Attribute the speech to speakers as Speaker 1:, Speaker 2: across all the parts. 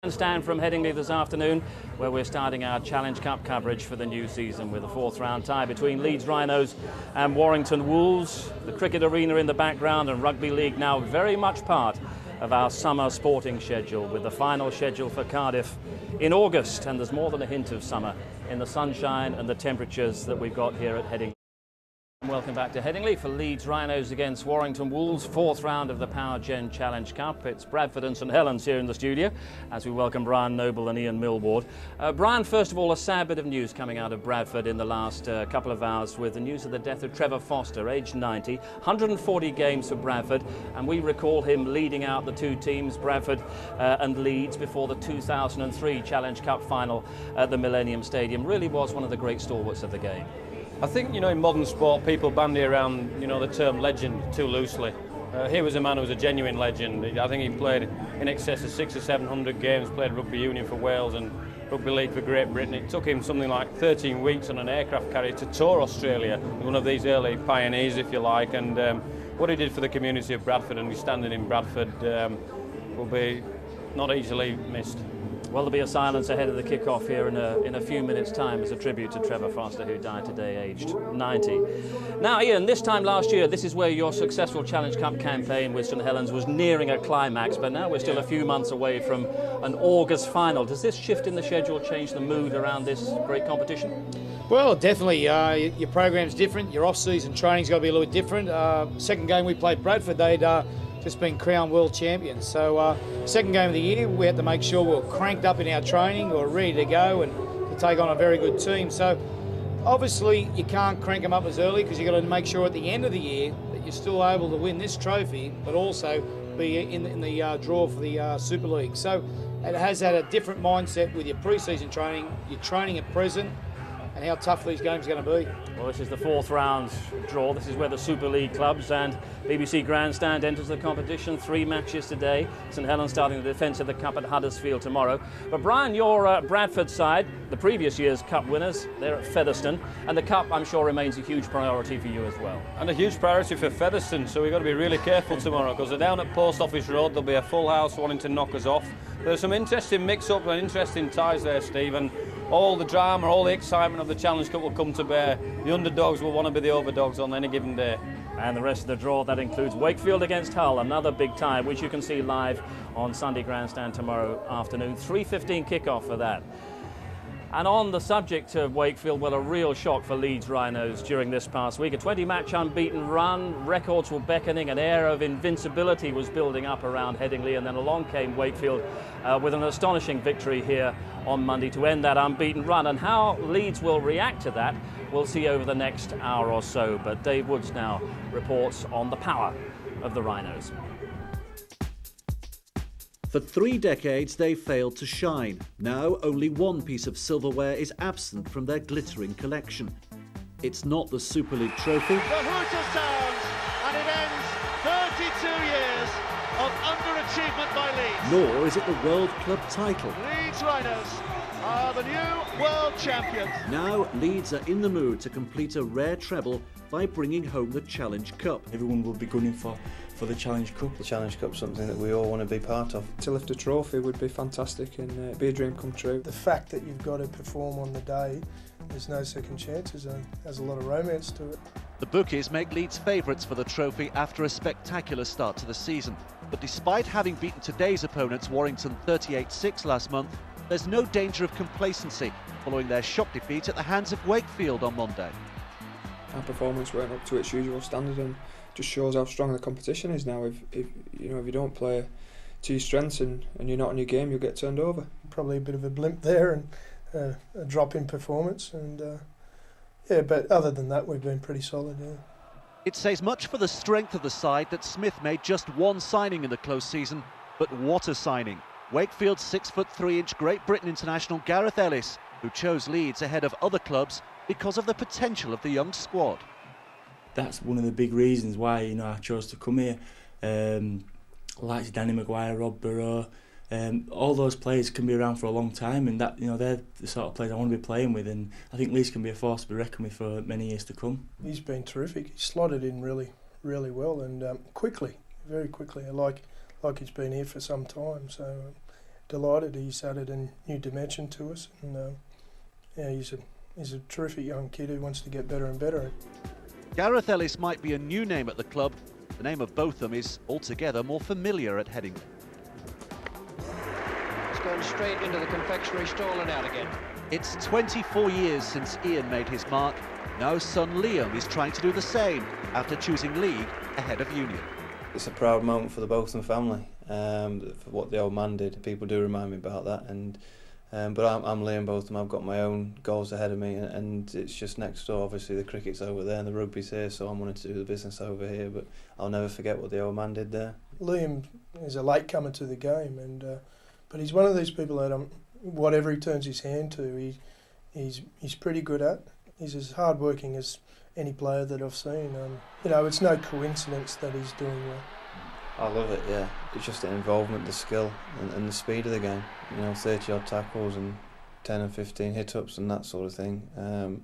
Speaker 1: Stand from Headingley this afternoon, where we're starting our Challenge Cup coverage for the new season with a fourth round tie between Leeds Rhinos and Warrington Wolves. The cricket arena in the background and rugby league now very much part of our summer sporting schedule, with the final schedule for Cardiff in August, and there's more than a hint of summer in the sunshine and the temperatures that we've got here at Headingley. Welcome back to Headingley for Leeds Rhinos against Warrington Wolves, fourth round of the Power Gen Challenge Cup. It's Bradford and St Helens here in the studio as we welcome Brian Noble and Ian Millward. Brian, first of all, a sad bit of news coming out of Bradford in the last couple of hours with the news of the death of Trevor Foster, aged 90, 140 games for Bradford, and we recall him leading out the two teams, Bradford and Leeds, before the 2003 Challenge Cup final at the Millennium Stadium. Really was one of the great stalwarts of the game.
Speaker 2: I think, in modern sport, people bandy around, the term legend too loosely. Here was a man who was a genuine legend. I think he played in excess of 600 or 700 games, played rugby union for Wales and rugby league for Great Britain. It took him something like 13 weeks on an aircraft carrier to tour Australia, one of these early pioneers, if you like. And what he did for the community of Bradford and his standing in Bradford will be not easily missed.
Speaker 1: Well, there'll be a silence ahead of the kick-off here in a few minutes' time as a tribute to Trevor Foster, who died today, aged 90. Now, Ian, this time last year, this is where your successful Challenge Cup campaign with St Helens was nearing a climax, but now we're still a few months away from an August final. Does this shift in the schedule change the mood around this great competition?
Speaker 3: Well, definitely. Your program's different. Your off-season training's got to be a little bit different. Second game we played Bradford, they'd just been crowned world champions. So second game of the year, we had to make sure we were cranked up in our training, we were ready to go and to take on a very good team. So obviously you can't crank them up as early because you've got to make sure at the end of the year that you're still able to win this trophy, but also be in the draw for the Super League. So it has had a different mindset with your pre-season training, your training at present, and how tough these games are going to be.
Speaker 1: Well, this is the fourth round draw. This is where the Super League clubs and BBC Grandstand enters the competition. 3 matches today. St Helens starting the defence of the Cup at Huddersfield tomorrow. But Brian, your Bradford side, the previous year's Cup winners, they're at Featherstone, and the Cup, I'm sure, remains a huge priority for you as well.
Speaker 2: And a huge priority for Featherstone, so we've got to be really careful tomorrow because they're down at Post Office Road. There'll be a full house wanting to knock us off. There's some interesting mix-up and interesting ties there, Steve, and all the drama, all the excitement of the Challenge Cup will come to bear. The underdogs will want to be the overdogs on any given day.
Speaker 1: And the rest of the draw, that includes Wakefield against Hull, another big tie, which you can see live on Sunday Grandstand tomorrow afternoon. 3:15 kickoff for that. And on the subject of Wakefield, well, a real shock for Leeds Rhinos during this past week. A 20-match unbeaten run, records were beckoning, an air of invincibility was building up around Headingley, and then along came Wakefield with an astonishing victory here on Monday to end that unbeaten run. And how Leeds will react to that, we'll see over the next hour or so. But Dave Woods now reports on the power of the Rhinos.
Speaker 4: For 3 decades, they failed to shine. Now, only one piece of silverware is absent from their glittering collection. It's not the Super League trophy.
Speaker 5: The whistle sounds, and it ends 32 years of underachievement by Leeds.
Speaker 4: Nor is it the World Club title.
Speaker 5: Leeds Rhinos are the new world champions.
Speaker 4: Now, Leeds are in the mood to complete a rare treble by bringing home the Challenge Cup.
Speaker 6: Everyone will be gunning for the Challenge Cup.
Speaker 7: The Challenge Cup's something that we all want to be part of.
Speaker 8: To lift a trophy would be fantastic and it'd be a dream come true.
Speaker 9: The fact that you've got to perform on the day, there's no second chances, and there's a lot of romance to it.
Speaker 10: The bookies make Leeds favourites for the trophy after a spectacular start to the season. But despite having beaten today's opponents, Warrington 38-6 last month, there's no danger of complacency following their shock defeat at the hands of Wakefield on Monday.
Speaker 8: Our performance weren't up to its usual standard and just shows how strong the competition is now. If you don't play to your strengths and you're not on your game, you'll get turned over.
Speaker 9: Probably a bit of a blimp there and a drop in performance, and but other than that, we've been pretty solid. Yeah.
Speaker 10: It says much for the strength of the side that Smith made just one signing in the close season, but what a signing. Wakefield's 6'3" Great Britain international Gareth Ellis, who chose Leeds ahead of other clubs because of the potential of the young squad.
Speaker 6: That's one of the big reasons why I chose to come here. Like Danny Maguire, Rob Burrow, all those players can be around for a long time, and that they're the sort of players I want to be playing with, and I think Leeds can be a force to be reckoned with for many years to come.
Speaker 9: He's been terrific. He's slotted in really, really well and quickly, very quickly. Like he's been here for some time. So delighted. He's added a new dimension to us, and yeah, he's a terrific young kid who wants to get better and better.
Speaker 10: Gareth Ellis might be a new name at the club. The name of Botham is altogether more familiar at Headingley.
Speaker 11: It's going straight into the confectionery stall and out again.
Speaker 10: It's 24 years since Ian made his mark. Now son Liam is trying to do the same after choosing League ahead of Union.
Speaker 7: It's a proud moment for the Botham family, for what the old man did. People do remind me about that, and but I'm Liam Botham. I've got my own goals ahead of me, and it's just next door. Obviously the cricket's over there and the rugby's here, so I'm wanting to do the business over here, but I'll never forget what the old man did there. Liam
Speaker 9: is a latecomer to the game, and but he's one of these people that whatever he turns his hand to, he's pretty good at. He's as hard-working as any player that I've seen. You know, it's no coincidence that he's doing well.
Speaker 7: I love it, yeah. It's just the involvement, the skill and the speed of the game. You know, 30-odd tackles and 10 and 15 hit-ups and that sort of thing. You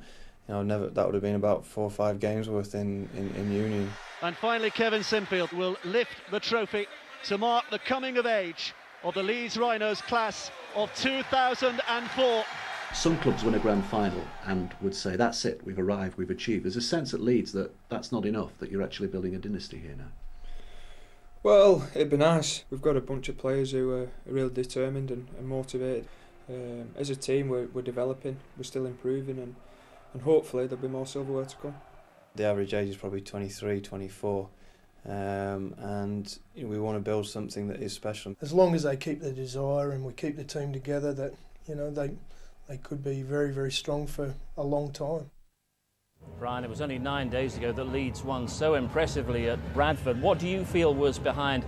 Speaker 7: know, that would have been about 4 or 5 games worth in Union.
Speaker 10: And finally, Kevin Sinfield will lift the trophy to mark the coming of age of the Leeds Rhinos class of 2004.
Speaker 4: Some clubs win a grand final and would say, that's it, we've arrived, we've achieved. There's a sense at Leeds that that's not enough, that you're actually building a dynasty here now.
Speaker 8: Well, it'd be nice. We've got a bunch of players who are really determined and motivated. As a team, we're developing, we're still improving, and hopefully there'll be more silverware to come.
Speaker 7: The average age is probably 23, 24. And you know, we want to build something that is special.
Speaker 9: As long as they keep the desire and we keep the team together, that you know they could be very, very strong for a long time.
Speaker 1: Brian, it was only 9 days ago that Leeds won so impressively at Bradford. What do you feel was behind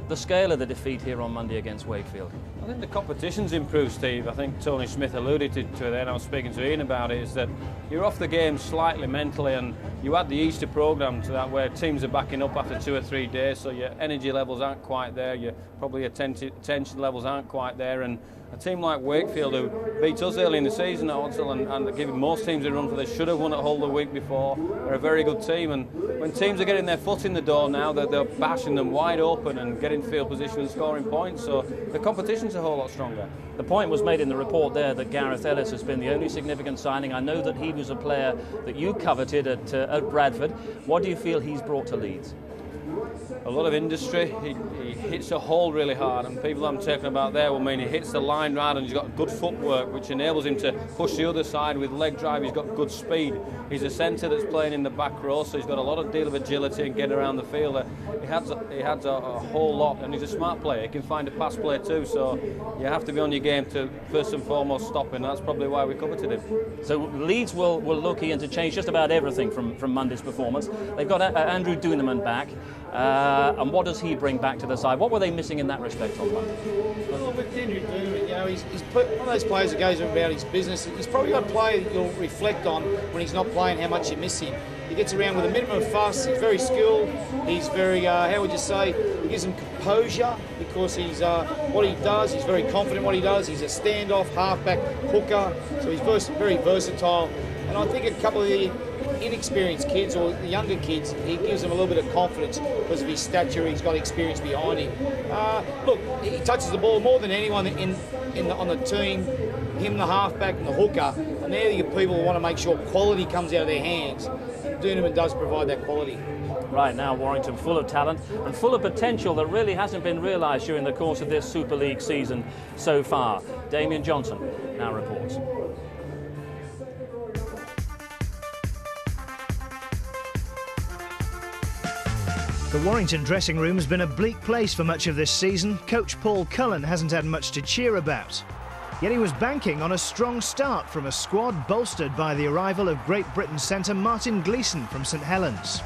Speaker 1: the scale of the defeat here on Monday against Wakefield?
Speaker 2: I think the competition's improved, Steve. I think Tony Smith alluded to it there, and I was speaking to Ian about it, is that you're off the game slightly mentally, and you add the Easter programme to that where teams are backing up after 2 or 3 days, so your energy levels aren't quite there, probably your tension levels aren't quite there, and a team like Wakefield, who beat us early in the season at Hodsall and giving most teams a run for this, should have won at Hull the week before. They're a very good team, and when teams are getting their foot in the door now, they're bashing them wide open and getting field position and scoring points, so the competition's a whole lot stronger.
Speaker 1: The point was made in the report there that Gareth Ellis has been the only significant signing. I know that he was a player that you coveted at Bradford. What do you feel he's brought to Leeds?
Speaker 2: A lot of industry. He hits a hole really hard, and people I'm talking about there will mean he hits the line right, and he's got good footwork which enables him to push the other side with leg drive. He's got good speed. He's a centre that's playing in the back row, so he's got a lot of deal of agility and getting around the field. He has a whole lot, and he's a smart player. He can find a pass play too, so you have to be on your game to first and foremost stop him. That's probably why we coveted him.
Speaker 1: So Leeds will look in to change just about everything from Monday's performance. They've got Andrew Duneman back. And what does he bring back to the side? What were they missing in that respect on Monday?
Speaker 3: Well, with Andrew Duneman, you know, he's one of those players that goes about his business. He's probably got a player that you'll reflect on when he's not playing, how much you miss him. He gets around with a minimum of fuss. He's very skilled. He's very, how would you say, he gives him composure because he's what he does. He's very confident what he does. He's a standoff, halfback, hooker. So he's very versatile. And I think a couple of the inexperienced kids or the younger kids, he gives them a little bit of confidence because of his stature. He's got experience behind him. Look, he touches the ball more than anyone on the team. Him, the halfback, and the hooker. And they're the people who want to make sure quality comes out of their hands. And Duneman does provide that quality.
Speaker 1: Right now, Warrington full of talent and full of potential that really hasn't been realised during the course of this Super League season so far. Damien Johnson now reports.
Speaker 12: The Warrington dressing room has been a bleak place for much of this season. Coach Paul Cullen hasn't had much to cheer about. Yet he was banking on a strong start from a squad bolstered by the arrival of Great Britain centre Martin Gleeson from St Helens.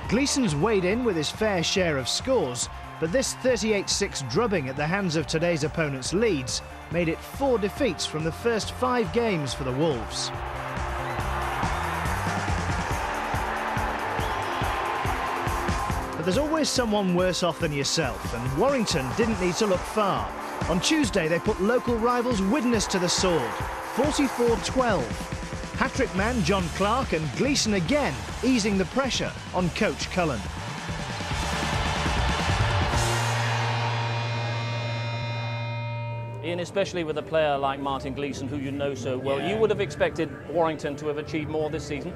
Speaker 12: Gleeson's weighed in with his fair share of scores, but this 38-6 drubbing at the hands of today's opponents Leeds made it 4 defeats from the first 5 games for the Wolves. But there's always someone worse off than yourself, and Warrington didn't need to look far. On Tuesday, they put local rivals Widnes to the sword, 44-12. Hat-trick man John Clark and Gleeson again easing the pressure on Coach Cullen.
Speaker 13: The 38-6
Speaker 1: Ian, especially with a player like Martin Gleeson, who you know so well, you would have expected Warrington to have achieved more this season?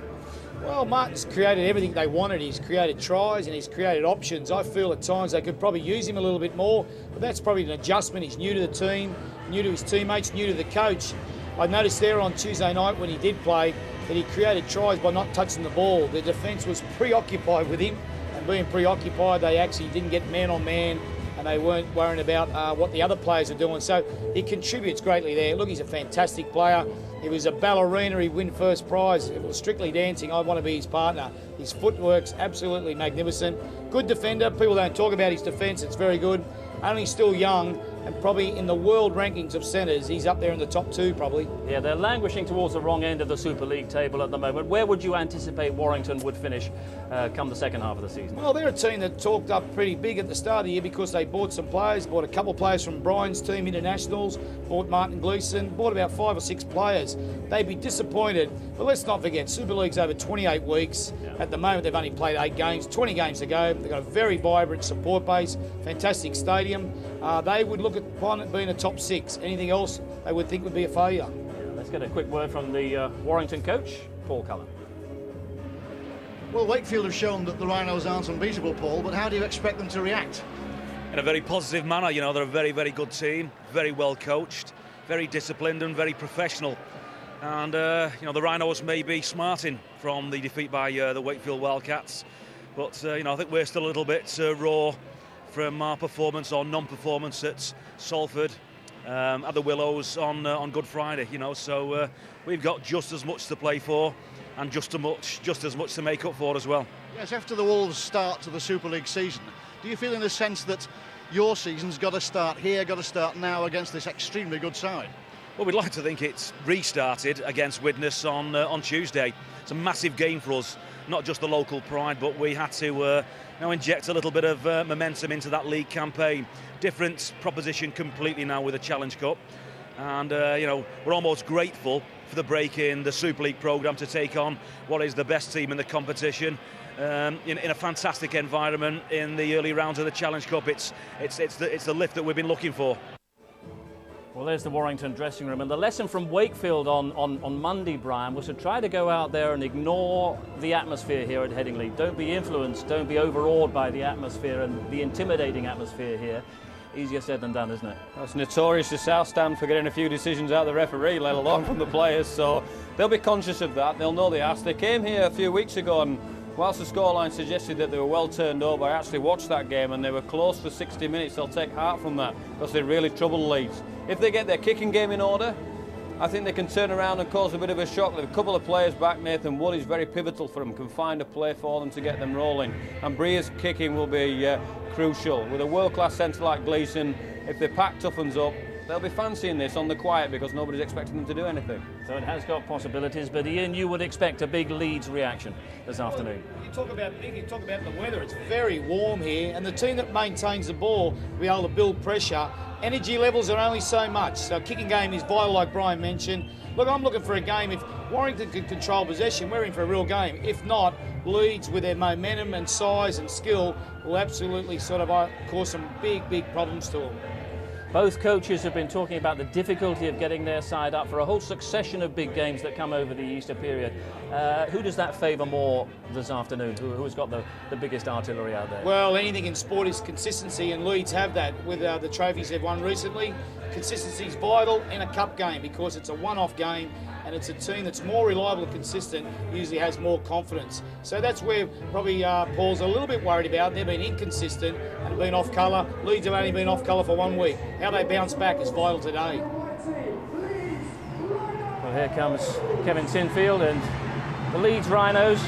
Speaker 3: Well, Martin's created everything they wanted. He's created tries and he's created options. I feel at times they could probably use him a little bit more, but that's probably an adjustment. He's new to the team, new to his teammates, new to the coach. I noticed there on Tuesday night when he did play that he created tries by not touching the ball. The defence was preoccupied with him, and being preoccupied, they actually didn't get man on man, and they weren't worrying about what the other players are doing. So he contributes greatly there. Look, he's a fantastic player. He was a ballerina, he'd win first prize. If it was strictly dancing, I'd want to be his partner. His footwork's absolutely magnificent. Good defender. People don't talk about his defence. It's very good. Only still young, and probably in the world rankings of centres, he's up there in the top 2 probably.
Speaker 1: Yeah, they're languishing towards the wrong end of the Super League table at the moment. Where would you anticipate Warrington would finish come the second half of the season?
Speaker 3: Well, they're a team that talked up pretty big at the start of the year because they bought some players, bought a couple of players from Brian's team, internationals, bought Martin Gleeson, bought about 5 or 6 players. They'd be disappointed, but let's not forget, Super League's over 28 weeks. Yeah. At the moment, they've only played 8 games, 20 games to go. They've got a very vibrant support base, fantastic stadium. They would look upon it being a top 6. Anything else they would think would be a failure.
Speaker 1: Let's get a quick word from the Warrington coach, Paul Cullen.
Speaker 13: Well, Wakefield have shown that the Rhinos aren't unbeatable, Paul, but how do you expect them to react?
Speaker 14: In a very positive manner. You know, they're a very, very good team, very well coached, very disciplined and very professional. And, you know, the Rhinos may be smarting from the defeat by the Wakefield Wildcats, but, you know, I think we're still a little bit raw from our performance or non-performance at Salford, at the Willows on Good Friday, you know, so we've got just as much to play for and just as much to make up for as well.
Speaker 13: Yes, after the Wolves' start to the Super League season, do you feel in the sense that your season's got to start here, got to start now against this extremely good side?
Speaker 14: Well, we'd like to think it's restarted against Widnes on Tuesday. It's a massive game for us, not just the local pride, but we had to now inject a little bit of momentum into that league campaign. Different proposition completely now with the Challenge Cup, and you know, we're almost grateful for the break in the Super League programme to take on what is the best team in the competition in a fantastic environment in the early rounds of the Challenge Cup. It's the lift that we've been looking for.
Speaker 1: Well, there's the Warrington dressing room, and the lesson from Wakefield on Monday, Brian, was to try to go out there and ignore the atmosphere here at Headingley. Don't be influenced, don't be overawed by the atmosphere and the intimidating atmosphere here. Easier said than done, isn't it?
Speaker 2: It's notorious the South Stand for getting a few decisions out of the referee, let alone from the players, so they'll be conscious of that. They'll know the ask. They came here a few weeks ago, and whilst the scoreline suggested that they were well turned over, I actually watched that game and they were close for 60 minutes. They'll take heart from that because they really trouble Leeds. If they get their kicking game in order, I think they can turn around and cause a bit of a shock. There's a couple of players back. Nathan Wood is very pivotal for them, can find a play for them to get them rolling. And Breer's kicking will be crucial. With a world-class centre like Gleeson, if the pack toughens up, they'll be fancying this on the quiet because nobody's expecting them to do anything.
Speaker 1: So it has got possibilities, but Ian, you would expect a big Leeds reaction this afternoon.
Speaker 3: You talk about big, you talk about the weather. It's very warm here, and the team that maintains the ball will be able to build pressure. Energy levels are only so much, so kicking game is vital, like Brian mentioned. Look, I'm looking for a game. If Warrington can control possession, we're in for a real game. If not, Leeds, with their momentum and size and skill, will absolutely sort of cause some big problems to them.
Speaker 1: Both coaches have been talking about the difficulty of getting their side up for a whole succession of big games that come over the Easter period. Who does that favour more this afternoon? Who's got the biggest artillery out there?
Speaker 3: Well, anything in sport is consistency, and Leeds have that with the trophies they've won recently. Consistency is vital in a cup game because it's a one-off game, and it's a team that's more reliable and consistent, usually has more confidence. So that's where probably Paul's a little bit worried about. They've been inconsistent and been off colour. Leeds have only been off colour for 1 week. How they bounce back is vital today.
Speaker 1: Well, here comes Kevin Sinfield and the Leeds Rhinos.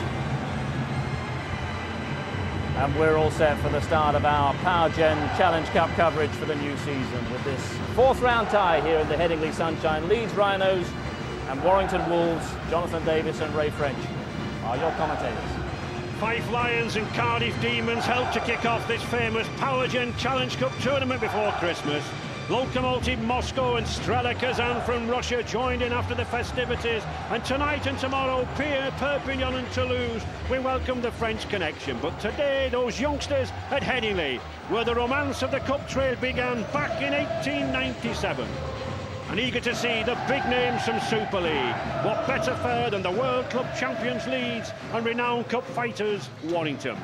Speaker 1: And we're all set for the start of our Power Gen Challenge Cup coverage for the new season with this fourth round tie here in the Headingley Sunshine. Leeds Rhinos and Warrington Wolves. Jonathan Davis and Ray French are your commentators.
Speaker 15: Fife Lions and Cardiff Demons helped to kick off this famous Power Gen Challenge Cup tournament before Christmas. Lokomotiv Moscow and Strela Kazan from Russia joined in after the festivities. And tonight and tomorrow, Pierre, Perpignan and Toulouse, we welcome the French connection. But today, those youngsters at Headingley, where the romance of the Cup Trail began back in 1897. And eager to see the big names from Super League. What better fare than the World Club champions Leeds and renowned cup fighters Warrington.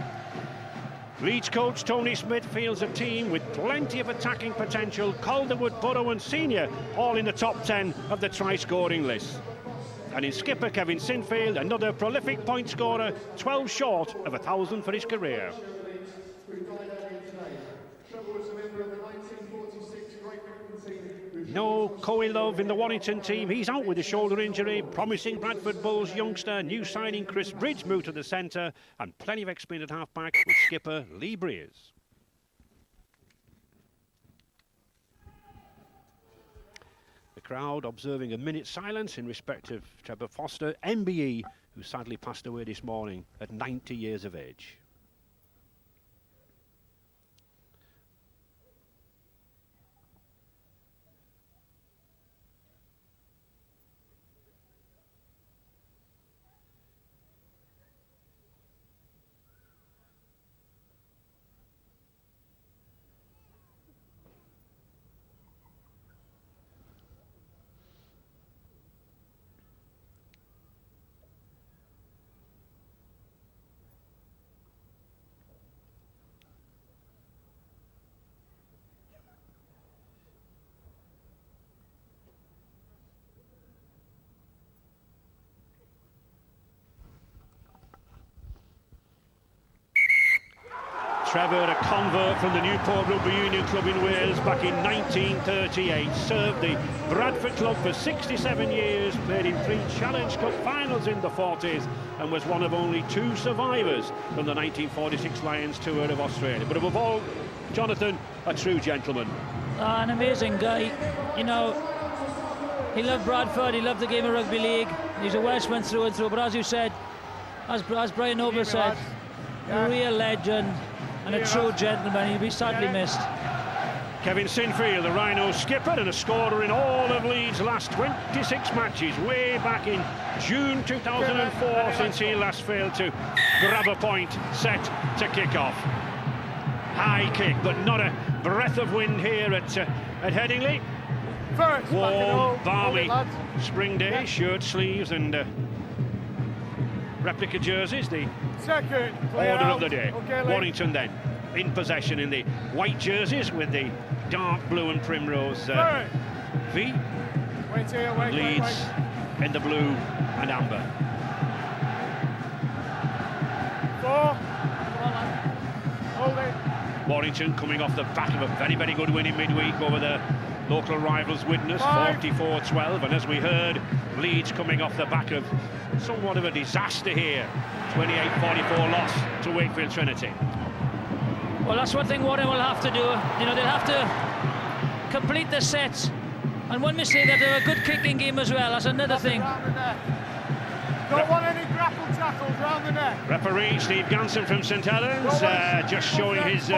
Speaker 15: Leeds coach Tony Smith feels a team with plenty of attacking potential. Calderwood, Burrow and Senior all in the top 10 of the try-scoring list. And in skipper Kevin Sinfield, another prolific point scorer, 12 short of 1,000 for his career. No Coelho in the Warrington team. He's out with a shoulder injury. Promising Bradford Bulls youngster, new signing Chris Bridge moved to the centre, and plenty of experience at half-back with skipper Lee Breers. The crowd observing a minute's silence in respect of Trevor Foster, MBE, who sadly passed away this morning at 90 years of age. Trevor, a convert from the Newport Rugby Union Club in Wales back in 1938, served the Bradford club for 67 years, played in 3 Challenge Cup finals in the 40s, and was one of only 2 survivors from the 1946 Lions tour of Australia. But above all, Jonathan, a true gentleman.
Speaker 16: An amazing guy. You know, he loved Bradford, he loved the game of rugby league. He's a Welshman through and through, but as you said, as Brian Noble said, a real legend and a true gentleman. He'll be sadly missed.
Speaker 15: Kevin Sinfield, the Rhino skipper and a scorer in all of Leeds' last 26 matches, way back in June 2004, since he last failed to grab a point, set to kick off. High kick, but not a breath of wind here at Headingley. Warm, balmy spring day, shirt sleeves and replica jerseys, the order of the day. Warrington then in possession in the white jerseys with the dark blue and primrose V. Leeds in the blue and amber. Warrington coming off the back of a very, very good win in midweek over the local rivals Widnes, 44-12, and as we heard, Leeds coming off the back of somewhat of a disaster here, 28-44 loss to Wakefield Trinity.
Speaker 16: Well, that's one thing Warren will have to do. You know, they'll have to complete the sets, and one mistake, that they're a good kicking game as well. That's another thing.
Speaker 17: Don't want any grapple tackles round the neck.
Speaker 15: Referee Steve Ganson from St Helens just showing his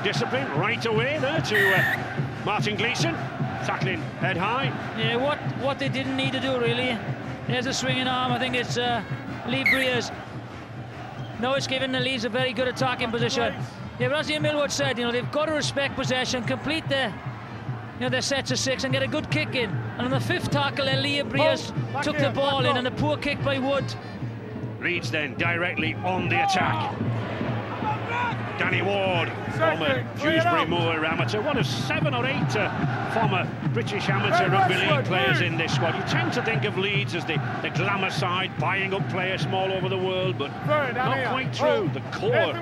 Speaker 15: discipline right away there to Martin Gleeson, tackling head high.
Speaker 16: Yeah, what they didn't need to do really. There's a swinging arm. I think it's Lee Breers. No, it's giving the Leeds a very good attacking position. Yeah, but as Ian Millwood said, you know, they've got to respect possession, complete their sets of 6 and get a good kick in. And on the 5th tackle, Lee Breers took the ball in, and a poor kick by Wood.
Speaker 15: Leeds then directly on the attack. Danny Ward, former Dewsbury Moor amateur, one of 7 or 8 former British amateur rugby league players in this squad. You tend to think of Leeds as the glamour side, buying up players from all over the world, but not quite true. The core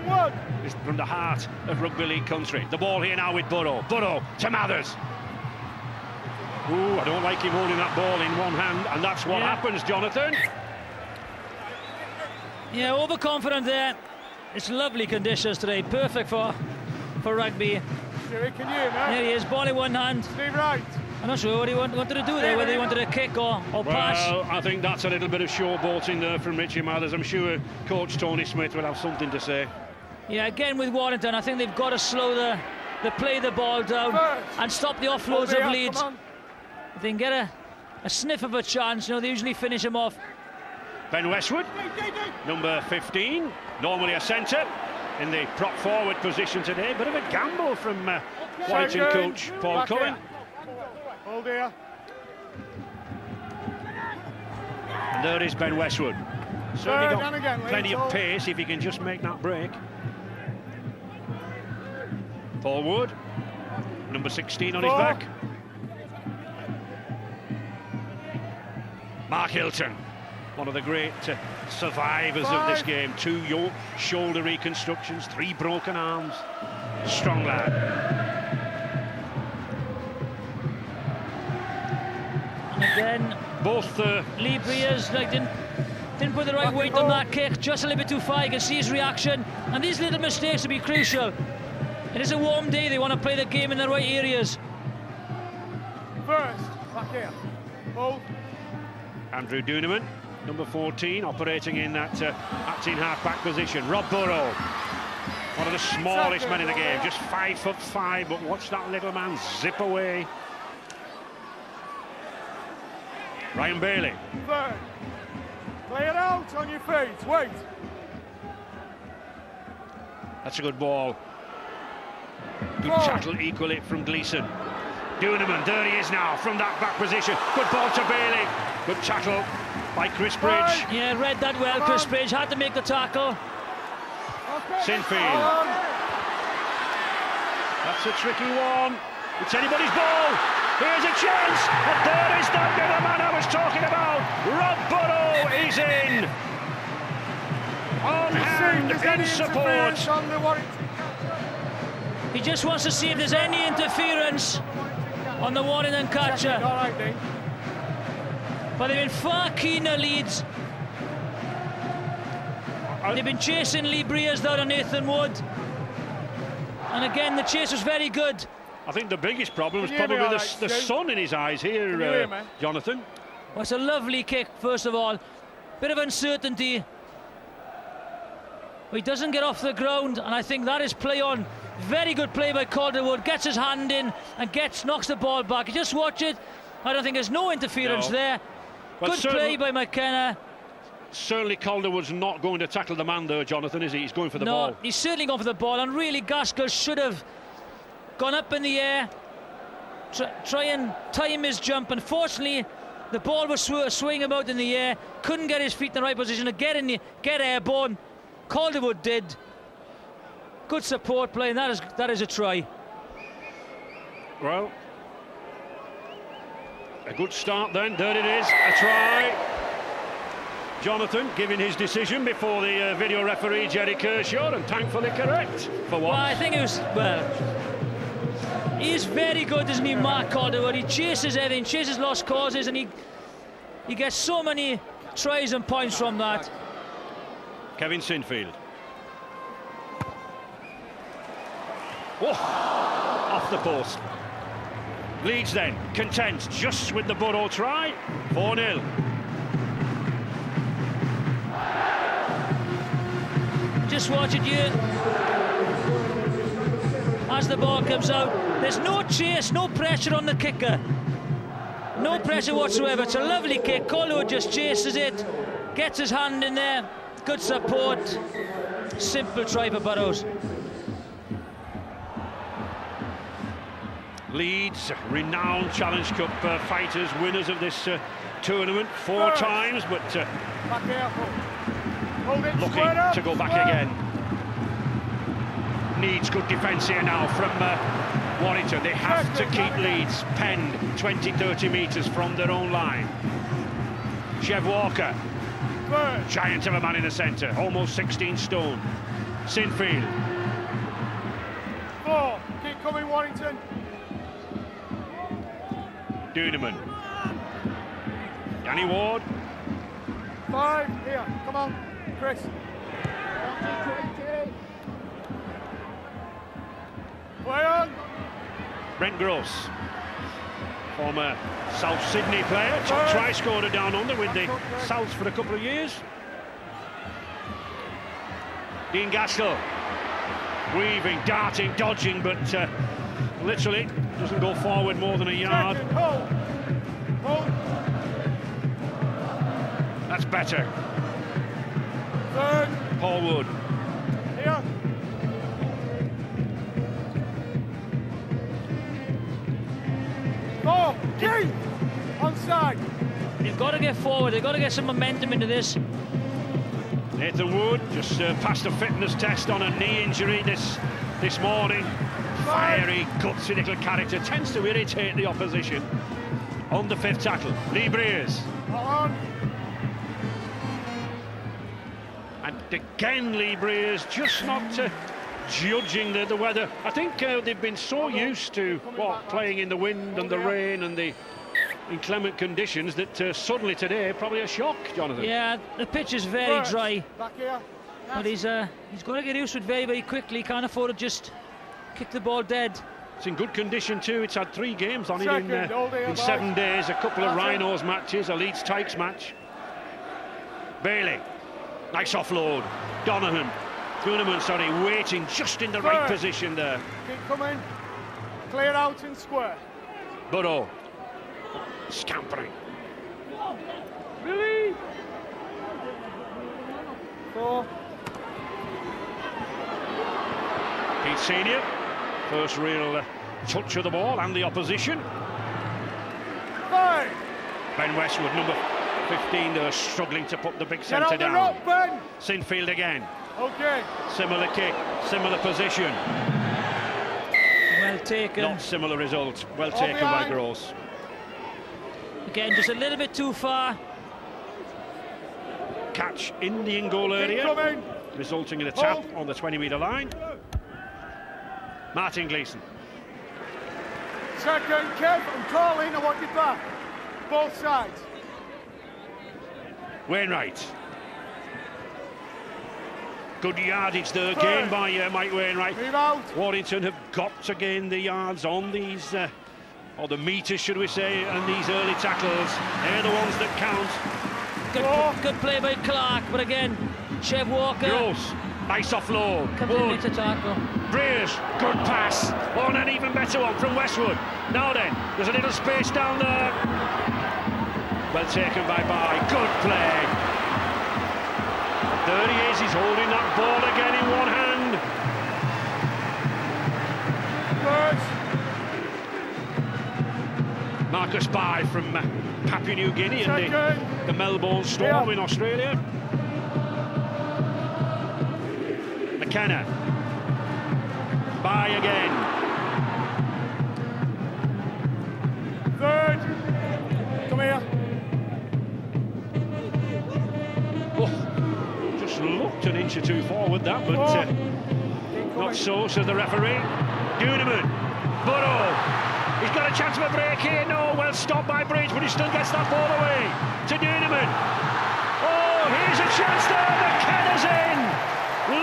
Speaker 15: is from the heart of rugby league country. The ball here now with Burrow. Burrow to Mathers. Ooh, I don't like him holding that ball in one hand, and that's what happens, Jonathan.
Speaker 16: Yeah, overconfident there. It's lovely conditions today, perfect for rugby.
Speaker 17: Can you, man?
Speaker 16: There he is, ball in one hand.
Speaker 17: Steve Wright.
Speaker 16: I'm not sure what he wanted to do there, whether he wanted a kick or pass.
Speaker 15: Well, I think that's a little bit of showboating there from Richie Mathers. I'm sure Coach Tony Smith will have something to say.
Speaker 16: Yeah, again with Warrington, I think they've got to slow the they play the ball down and stop the offloads of Leeds. If they can get a sniff of a chance, you know, they usually finish them off.
Speaker 15: Ben Westwood, number 15, normally a centre, in the prop forward position today. Bit of a gamble from Warrington coach Paul Cullen.
Speaker 17: Hold here.
Speaker 15: And there is Ben Westwood. Certainly got
Speaker 17: again,
Speaker 15: plenty of pace if he can just make that break. Paul Wood, number 16 on his back. Mark Hilton, one of the great survivors of this game. 2 shoulder reconstructions, 3 broken arms. Strong lad.
Speaker 16: And again, both Lee Breers didn't put the right weight on that kick, just a little bit too far. You can see his reaction, and these little mistakes will be crucial. It is a warm day, they want to play the game in the right areas.
Speaker 17: First, back here. Hold.
Speaker 15: Andrew Duneman, number 14, operating in that acting half-back position. Rob Burrow, one of the smallest men in the game, just 5'5", but watch that little man zip away. Ryan Bailey.
Speaker 17: Third. Play it out on your feet, wait.
Speaker 15: That's a good ball. Good tackle equally from Gleeson. Duneman, there he is now from that back position. Good ball to Bailey. Good tackle by Chris Bridge.
Speaker 16: Yeah, read that well. Chris Bridge had to make the tackle.
Speaker 15: Sinfield. That's a tricky one. It's anybody's ball. Here's a chance. And there is that little man I was talking about. Rob Burrow is in. On hand in support.
Speaker 16: He just wants to see if there's any interference on the Warrington catcher. But they've been far keener, Leeds. They've been chasing Lee Breers down on Nathan Wood. And again, the chase was very good.
Speaker 15: I think the biggest problem is probably the sun in his eyes here, Jonathan.
Speaker 16: Well, it's a lovely kick, first of all. Bit of uncertainty. But he doesn't get off the ground, and I think that is play on. Very good play by Calderwood. Gets his hand in and knocks the ball back. You just watch it. I don't think there's no interference there.
Speaker 15: Well,
Speaker 16: good play by McKenna.
Speaker 15: Certainly Calderwood's not going to tackle the man there, Jonathan, is he? He's going for the ball.
Speaker 16: No, he's certainly going for the ball, and really Gaskell should have gone up in the air, try and time his jump. Unfortunately, the ball was swinging about in the air, couldn't get his feet in the right position to get airborne. Calderwood did. Good support play, and that is a try.
Speaker 15: Well, a good start then. There it is, a try. Jonathan giving his decision before the video referee Jerry Kershaw, and thankfully correct for once.
Speaker 16: Well, I think it was, he's very good, isn't he, Mark Calderwood? He chases everything, chases lost causes, and he gets so many tries and points from that.
Speaker 15: Kevin Sinfield. Oh, off the post. Leeds then, content just with the Burrow try. 4-0.
Speaker 16: Just watch it here. As the ball comes out, there's no chase, no pressure on the kicker. No pressure whatsoever. It's a lovely kick. Calderwood just chases it, gets his hand in there. Good support. Simple try for Burrows.
Speaker 15: Leeds, renowned Challenge Cup fighters, winners of this tournament 4 times, but looking to go back again. Needs good defence here now from Warrington. They have to keep Leeds penned 20-30 metres from their own line. Chev Walker, giant of a man in the centre, almost 16 stone. Sinfield.
Speaker 17: 4, keep coming Warrington.
Speaker 15: Duneman. Danny Ward.
Speaker 17: 5, here, come on, Chris. Play on.
Speaker 15: Brent Gross, former South Sydney player, top try scorer down under with the Souths for a couple of years. Dean Gaskell, weaving, darting, dodging, but literally doesn't go forward more than a yard.
Speaker 17: Hold.
Speaker 15: That's better.
Speaker 17: Third.
Speaker 15: Paul Wood.
Speaker 17: Here. Four. Key. Onside.
Speaker 16: They've got to get forward. They've got to get some momentum into this.
Speaker 15: Nathan Wood just passed a fitness test on a knee injury this morning. Fiery, gutsy little character, tends to irritate the opposition. On the 5th tackle, Lee Breers. And again Lee Breers just not judging the weather. I think they've been so used to playing in the wind and the rain and the inclement conditions that suddenly today probably a shock, Jonathan.
Speaker 16: Yeah, the pitch is very dry. But he's got to get used to it very, very quickly. Can't afford to just kick the ball dead.
Speaker 15: It's in good condition too. It's had 3 games on it in 7 days. A couple of Rhinos matches, a Leeds Tykes match. Bailey, nice offload. Duneman, waiting just in the right position there.
Speaker 17: Keep coming. Clear out and square.
Speaker 15: Burrow, scampering.
Speaker 17: Really? 4.
Speaker 15: Pete Senior, first real touch of the ball and the opposition.
Speaker 17: 5.
Speaker 15: Ben Westwood, number 15, they're struggling to put the big centre down.
Speaker 17: Rock, Ben.
Speaker 15: Sinfield again.
Speaker 17: Okay.
Speaker 15: Similar kick, similar position.
Speaker 16: Well taken.
Speaker 15: Not similar result. Well taken by Gross.
Speaker 16: Again, just a little bit too far.
Speaker 15: Catch in the in-goal area, resulting in a tap on the 20-metre line. Martin Gleeson.
Speaker 17: Second, Kev, I'm calling, I want you back. Both sides.
Speaker 15: Wainwright. Good yardage there again by Mike Wainwright. Warrington have got to gain the yards on these, or the metres, should we say, and these early tackles. They're the ones that count.
Speaker 16: Good play by Clark, but again, Chev Walker.
Speaker 15: Gross, nice offload.
Speaker 16: Wood to tackle.
Speaker 15: Breers, good pass. Oh, and an even better one from Westwood. Now then, there's a little space down there. Well taken by Barry. Good play. There he is, he's holding that ball again in one hand. Marcus Bai from Papua New Guinea and the Melbourne Storm in Australia. McKenna. Bai again.
Speaker 17: Third. Come here.
Speaker 15: Looked an inch or two forward that, but not so, says the referee. Duneman, Burrow, he's got a chance of a break here. No, well stopped by Bridge, but he still gets that ball away to Duneman. Oh, here's a chance there. McKenna's in.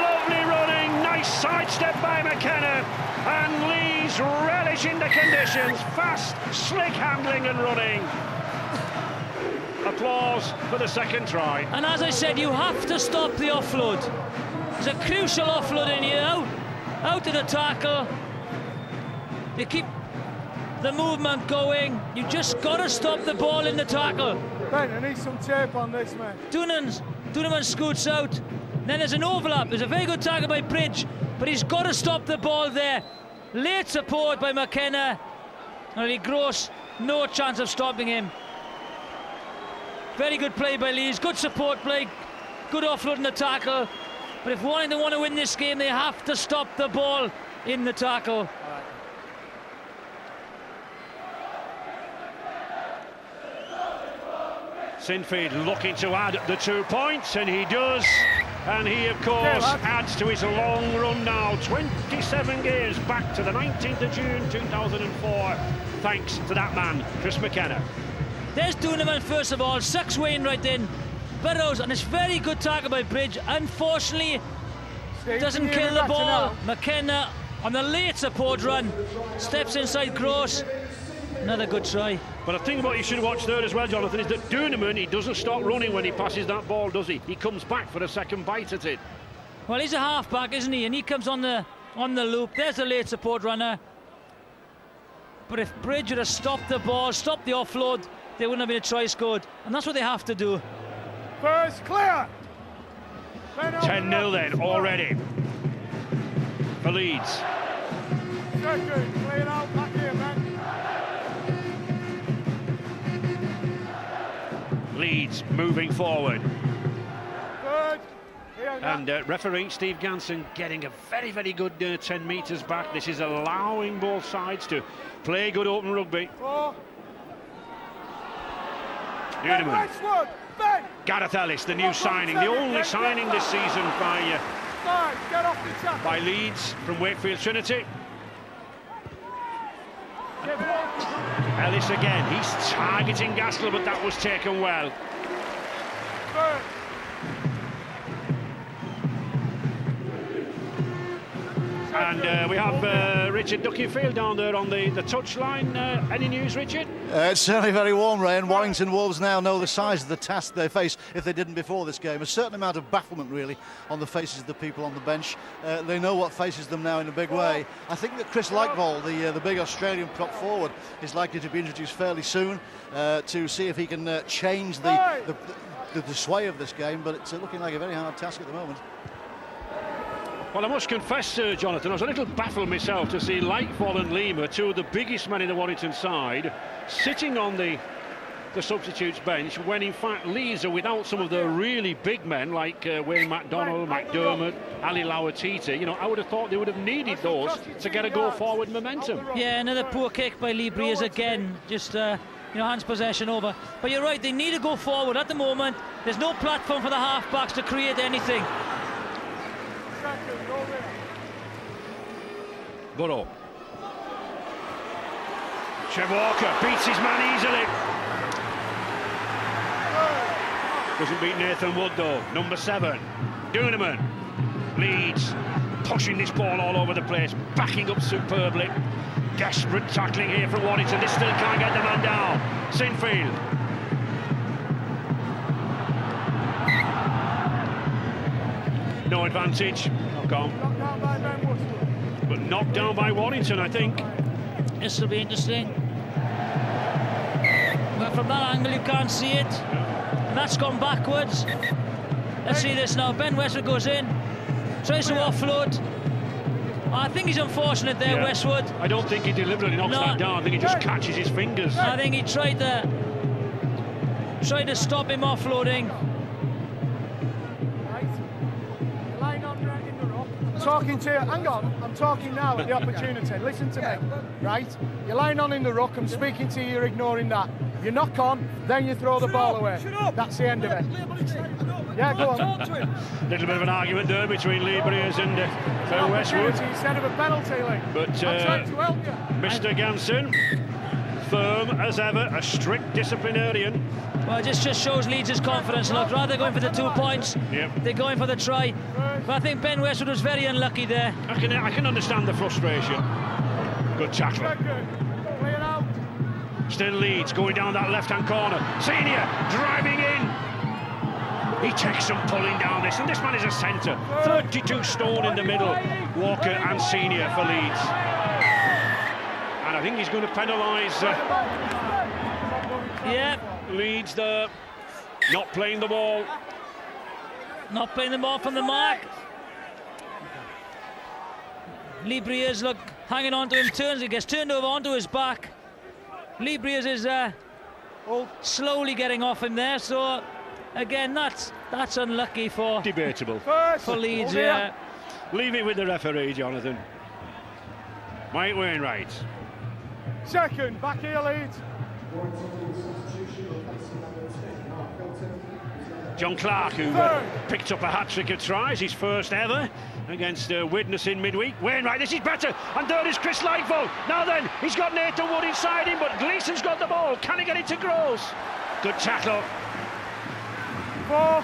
Speaker 15: Lovely running, nice sidestep by McKenna, and Leeds relishing the conditions. Fast, slick handling and running. Applause for the second try.
Speaker 16: And as I said, you have to stop the offload. There's a crucial offload in here, out of the tackle. You keep the movement going. You just got to stop the ball in the tackle.
Speaker 17: Ben, I need some tape on this, man.
Speaker 16: Duneman scoots out. Then there's an overlap. There's a very good tackle by Bridge, but he's got to stop the ball there. Late support by McKenna. And Gross, no chance of stopping him. Very good play by Leeds, good support play, good offload in the tackle. But if Warrington want to win this game, they have to stop the ball in the tackle.
Speaker 15: Sinfield looking to add the 2 points, and he does. And he, of course, adds to his long run now. 27 games back to the 19th of June 2004, thanks to that man, Chris McKenna.
Speaker 16: There's Duneman first of all, sucks Wainwright in. Burrows, and it's very good tackle by Bridge. Unfortunately, doesn't kill the ball. McKenna on the late support run, steps inside Gross. Another good try.
Speaker 15: But I think what you should watch there as well, Jonathan, is that Duneman, he doesn't stop running when he passes that ball, does he? He comes back for a second bite at it.
Speaker 16: Well, he's a half-back, isn't he? And he comes on the loop. There's the late support runner. But if Bridge would have stopped the ball, stopped the offload, there wouldn't have been a try scored. And that's what they have to do.
Speaker 17: First clear.
Speaker 15: 10-0 then already for Leeds.
Speaker 17: Second, clear out, back here, man.
Speaker 15: Leeds moving forward.
Speaker 17: Good.
Speaker 15: And referee Steve Ganson getting a very, very good 10 metres back. This is allowing both sides to play good open rugby. Newman. Gareth Ellis, the new signing, the only signing this season by Leeds from Wakefield Trinity. Ellis again, he's targeting Gaskell, but that was taken well. And we have Richard Duckyfield down there on the touchline. Any news, Richard?
Speaker 13: It's certainly very warm, Ray, and Warrington Wolves now know the size of the task they face if they didn't before this game. A certain amount of bafflement, really, on the faces of the people on the bench. They know what faces them now in a big way. I think that Chris Lightball, the big Australian prop forward, is likely to be introduced fairly soon to see if he can change the sway of this game, but it's looking like a very hard task at the moment.
Speaker 15: Well, I must confess, Jonathan, I was a little baffled myself to see Lightfall and Lima, two of the biggest men in the Warrington side, sitting on the substitutes bench when in fact Leeds are without some of the really big men like Wayne McDonald, McDermott, Ali Lauatiti. You know, I would have thought they would have needed those to get a go forward momentum.
Speaker 16: Yeah, another poor kick by Lee Breers again, just hands possession over. But you're right, they need to go forward at the moment. There's no platform for the half-backs to create anything.
Speaker 15: Burrow. Trev Walker beats his man easily. Doesn't beat Nathan Wood though. Number 7, Duneman. Leeds pushing this ball all over the place, backing up superbly. Desperate tackling here from Warrington. This still can't get the man down. Sinfield. No advantage. Knock on. But knocked down by Warrington, I think.
Speaker 16: This will be interesting. But from that angle, you can't see it. And that's gone backwards. Let's see this now. Ben Westwood goes in, tries to offload. I think he's unfortunate there, yeah. Westwood.
Speaker 15: I don't think he deliberately knocks that down. I think he just catches his fingers.
Speaker 16: I think he tried to stop him offloading.
Speaker 17: Talking to you, hang on, I'm talking now at the opportunity. Listen to me, right? You're lying on in the ruck, I'm speaking to you, you're ignoring that. You knock on, then you throw the ball away. That's the end of it. Yeah, go on.
Speaker 15: Little bit of an argument there between Lee Breers and Westwood.
Speaker 17: Instead of a penalty, Lee.
Speaker 15: But
Speaker 17: I'm trying to help you.
Speaker 15: Mr. Ganson, firm as ever, a strict disciplinarian.
Speaker 16: Well, it just shows Leeds' confidence. Look, rather than going for the 2 points, they're going for the try. But I think Ben Westwood was very unlucky there.
Speaker 15: I can understand the frustration. Good tackle. Still Leeds going down that left-hand corner. Senior driving in. He takes some pulling down this, and this man is a centre. 32 stone in the middle. Walker and Senior for Leeds. And I think he's going to penalise. Leeds there, not playing the ball.
Speaker 16: Not playing the ball from the mark. Lee Breers, look, hanging on to him, he gets turned over onto his back. Lee Breers is slowly getting off him there, so again, that's unlucky for...
Speaker 15: Debatable.
Speaker 16: For Leeds, yeah.
Speaker 15: Leave it with the referee, Jonathan. Mike Wainwright.
Speaker 17: Second, back here, Leeds.
Speaker 15: John Clark, who picked up a hat-trick of tries, his first ever, against Widnes in midweek. Wainwright, this is better, and there is Chris Lightfall. Now then, he's got Nathan Wood inside him, but Gleeson's got the ball. Can he get it to Gross? Good tackle.
Speaker 17: 4.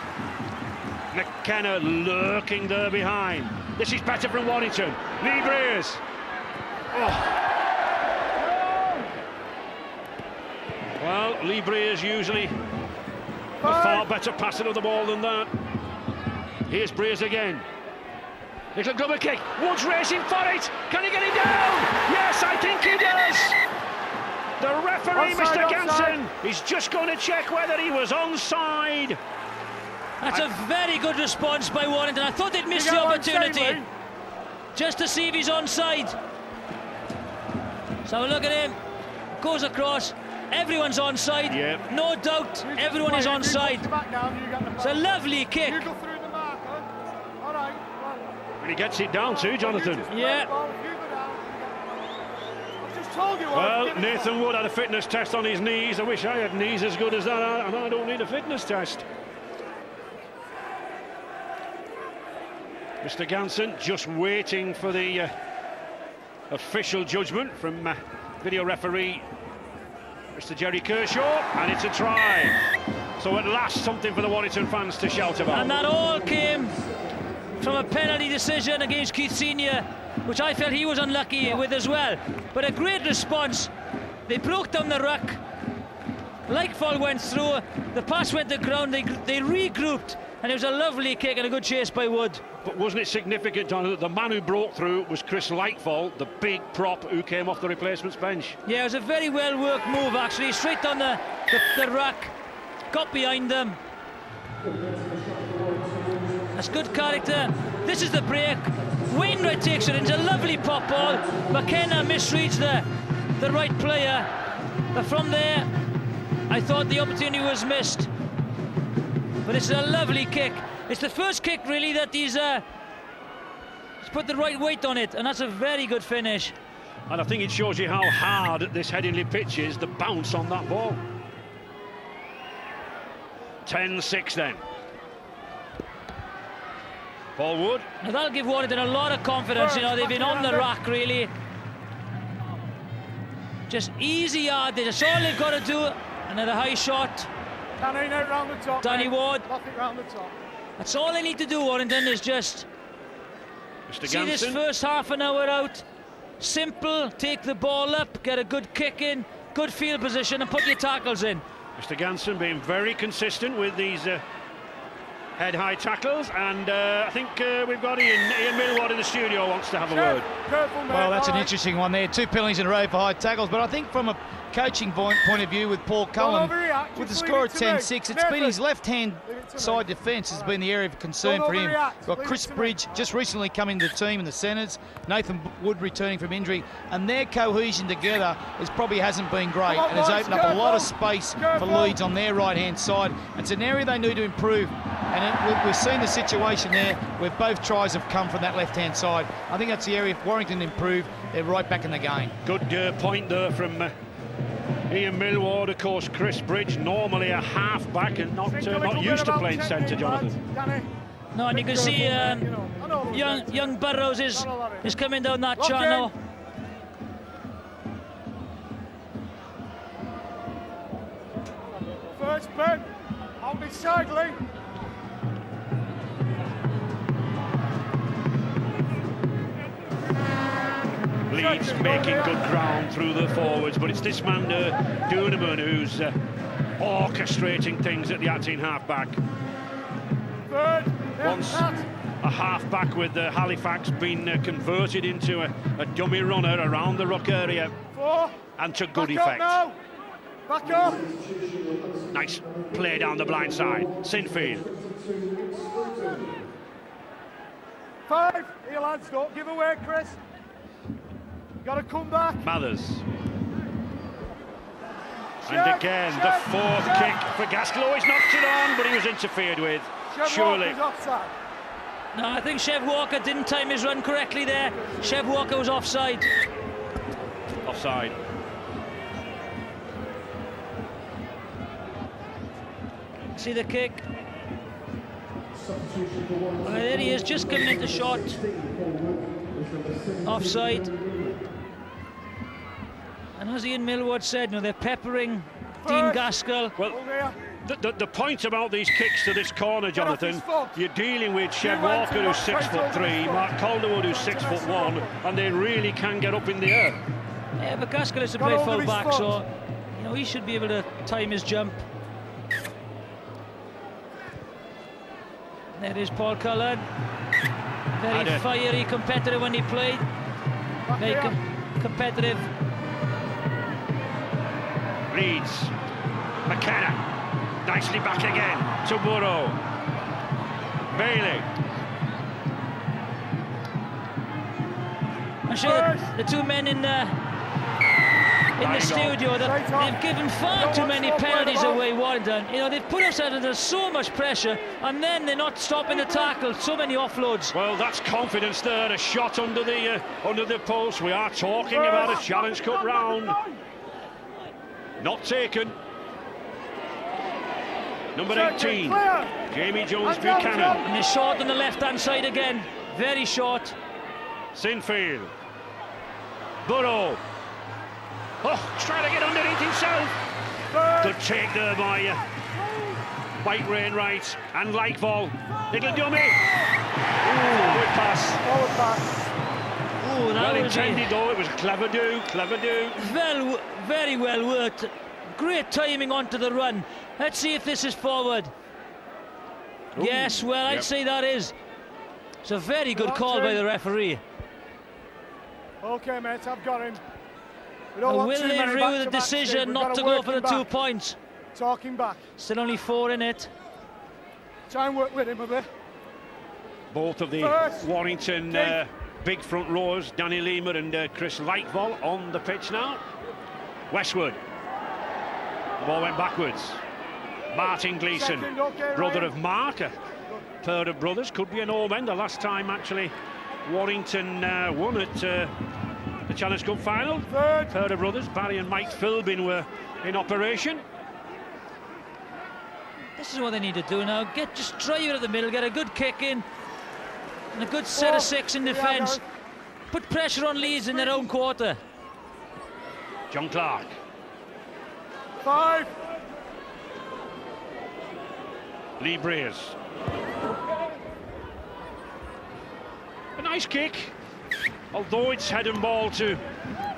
Speaker 15: McKenna lurking there behind. This is better from Warrington. Lee Breers. Well, Lee Breers usually a far better passer of the ball than that. Here's Breers again. Little grubber kick. Wood's racing for it. Can he get it down? Yes, I think he does. The referee,
Speaker 17: Offside,
Speaker 15: Mr.
Speaker 17: offside.
Speaker 15: Ganson, is just going to check whether he was onside.
Speaker 16: That's a very good response by Warrington. I thought they'd missed the opportunity just to see if he's onside. So look at him, goes across, everyone's onside.
Speaker 15: Yep.
Speaker 16: No doubt, everyone is onside. It's a lovely kick.
Speaker 17: You go through the marker. All right.
Speaker 15: And he gets it down too, Jonathan.
Speaker 16: Yeah.
Speaker 15: Well, Nathan Wood had a fitness test on his knees. I wish I had knees as good as that, and I don't need a fitness test. Mr. Ganson just waiting for the official judgment from video referee Mr. Jerry Kershaw, and it's a try. So at last, something for the Warrington fans to shout about.
Speaker 16: And that all came from a penalty decision against Keith Senior, which I felt he was unlucky with as well. But a great response. They broke down the ruck. Lightfall went through, the pass went to ground, they regrouped, and it was a lovely kick and a good chase by Wood.
Speaker 15: But wasn't it significant, John, that the man who broke through was Chris Lightfall, the big prop who came off the replacements bench?
Speaker 16: Yeah, it was a very well worked move actually, straight on the ruck, got behind them. That's good character. This is the break. Wainwright takes it into a lovely pop ball. McKenna misreads the right player. But from there, I thought the opportunity was missed. But it's a lovely kick. It's the first kick really that he's put the right weight on it, and that's a very good finish.
Speaker 15: And I think it shows you how hard this Headingley pitch is, the bounce on that ball. 10-6 then. Paul Wood.
Speaker 16: Now that'll give Warrington a lot of confidence, you know, they've been on the rack really. Just easy yardage, that's all they've got to do. Another high shot.
Speaker 17: Danny, out round the top.
Speaker 16: Danny Ward.
Speaker 17: Lock it round the top.
Speaker 16: That's all they need to do, Warrington, is just
Speaker 15: Mr.
Speaker 16: see this first half an hour out. Simple, take the ball up, get a good kick in, good field position, and put your tackles in.
Speaker 15: Mr. Ganson being very consistent with these head-high tackles, and I think we've got Ian Millward in the studio wants to have a word.
Speaker 18: Well, that's an interesting one there. 2 penalties in a row for high tackles, but I think from a coaching point of view with Paul Cullen, with the score of 10-6, it's been his left-hand side defence has been the area of concern for him. Got Chris Bridge just recently come into the team in the centres, Nathan Wood returning from injury, and their cohesion together probably hasn't been great, and has opened up a lot of space for Leeds on their right-hand side. It's an area they need to improve, and we've seen the situation there where both tries have come from that left-hand side. I think that's the area if Warrington improve, they're right back in the game.
Speaker 15: Good point there from Ian Millward. Of course, Chris Bridge, normally a half-back and not used to playing centre, Jonathan.
Speaker 16: No, and you can see young Burrows is coming down that channel.
Speaker 17: First Ben, on the sideline.
Speaker 15: Leeds making good ground through the forwards, but it's this man, Duneman, who's orchestrating things at the acting half-back. Once a half-back with Halifax been converted into a dummy runner around the ruck area and to good effect.
Speaker 17: Back up.
Speaker 15: Nice play down the blind side. Sinfield.
Speaker 17: 5. Here, lads, don't give away, Chris. Got to come back.
Speaker 15: Mathers. And again, the fourth kick for Gaskell. He's knocked it on, but he was interfered with. Surely.
Speaker 16: No, I think Chev Walker didn't time his run correctly there. Chev Walker was offside.
Speaker 15: Offside.
Speaker 16: See the kick. Well, there he is, just coming into shot. Offside. And as Ian Millward said, they're peppering Dean Gaskell.
Speaker 15: Well, the point about these kicks to this corner, Jonathan, you're dealing with Chev Walker, who's 6'3", Mark Calderwood, who's 6'1", and they really can get up in the air.
Speaker 16: Yeah, but Gaskell is to play full back, so he should be able to time his jump. There is Paul Cullen. Very fiery, competitive when he played. Very competitive.
Speaker 15: Leeds. McKenna. Nicely back again to Burrow. Bailey.
Speaker 16: I'm sure the two men in the studio, they've given far too many penalties away, Warrington. You know, they've put themselves under so much pressure, and then they're not stopping the tackle. So many offloads.
Speaker 15: Well, that's confidence there. A shot under the post. We are talking about a Challenge Cup round. Not taken. Number 18, Jamie Jones-Buchanan.
Speaker 16: And they're short on the left-hand side again. Very short.
Speaker 15: Sinfield. Burrow. Oh, trying to get underneath himself. Good take there by White Wainwright and Lightfall. Little dummy. Good pass.
Speaker 17: Forward pass.
Speaker 16: Oh, that
Speaker 15: well
Speaker 16: was
Speaker 15: intended though. It was clever do.
Speaker 16: Well, very well worked. Great timing onto the run. Let's see if this is forward. Ooh. Yes, well, I'd say that is. It's a very good call by the referee.
Speaker 17: Okay, mate, I've got him.
Speaker 16: Will they rue the decision not to go for the 2 points?
Speaker 17: Talking back.
Speaker 16: Still only 4 in it.
Speaker 17: Try and work with him a bit.
Speaker 15: Both of the Warrington big front rowers, Danny Lima and Chris Lightfall, on the pitch now. Westwood. The ball went backwards. Martin Gleeson, brother of Mark, a pair of brothers, could be an omen. The last time actually Warrington won at the Challenge Cup final. Pair of brothers, Barry and Mike Philbin, were in operation.
Speaker 16: This is what they need to do now. Just drive it at the middle, get a good kick in, and a good set of 6 in defence. Put pressure on Leeds in their own quarter.
Speaker 15: John Clark.
Speaker 17: 5.
Speaker 15: Lee Breers. A nice kick. Although it's head and ball to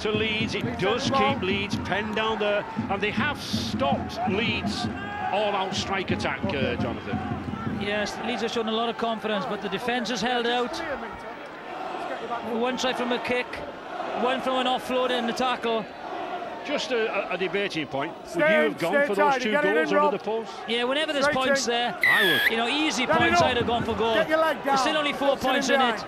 Speaker 15: Leeds, it does keep Leeds penned down there, and they have stopped Leeds' all-out strike attack, Jonathan.
Speaker 16: Yes, Leeds have shown a lot of confidence, but the defence has held out. One try from a kick, one from an offload in the tackle.
Speaker 15: Just a debating point. Would you have gone for those 2 goals under the post?
Speaker 16: Yeah, whenever there's points there,
Speaker 15: I would.
Speaker 16: You know, easy points, I'd have gone for goal. There's still only 4 points in it.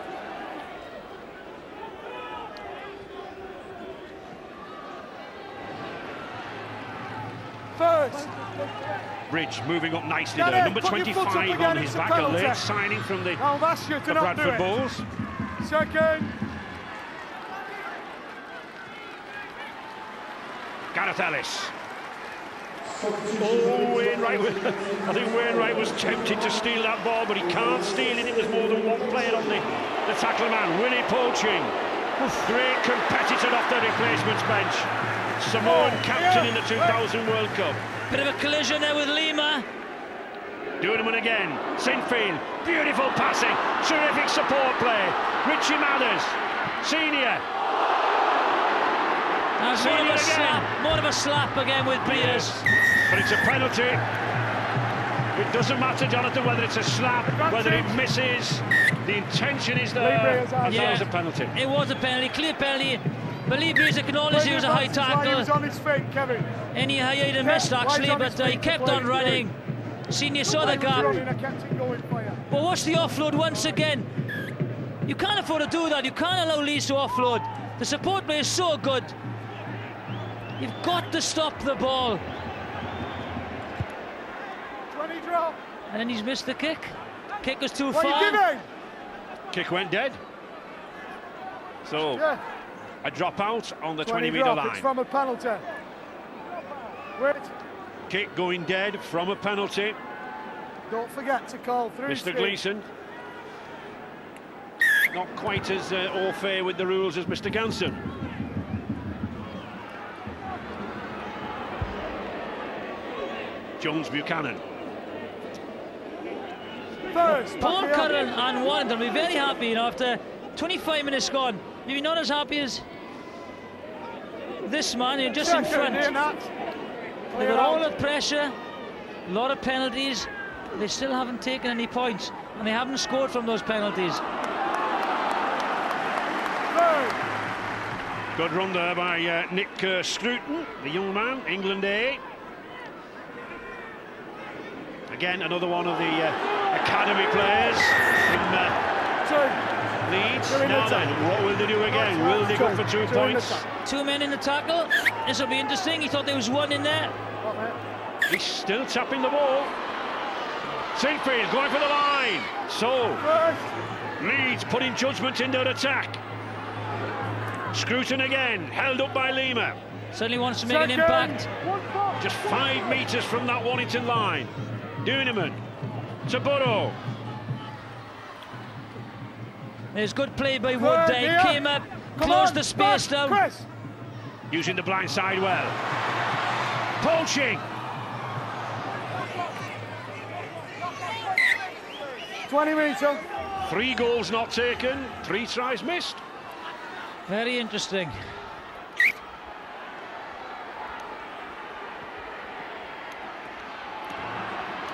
Speaker 15: Bridge moving up nicely there. Number 25 on his back, a late signing from the Bradford Bulls.
Speaker 17: Second.
Speaker 15: Gareth Ellis. Oh, Wainwright. I think Wainwright was tempted to steal that ball, but he can't steal it. It was more than one player on the tackle man. Willie Poaching. Great competitor off the replacements bench. Samoan captain in the 2000 World Cup.
Speaker 16: Bit of a collision there with Lima.
Speaker 15: Doing him again. Sinfield. Beautiful passing. Terrific support play. Richie Mathers. Senior.
Speaker 16: More of a slap again with Breers.
Speaker 15: But it's a penalty. It doesn't matter, Jonathan, whether it's a slap, whether it misses. The intention is there, and that was a penalty.
Speaker 16: It was a penalty, clear penalty. But Lee Breers acknowledged it was a high tackle.
Speaker 17: He was on his feet, Kevin.
Speaker 16: And he had missed actually, but he kept on running. Senior saw the gap. But watch the offload once again. You can't afford to do that. You can't allow Leeds to offload. The support play is so good. You've got to stop the ball.
Speaker 17: 20 drop.
Speaker 16: And then he's missed the kick. Kick was too far.
Speaker 15: Kick went dead. So a drop out on the 20-metre line.
Speaker 17: It's from a penalty. Wait.
Speaker 15: Kick going dead from a penalty.
Speaker 17: Don't forget to call through.
Speaker 15: Mr. Gleeson. Not quite as au fait with the rules as Mr. Ganson. Jones Buchanan.
Speaker 16: Paul Curran and Warrington will be very happy, you know, after 25 minutes gone. Maybe not as happy as this man, you're just in front. They've got all the pressure, a lot of penalties. They still haven't taken any points, and they haven't scored from those penalties.
Speaker 15: Good run there by Nick Scruton, the young man, England A. Again, another one of the academy players from Leeds. Now then, what will they do again? Will they go for 2 points?
Speaker 16: 2 men in the tackle. This will be interesting. He thought there was one in there.
Speaker 15: He's still tapping the ball. Sinfield going for the line. So, Leeds putting judgment in their attack. Scruton again, held up by Lima.
Speaker 16: Certainly wants to make an impact.
Speaker 15: Just 5 metres from that Warrington line. Duneman to Burrow.
Speaker 16: There's good play by Wood there. He came up, closed the space down.
Speaker 15: Using the blind side well. Poaching.
Speaker 17: 20 metre.
Speaker 15: 3 goals not taken, 3 tries missed.
Speaker 16: Very interesting.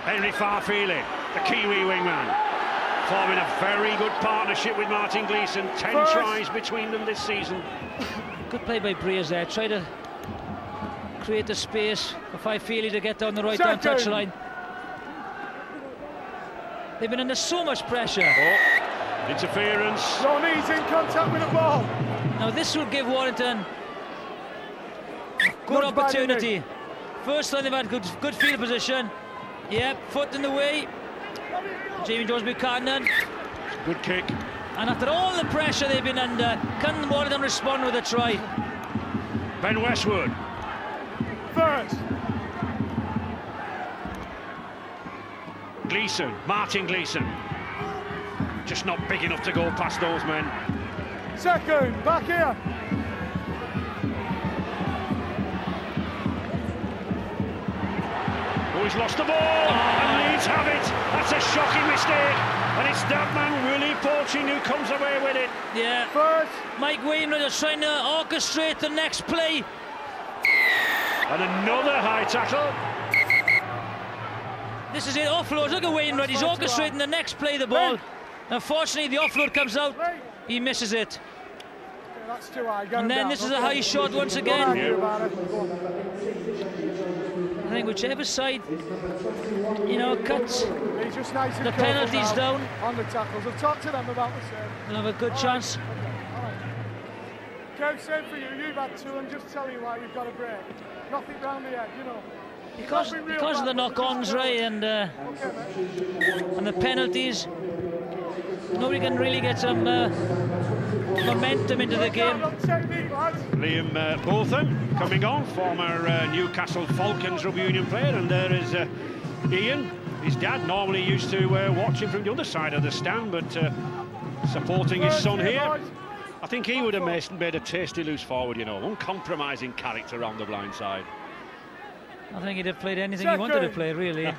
Speaker 15: Henry Farfeely, the Kiwi wingman, forming a very good partnership with Martin Gleeson. 10 tries between them this season.
Speaker 16: Good play by Breers there. Try to create the space for Farfeely to get down the right-hand touchline. They've been under so much pressure.
Speaker 15: Oh, interference.
Speaker 17: Your knees in contact with the ball.
Speaker 16: Now this will give Warrington good opportunity. First time they've had good field position. Yep, foot in the way. Jamie Jones Buchanan.
Speaker 15: Good kick.
Speaker 16: And after all the pressure they've been under, can Warrington respond with a try?
Speaker 15: Ben Westwood.
Speaker 17: First.
Speaker 15: Gleeson, Martin Gleeson. Just not big enough to go past those men.
Speaker 17: Second, back here.
Speaker 15: Oh, he's lost the ball, and Leeds have it. That's a shocking mistake, and it's that man, Willie Poaching, who comes away with it.
Speaker 16: Yeah.
Speaker 17: First.
Speaker 16: Mike Wainwright is trying to orchestrate the next play.
Speaker 15: And another high tackle.
Speaker 16: This is it, offload. Look at Wainwright, he's orchestrating the next play, the ball. Unfortunately, the offload comes out, he misses it.
Speaker 17: That's too high.
Speaker 16: And then this is a high shot once again. I think whichever side, cuts the penalties down,
Speaker 17: on the tackles. I've talked to them about the same.
Speaker 16: they'll have a good chance.
Speaker 17: Kev, same for you. You've had 2. I'm just telling you why you've got a break. Nothing round the head,
Speaker 16: Because of the knock-ons, right, and the penalties, nobody can really get some momentum into the game.
Speaker 15: Liam Botham coming on, former Newcastle Falcons rugby union player, and there is Ian, his dad, normally used to watch him from the other side of the stand, but supporting his son here. I think he would have made a tasty loose forward, uncompromising character on the blind side.
Speaker 16: I think he'd have played anything he wanted to play, really.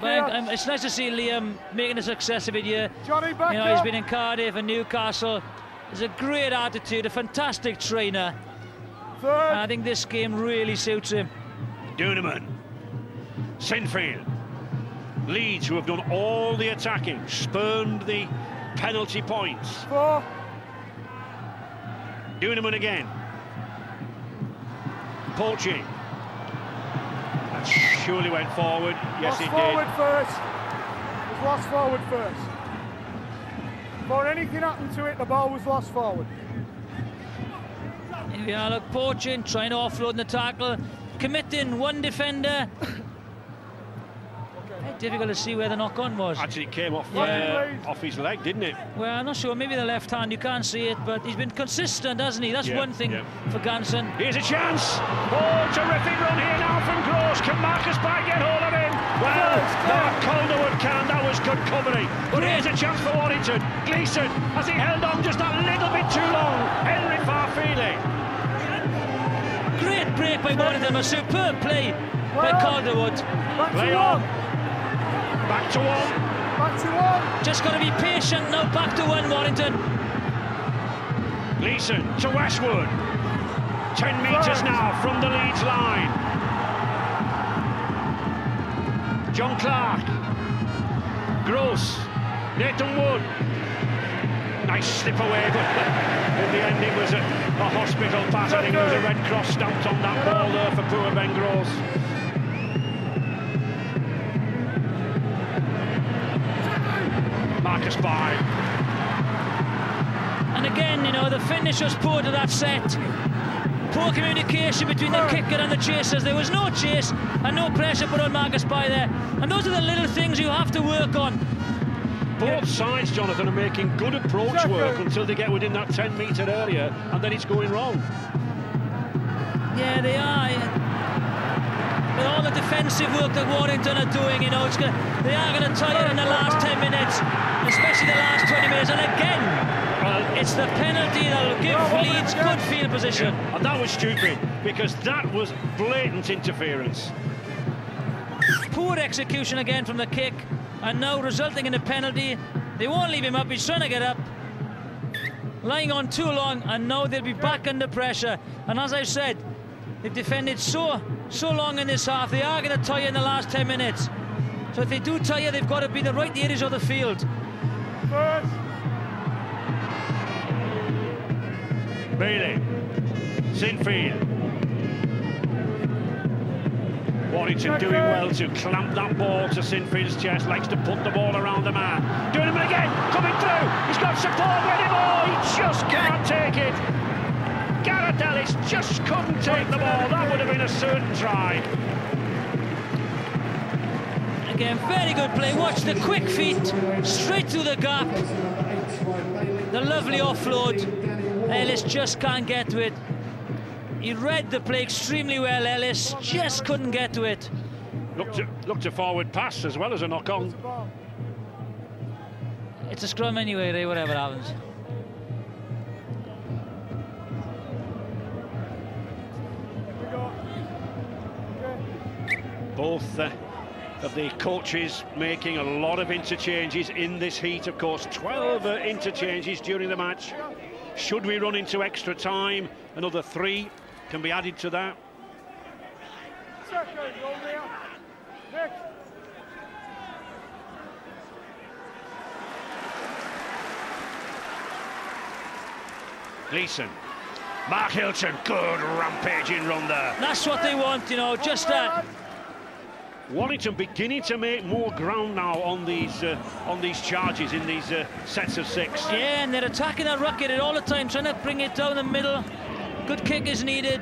Speaker 16: But it's nice to see Liam making a success of it here. He's been in Cardiff and Newcastle. There's a great attitude, a fantastic trainer. And I think this game really suits him.
Speaker 15: Duneman, Sinfield, Leeds, who have done all the attacking, spurned the penalty points.
Speaker 17: 4.
Speaker 15: Duneman again. Poaching. That surely went forward. Yes, it
Speaker 17: forward
Speaker 15: did.
Speaker 17: First. It was lost forward first. Before anything happened to it, the ball was lost forward.
Speaker 16: Here we are, look, Poaching, trying to offload the tackle, committing one defender. Difficult to see where the knock-on was.
Speaker 15: Actually, it came off his leg, didn't it?
Speaker 16: Well, I'm not sure. Maybe the left hand, you can't see it, but he's been consistent, hasn't he? That's one thing for Ganson.
Speaker 15: Here's a chance. Oh, terrific run here now from Gross. Can Marcus Pike get hold of him? Well, Mark Calderwood can. That was good covering. But here's a chance for Warrington. Gleeson, has he held on just a little bit too long? Henry Farfeely.
Speaker 16: Great break by Warrington. A superb play by Calderwood.
Speaker 15: Play on. Back to 1.
Speaker 17: Back to 1.
Speaker 16: Just got to be patient now. Back to 1, Warrington.
Speaker 15: Gleeson to Westwood. 10 metres now from the Leeds line. John Clark. Gross. Nathan Wood. Nice slip away, but in the end it was a hospital pass. I think there was a Red Cross stamped on that ball there for poor Ben Gross. Marcus By.
Speaker 16: And again, you know, the finish was poor to that set. Poor communication between the kicker and the chasers. There was no chase and no pressure put on Marcus By there. And those are the little things you have to work on.
Speaker 15: Both sides, Jonathan, are making good approach work until they get within that 10-metre area, and then it's going wrong.
Speaker 16: Yeah, they are. With all the defensive work that Warrington are doing, you know, they are going to tire in the last 10 minutes, especially the last 20 minutes. And again, it's the penalty that'll give Leeds good field position.
Speaker 15: Yeah, and that was stupid, because that was blatant interference.
Speaker 16: Poor execution again from the kick, and now resulting in a penalty. They won't leave him up, he's trying to get up. Lying on too long, and now they'll be back under pressure. And as I've said, they've defended so long in this half. They are going to tire in the last 10 minutes. So if they do tire, they've got to be the right areas of the field.
Speaker 15: Bailey, Sinfield. Warrington doing well to clamp that ball to Sinfield's chest, likes to put the ball around the man. Doing him again, coming through, he's got support ready, ball, he just can't take it. Gareth Ellis just couldn't take the ball, that would have been a certain try.
Speaker 16: Again, very good play, watch the quick feet, straight through the gap. The lovely offload, Ellis just can't get to it. He read the play extremely well, Ellis, just couldn't get to it.
Speaker 15: Looked a forward pass as well as a knock-on.
Speaker 16: It's a scrum anyway, Ray, whatever happens.
Speaker 15: Both of the coaches making a lot of interchanges in this heat, of course. 12 interchanges during the match. Should we run into extra time, another 3 can be added to that. Gleeson, Mark Hilton, good rampaging run there.
Speaker 16: That's what they want, you know, just that.
Speaker 15: Warrington beginning to make more ground now on these charges in these sets of 6.
Speaker 16: Yeah, and they're attacking that ruck at all the time, trying to bring it down the middle. Good kick is needed.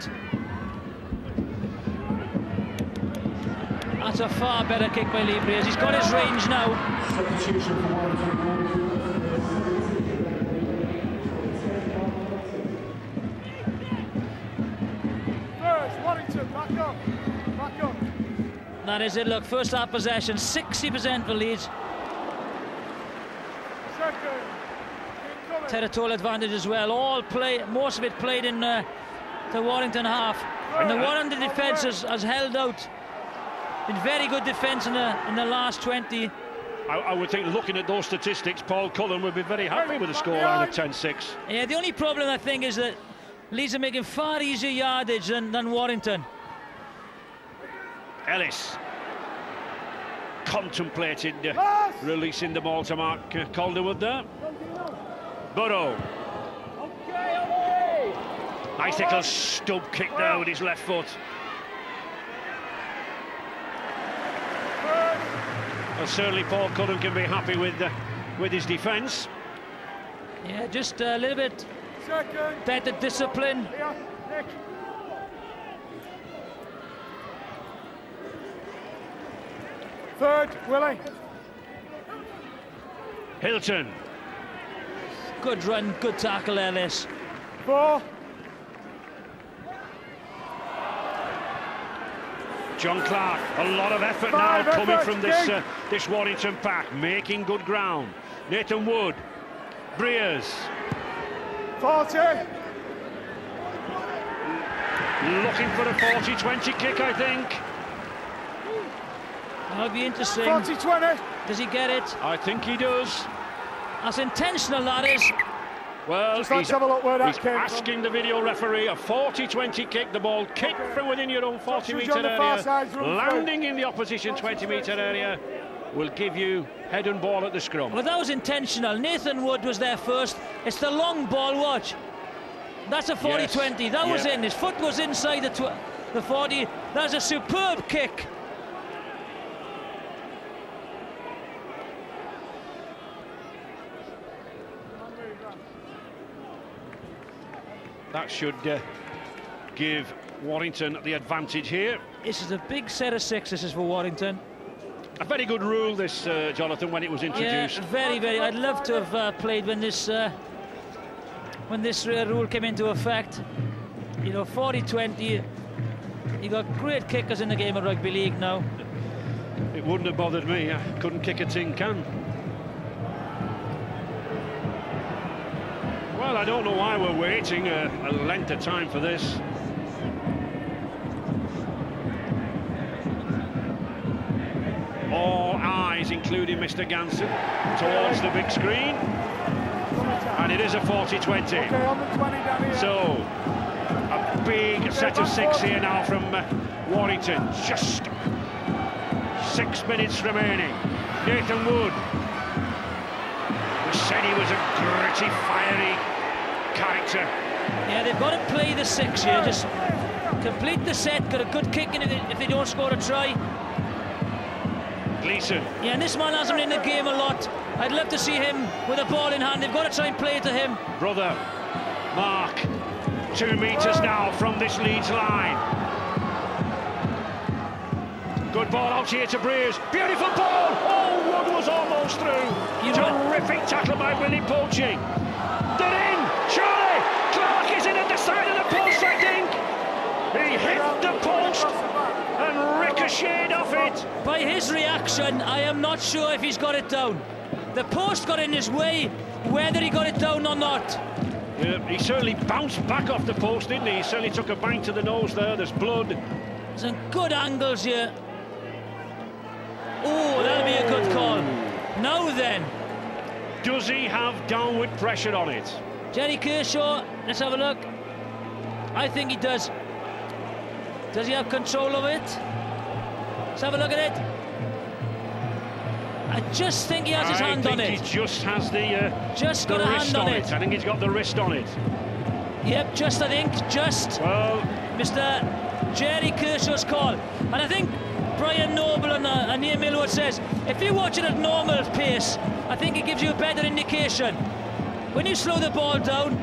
Speaker 16: That's a far better kick by Lee Briers. He's got his range now.
Speaker 17: Warrington, back up. Back up.
Speaker 16: That is it, look, first half possession, 60% for Leeds. Territorial advantage as well, most of it played in the Warrington half. And the Warrington defence has held out. Been very good defence in the last 20.
Speaker 15: I would think, looking at those statistics, Paul Cullen would be very happy with the scoreline of 10-6.
Speaker 16: Yeah, the only problem I think is that Leeds are making far easier yardage than Warrington.
Speaker 15: Ellis contemplated releasing the ball to Mark Calderwood there. Burrow. Nice little stub kick there with his left foot. Well, certainly Paul Cullen can be happy with his defence.
Speaker 16: Yeah, just a little bit better discipline.
Speaker 17: Third, Willie.
Speaker 15: Hilton.
Speaker 16: Good run, good tackle, Ellis.
Speaker 17: 4.
Speaker 15: John Clark, a lot of effort now coming from this Warrington pack, making good ground. Nathan Wood, Briers.
Speaker 17: 40.
Speaker 15: Looking for a 40-20 kick, I think.
Speaker 16: That'll be interesting.
Speaker 17: 40-20.
Speaker 16: Does he get it?
Speaker 15: I think he does.
Speaker 16: That's intentional, that is.
Speaker 15: Well,
Speaker 17: he's
Speaker 15: asking the video referee, a 40-20 kick, the ball kicked from within your own 40-metre area, landing in the opposition 20-metre area. will give you head and ball at the scrum.
Speaker 16: Well, that was intentional. Nathan Wood was there first. It's the long ball, watch. That's a 40-20.
Speaker 15: Yes.
Speaker 16: That was in. His foot was inside the 40. That's a superb kick.
Speaker 15: That should give Warrington the advantage here.
Speaker 16: This is a big set of 6. This is for Warrington.
Speaker 15: A very good rule, this, Jonathan, when it was introduced.
Speaker 16: Yeah, very, very. I'd love to have played when this rule came into effect. You know, 40-20. You got great kickers in the game of rugby league now.
Speaker 15: It wouldn't have bothered me. I couldn't kick a tin can. Well, I don't know why we're waiting a length of time for this. All eyes, including Mr. Ganson, towards the big screen. And it is a 40-20. So, a big set of 6 here now from Warrington. Just 6 minutes remaining. Nathan Wood. We said he was a gritty, fiery character.
Speaker 16: Yeah, they've got to play the 6 here. Just complete the set, got a good kick in if they don't score a try.
Speaker 15: Gleeson.
Speaker 16: Yeah, and this man hasn't been in the game a lot. I'd love to see him with a ball in hand. They've got to try and play it to him.
Speaker 15: Brother, Mark, 2 metres now from this Leeds line. Good ball out here to Breers. Beautiful ball! Oh, Wood was almost through. Terrific tackle by Willie Poaching. They're in! Surely! Clark is in at the side of the post, I think. He hit the post and ricocheted off it.
Speaker 16: By his reaction, I am not sure if he's got it down. The post got in his way, whether he got it down or not.
Speaker 15: Yeah, he certainly bounced back off the post, didn't he? He certainly took a bang to the nose there. There's blood.
Speaker 16: Some good angles here. Oh, that'll be a good call. Now then.
Speaker 15: Does he have downward pressure on it?
Speaker 16: Jerry Kershaw, let's have a look. I think he does. Does he have control of it? Let's have a look at it. I just think he has his hand on it.
Speaker 15: I think he just has the
Speaker 16: got a hand on it.
Speaker 15: I think he's got the wrist on it.
Speaker 16: Yep, just I think, just.
Speaker 15: Well,
Speaker 16: Mr. Jerry Kershaw's call. And I think Brian Noble and Neil Millward says, if you watch it at normal pace, I think it gives you a better indication. When you slow the ball down,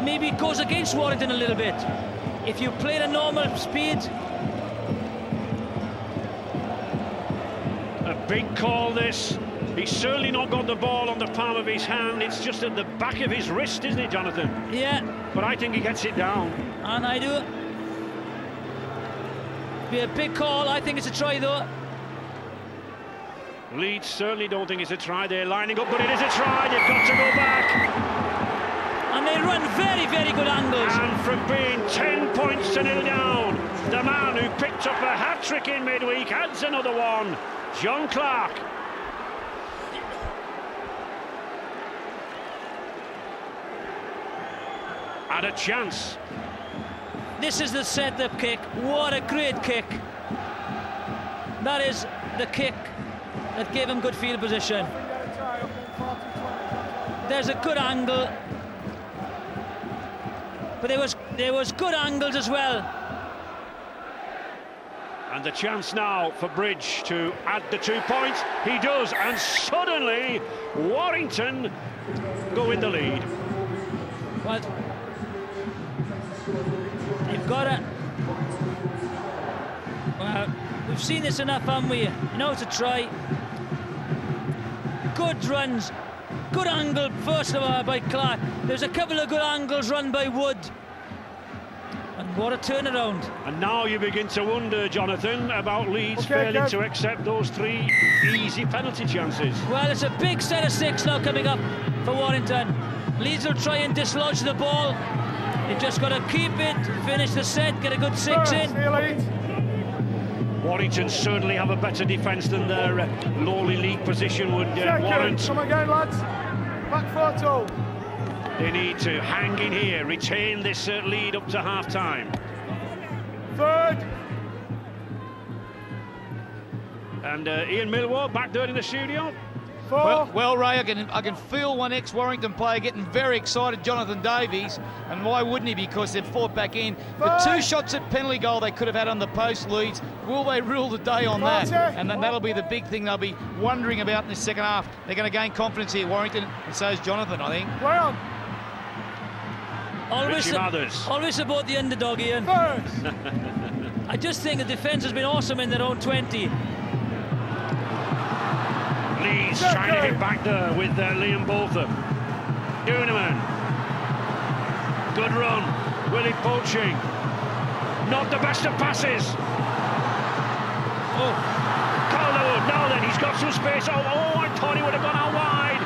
Speaker 16: maybe it goes against Warrington a little bit. If you play at a normal speed.
Speaker 15: A big call this. He's certainly not got the ball on the palm of his hand. It's just at the back of his wrist, isn't it, Jonathan?
Speaker 16: Yeah.
Speaker 15: But I think he gets it down.
Speaker 16: And I do. Be a big call. I think it's a try, though.
Speaker 15: Leeds certainly don't think it's a try. They're lining up, but it is a try. They've got to go back.
Speaker 16: And they run very, very good angles.
Speaker 15: And from being 10 points to 0 down, the man who picked up a hat-trick in midweek adds another one. John Clark. And a chance.
Speaker 16: This is the set-up kick. What a great kick. That is the kick that gave him good field position. There's a good angle. But there was good angles as well.
Speaker 15: And the chance now for Bridge to add the 2 points. He does, and suddenly Warrington go in the lead.
Speaker 16: Well, you've got to. Well, we've seen this enough, haven't we? You know, it's a try. Good runs, good angle first of all by Clark. There's a couple of good angles run by Wood. And what a turnaround.
Speaker 15: And now you begin to wonder, Jonathan, about Leeds failing to accept those 3 easy penalty chances.
Speaker 16: Well, it's a big set of 6 now coming up for Warrington. Leeds will try and dislodge the ball. They've just got to keep it, finish the set, get a good 6 in.
Speaker 15: Warrington certainly have a better defence than their lowly league position would warrant.
Speaker 17: Come again, lads. Back 4-2.
Speaker 15: They need to hang in here, retain this lead up to half-time.
Speaker 17: Third.
Speaker 15: And Ian Millwall back there in the studio.
Speaker 18: Well, Ray, I can feel one ex-Warrington player getting very excited, Jonathan Davies, and why wouldn't he? Because they've fought back in. The 2 shots at penalty goal they could have had on the post, Leeds. Will they rule the day on that? And that'll be the big thing they'll be wondering about in the second half. They're going to gain confidence here, Warrington, and so is Jonathan, I think.
Speaker 17: Well,
Speaker 16: always about the underdog, Ian. I just think the defence has been awesome in their own 20.
Speaker 15: Leeds trying to hit back there with Liam Boltham. Duneman. Good run. Willie poaching. Not the best of passes. Oh, Calderwood. Now then, he's got some space. Oh, I thought he would have gone out wide.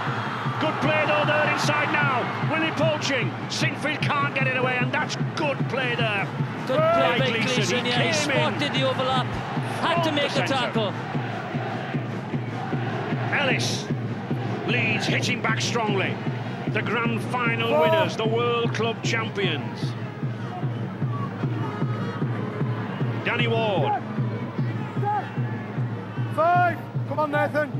Speaker 15: Good play though there inside now. Willie poaching. Sinfield can't get it away, and that's good play there.
Speaker 16: Good play by Gleeson. He spotted the overlap. Had to make the tackle.
Speaker 15: Ellis. Leeds hitting back strongly. The grand final winners, the World Club champions. Danny Ward.
Speaker 17: 5. Come on, Nathan.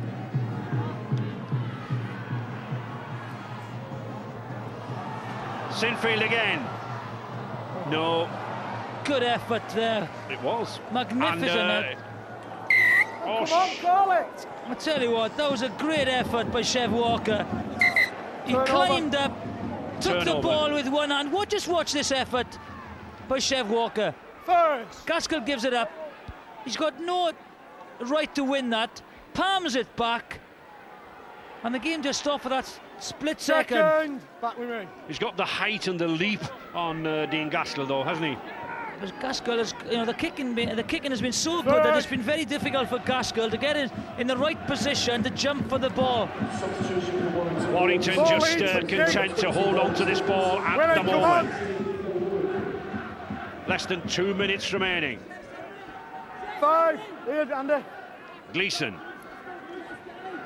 Speaker 15: Sinfield again. No.
Speaker 16: Good effort there.
Speaker 15: It was.
Speaker 16: Magnificent.
Speaker 15: And,
Speaker 17: come on, call it.
Speaker 16: I tell you what, that was a great effort by Chev Walker. He climbed up, took the ball with one hand. Just watch this effort by Chev Walker.
Speaker 17: First.
Speaker 16: Gaskell gives it up. He's got no right to win that. Palms it back. And the game just stopped for that split second.
Speaker 17: Back with me.
Speaker 15: He's got the height and the leap on Dean Gaskell, though, hasn't he?
Speaker 16: Because Gaskell has, the kicking has been so good that it's been very difficult for Gaskell to get it in the right position to jump for the ball.
Speaker 15: Warrington just content to hold on to this ball at the moment. Less than 2 minutes remaining.
Speaker 17: 5. Here, Andy.
Speaker 15: Gleeson.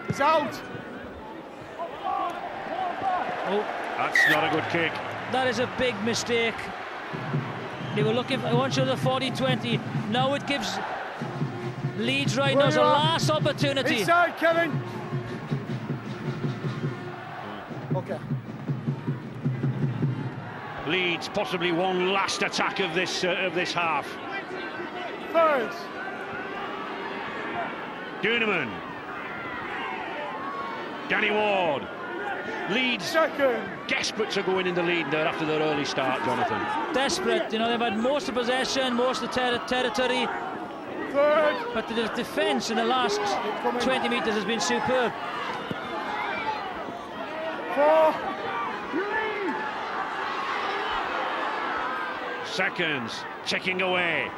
Speaker 17: It's out.
Speaker 16: Oh,
Speaker 15: that's not a good kick.
Speaker 16: That is a big mistake. They were looking for once the 40-20. Now it gives Leeds Rhinos a last opportunity.
Speaker 17: Inside, Kevin. Okay.
Speaker 15: Leeds possibly one last attack of this half.
Speaker 17: First.
Speaker 15: Duneman. Danny Ward. Leeds
Speaker 17: second.
Speaker 15: Desperate to go in the lead there after their early start, Jonathan.
Speaker 16: Desperate, they've had most of possession, most of the territory.
Speaker 17: Third.
Speaker 16: But the defence in the last 20 metres has been superb.
Speaker 17: 4.
Speaker 15: Seconds, checking away.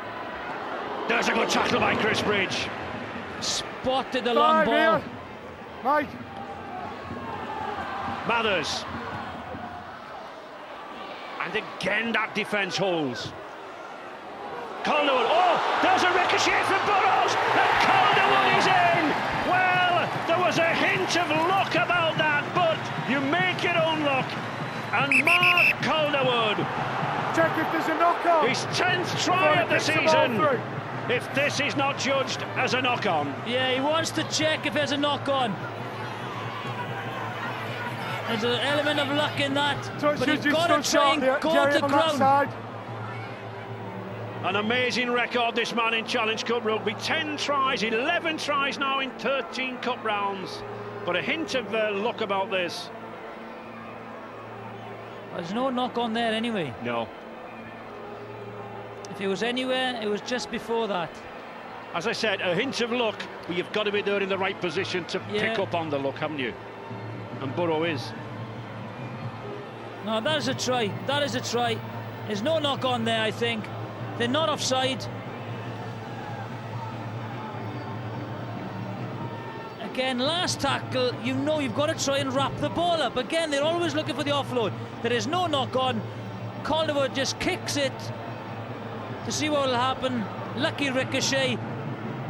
Speaker 15: There's a good tackle by Chris Bridge.
Speaker 16: Spotted the long ball.
Speaker 17: Mike.
Speaker 15: Mathers. And again that defence holds. Calderwood, there's a ricochet from Burrows, and Calderwood is in! Well, there was a hint of luck about that, but you make your own luck. And Mark Calderwood.
Speaker 17: Check if there's a knock-on.
Speaker 15: His 10th try of the season. If this is not judged as a knock-on.
Speaker 16: Yeah, he wants to check if there's a knock-on. There's an element of luck in that, but he's got to try and go to the ground.
Speaker 15: An amazing record, this man in Challenge Cup rugby. 10 tries, 11 tries now in 13 cup rounds. But a hint of luck about this.
Speaker 16: There's no knock on there anyway.
Speaker 15: No.
Speaker 16: If it was anywhere, it was just before that.
Speaker 15: As I said, a hint of luck, but you've got to be there in the right position to pick up on the luck, haven't you? And Burrow is.
Speaker 16: No, that is a try. That is a try. There's no knock on there, I think. They're not offside. Again, last tackle, you've got to try and wrap the ball up. Again, they're always looking for the offload. There is no knock on. Calderwood just kicks it to see what will happen. Lucky ricochet.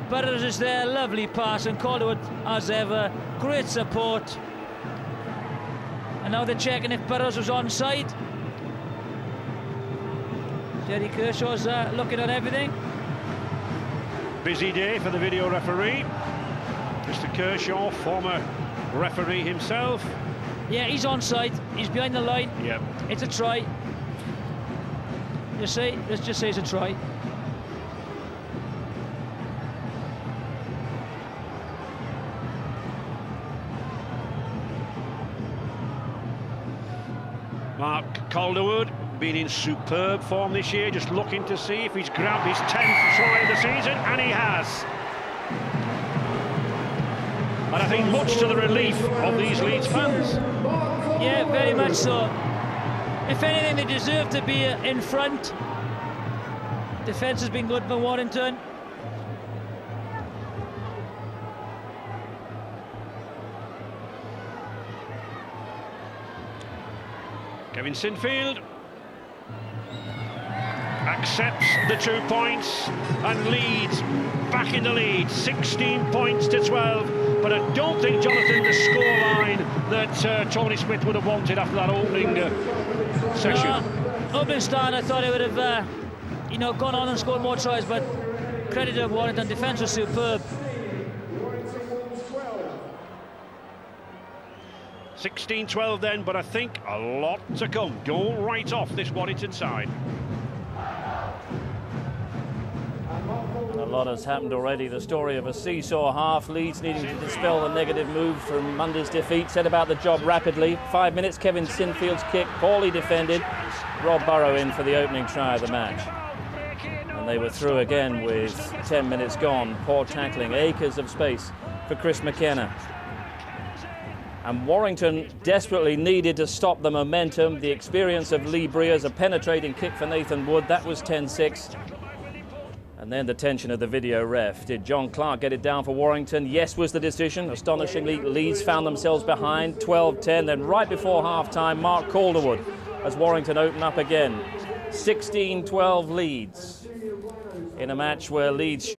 Speaker 16: Burrows is there, lovely pass, and Calderwood, as ever, great support. And now they're checking if Burrows was onside. Jerry Kershaw's looking at everything.
Speaker 15: busy day for the video referee. Mr. Kershaw, former referee himself.
Speaker 16: Yeah, he's onside. He's behind the line.
Speaker 15: Yep.
Speaker 16: It's a try. Let's just say it's a try.
Speaker 15: Mark Calderwood been in superb form this year, just looking to see if he's grabbed his 10th try of the season, and he has. And I think much to the relief of these Leeds fans.
Speaker 16: Yeah, very much so. If anything, they deserve to be in front. Defence has been good for Warrington.
Speaker 15: Kevin Sinfield accepts the 2 points, and Leeds back in the lead, 16 points to 12. But I don't think, Jonathan, the scoreline that Tony Smith would have wanted after that opening session.
Speaker 16: Opening start, I thought it would have, gone on and scored more tries. But credit to Warrington, defence was superb.
Speaker 15: 16-12 then, but I think a lot to come. Goal right off this Warrington side.
Speaker 1: A lot has happened already. The story of a seesaw half. Leeds needing to dispel the negative moves from Monday's defeat. Set about the job rapidly. 5 minutes, Kevin Sinfield's kick, poorly defended. Rob Burrow in for the opening try of the match. And they were through again with 10 minutes gone. Poor tackling, acres of space for Chris McKenna. And Warrington desperately needed to stop the momentum. The experience of Lee Breers, a penetrating kick for Nathan Wood. That was 10-6. And then the tension of the video ref. Did John Clark get it down for Warrington? Yes was the decision. Astonishingly, Leeds found themselves behind 12-10. Then right before half-time, Mark Calderwood as Warrington open up again. 16-12 Leeds in a match where Leeds...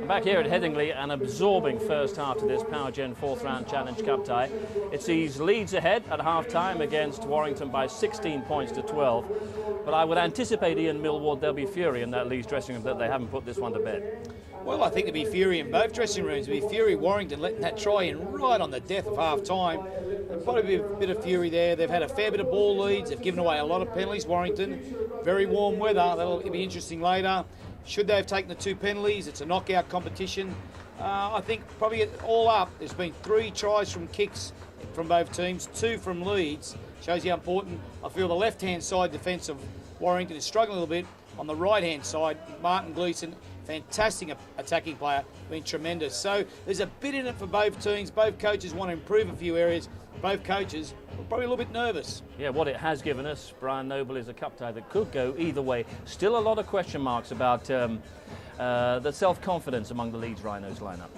Speaker 1: Back here at Headingley, an absorbing first half to this Power Gen 4th round Challenge Cup tie. It sees Leeds ahead at half-time against Warrington by 16 points to 12. But I would anticipate, Ian Millward, there'll be fury in that Leeds dressing room that they haven't put this one to bed.
Speaker 3: Well, I think there'll be fury in both dressing rooms. There'll be fury Warrington letting that try in right on the death of half-time. There'll probably be a bit of fury there. They've had a fair bit of ball leads. They've given away a lot of penalties, Warrington. Very warm weather. That'll be interesting later. Should they have taken the 2 penalties? It's a knockout competition. I think probably all up, there's been 3 tries from kicks from both teams, 2 from Leeds. Shows you how important I feel the left-hand side defence of Warrington is struggling a little bit. On the right-hand side, Martin Gleeson, fantastic attacking player, been tremendous. So there's a bit in it for both teams. Both coaches want to improve a few areas. Both coaches are probably a little bit nervous.
Speaker 1: Yeah, what it has given us, Brian Noble, is a cup tie that could go either way. Still a lot of question marks about the self-confidence among the Leeds Rhinos lineup.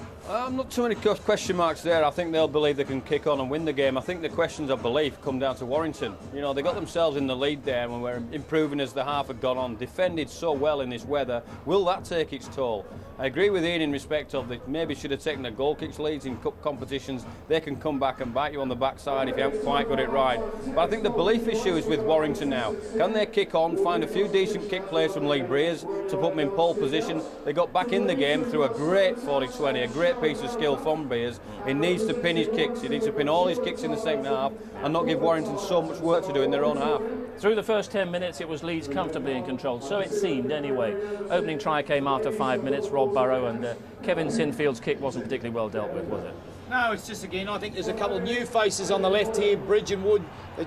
Speaker 2: Not too many question marks there. I think they'll believe they can kick on and win the game. I think the questions of belief come down to Warrington. You know, they got themselves in the lead there and were improving as the half had gone on. Defended so well in this weather. Will that take its toll? I agree with Ian in respect of they maybe should have taken the goal kicks leads in cup competitions. They can come back and bite you on the backside if you haven't quite got it right. But I think the belief issue is with Warrington now. Can they kick on, find a few decent kick plays from Lee Breers to put them in pole position? They got back in the game through a great 40-20, a great piece of skill from Breers. He needs to pin his kicks. He needs to pin all his kicks in the second half and not give Warrington so much work to do in their own half.
Speaker 1: Through the first 10 minutes, it was Leeds comfortably in control, so it seemed anyway. Opening try came after 5 minutes, Rob Burrow, and Kevin Sinfield's kick wasn't particularly well dealt with, was it?
Speaker 3: No, it's just, again, I think there's a couple of new faces on the left here, Bridge and Wood.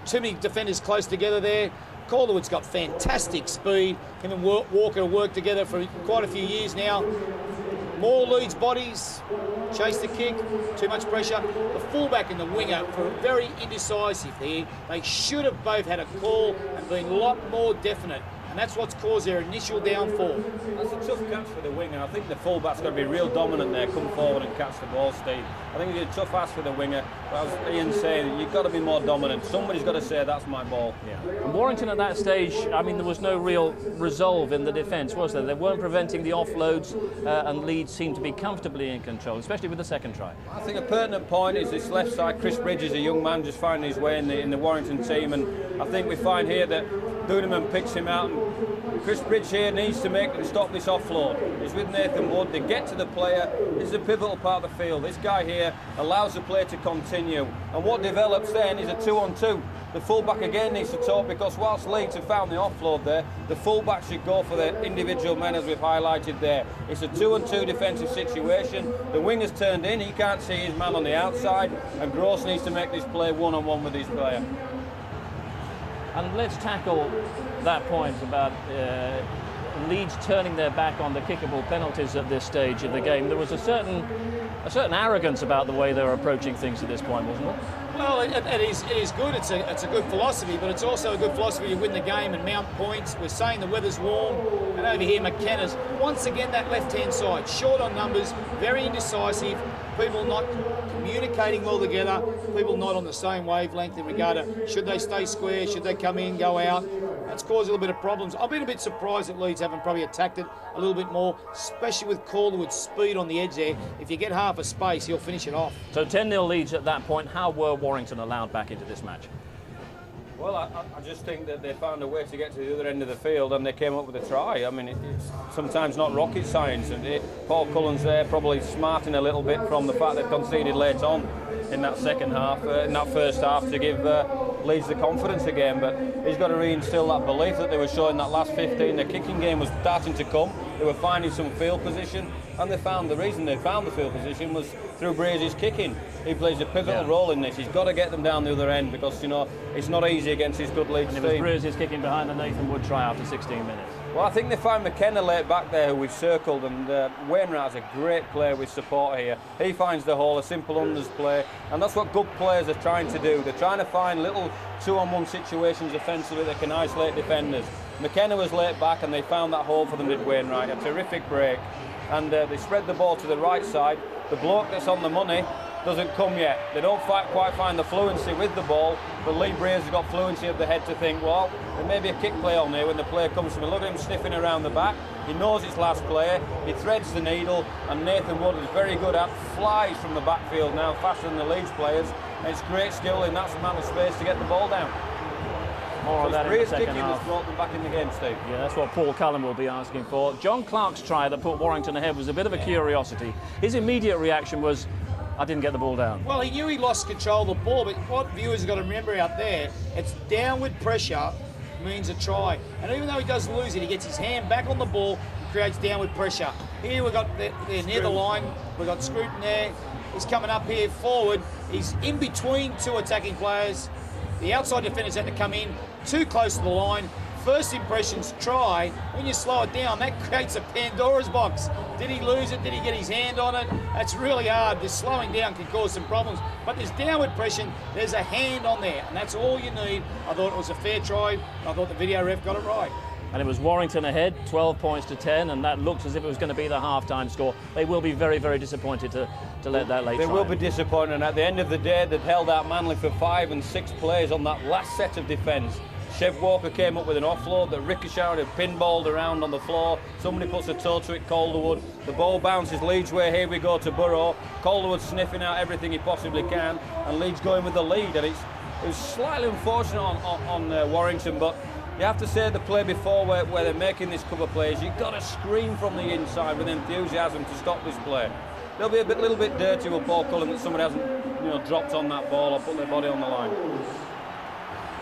Speaker 3: Too many defenders close together there. Calderwood's got fantastic speed. Him and Walker work together for quite a few years now. More Leeds bodies, chase the kick, too much pressure. The fullback and the winger were very indecisive there. They should have both had a call and been a lot more definite. And that's what's caused their initial downfall.
Speaker 2: That's a tough catch for the winger. I think the fullback's got to be real dominant there, come forward and catch the ball, Steve. I think it's a tough ask for the winger. But as Ian's saying, you've got to be more dominant. Somebody's got to say, that's my ball.
Speaker 1: Yeah. And Warrington at that stage, I mean, there was no real resolve in the defence, was there? They weren't preventing the offloads, and Leeds seemed to be comfortably in control, especially with the second try.
Speaker 2: I think a pertinent point is this left side. Chris Bridges, a young man just finding his way in the Warrington team, and I think we find here that Duneman picks him out and Chris Bridge here needs to stop this offload. He's with Nathan Wood. They get to the player. This is a pivotal part of the field. This guy here allows the play to continue. And what develops then is a 2-on-2. The fullback again needs to talk, because whilst Leeds have found the offload there, the fullback should go for the individual men, as we've highlighted there. It's a 2-on-2 defensive situation. The wing has turned in. He can't see his man on the outside. And Gross needs to make this play one-on-one with his player.
Speaker 1: And let's tackle that point about Leeds turning their back on the kickable penalties at this stage of the game. There was a certain arrogance about the way they were approaching things at this point, wasn't it?
Speaker 3: Well, it is good. It's a good philosophy, but it's also a good philosophy to win the game and mount points. We're saying the weather's warm, and over here McKenna's once again that left-hand side, short on numbers, very indecisive. People not communicating well together. People not on the same wavelength in regard to should they stay square, should they come in, go out. That's caused a little bit of problems. I've been a bit surprised that Leeds haven't probably attacked it a little bit more, especially with Calderwood's speed on the edge there. If you get half a space, he'll finish it off.
Speaker 1: So 10-0 Leeds at that point. How were Warrington allowed back into this match?
Speaker 2: Well, I just think that they found a way to get to the other end of the field, and they came up with a try. I mean, it's sometimes not rocket science, and Paul Cullen's there probably smarting a little bit from the fact they've conceded late on in that second half, in that first half, to give Leeds the confidence again. But he's got to reinstill that belief that they were showing that last 15. The kicking game was starting to come. They were finding some field position, and the reason they found the field position was through Brazy's kicking. He plays a pivotal role in this. He's got to get them down the other end, because, you know, it's not easy against his good Leeds team.
Speaker 1: And it was Brazy's kicking behind the Nathan Wood try after 16 minutes.
Speaker 2: Well, I think they find McKenna late back there, who we've circled, and Wainwright's a great player with support here. He finds the hole, a simple unders play, and that's what good players are trying to do. They're trying to find little 2-on-1 situations offensively that can isolate defenders. McKenna was late back, and they found that hole for them with Wainwright. A terrific break, and they spread the ball to the right side. The bloke that's on the money doesn't come yet. They don't quite find the fluency with the ball, but Lee Breers has got fluency of the head to think, well, there may be a kick play on there when the player comes from him. Look at him sniffing around the back. He knows it's last player. He threads the needle, and Nathan Wood is very good at flies from the backfield now, faster than the Leeds players. And it's great skill in that amount of space to get the ball down.
Speaker 1: More of that in the second half.
Speaker 2: That's brought them back in the game, Steve.
Speaker 1: Yeah, that's what Paul Cullen will be asking for. John Clark's try that put Warrington ahead was a bit of a curiosity. His immediate reaction was, I didn't get the ball down.
Speaker 3: Well, he knew he lost control of the ball, but what viewers have got to remember out there, it's downward pressure means a try. And even though he does lose it, he gets his hand back on the ball and creates downward pressure. Here we've got, they're near the line, we've got Scruton there. He's coming up here forward. He's in between two attacking players. The outside defenders had to come in too close to the line. First impressions try. When you slow it down, that creates a Pandora's box. Did he lose it? Did he get his hand on it? That's really hard. This slowing down can cause some problems. But there's downward pressure. There's a hand on there, and that's all you need. I thought it was a fair try. I thought the video ref got it right.
Speaker 1: And it was Warrington ahead, 12 points to 10, and that looks as if it was going to be the half-time score. They will be very, very disappointed to let that late try.
Speaker 2: They will be disappointed, and at the end of the day, they'd held out manly for 5 and 6 plays on that last set of defence. Chev Walker came up with an offload that ricocheted and pinballed around on the floor. Somebody puts a toe to it, Calderwood. The ball bounces Leeds' way. Here we go to Burrow. Calderwood sniffing out everything he possibly can, and Leeds going with the lead. And it was slightly unfortunate on Warrington, but you have to say the play before where they're making this cover plays, you've got to scream from the inside with enthusiasm to stop this play. They'll be a little bit dirty with Paul Cullen that somebody hasn't dropped on that ball or put their body on the line.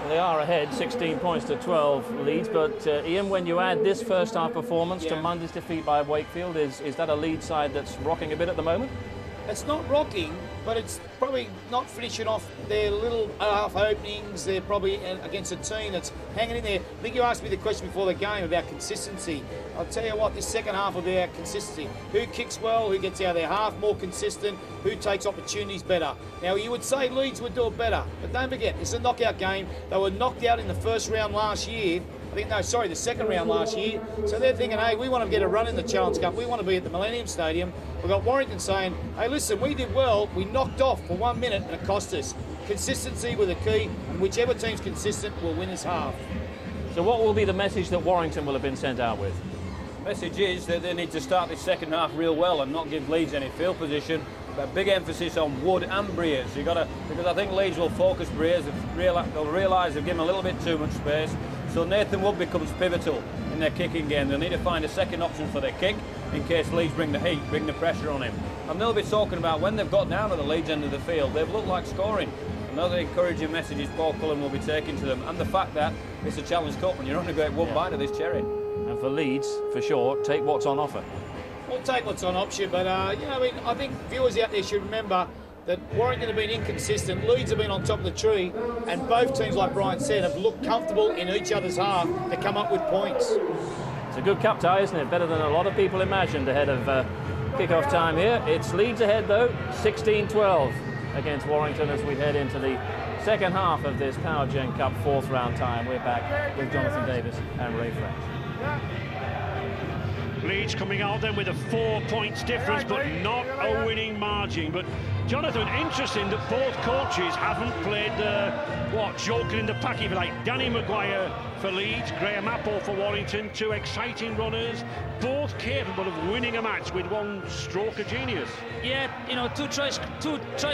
Speaker 1: Well, they are ahead, 16 points to 12 Leeds, but Ian, when you add this first half performance to Monday's defeat by Wakefield, is that a Leeds side that's rocking a bit at the moment?
Speaker 3: It's not rocking, but it's probably not finishing off their little half openings. They're probably against a team that's hanging in there. I think you asked me the question before the game about consistency. I'll tell you what, this second half will be about consistency. Who kicks well, who gets out of their half more consistent, who takes opportunities better. Now, you would say Leeds would do it better, but don't forget, it's a knockout game. They were knocked out in the first round last year. The second round last year. So they're thinking, hey, we want to get a run in the Challenge Cup. We want to be at the Millennium Stadium. We've got Warrington saying, hey, listen, we did well. We knocked off for 1 minute and it cost us. Consistency with the key, and whichever team's consistent will win this half.
Speaker 1: So what will be the message that Warrington will have been sent out with?
Speaker 2: Message is that they need to start this second half real well and not give Leeds any field position. But big emphasis on Wood and Breers. Because I think Leeds will focus Breers. They'll realise they've given him a little bit too much space. So Nathan Wood becomes pivotal in their kicking game. They'll need to find a second option for their kick in case Leeds bring the heat, bring the pressure on him. And they'll be talking about when they've got down at the Leeds end of the field, they've looked like scoring. And those are encouraging messages Paul Cullen will be taking to them. And the fact that it's a Challenge Cup and you're only going to get one bite of this cherry.
Speaker 1: And for Leeds, for sure, take what's on offer.
Speaker 3: We'll take what's on option, but I think viewers out there should remember that Warrington have been inconsistent, Leeds have been on top of the tree, and both teams, like Brian said, have looked comfortable in each other's half to come up with points.
Speaker 1: It's a good cup tie, isn't it? Better than a lot of people imagined ahead of kick-off time here. It's Leeds ahead, though, 16-12 against Warrington as we head into the second half of this Power Gen Cup fourth round time. We're back with Jonathan Davis and Ray French.
Speaker 15: Leeds coming out then with a 4 points difference, but not a winning margin. But Jonathan, interesting that both coaches haven't played joker in the pack, if you like. Danny Maguire for Leeds, Graham Apple for Warrington, two exciting runners, both capable of winning a match with one stroke of genius.
Speaker 16: Yeah, two try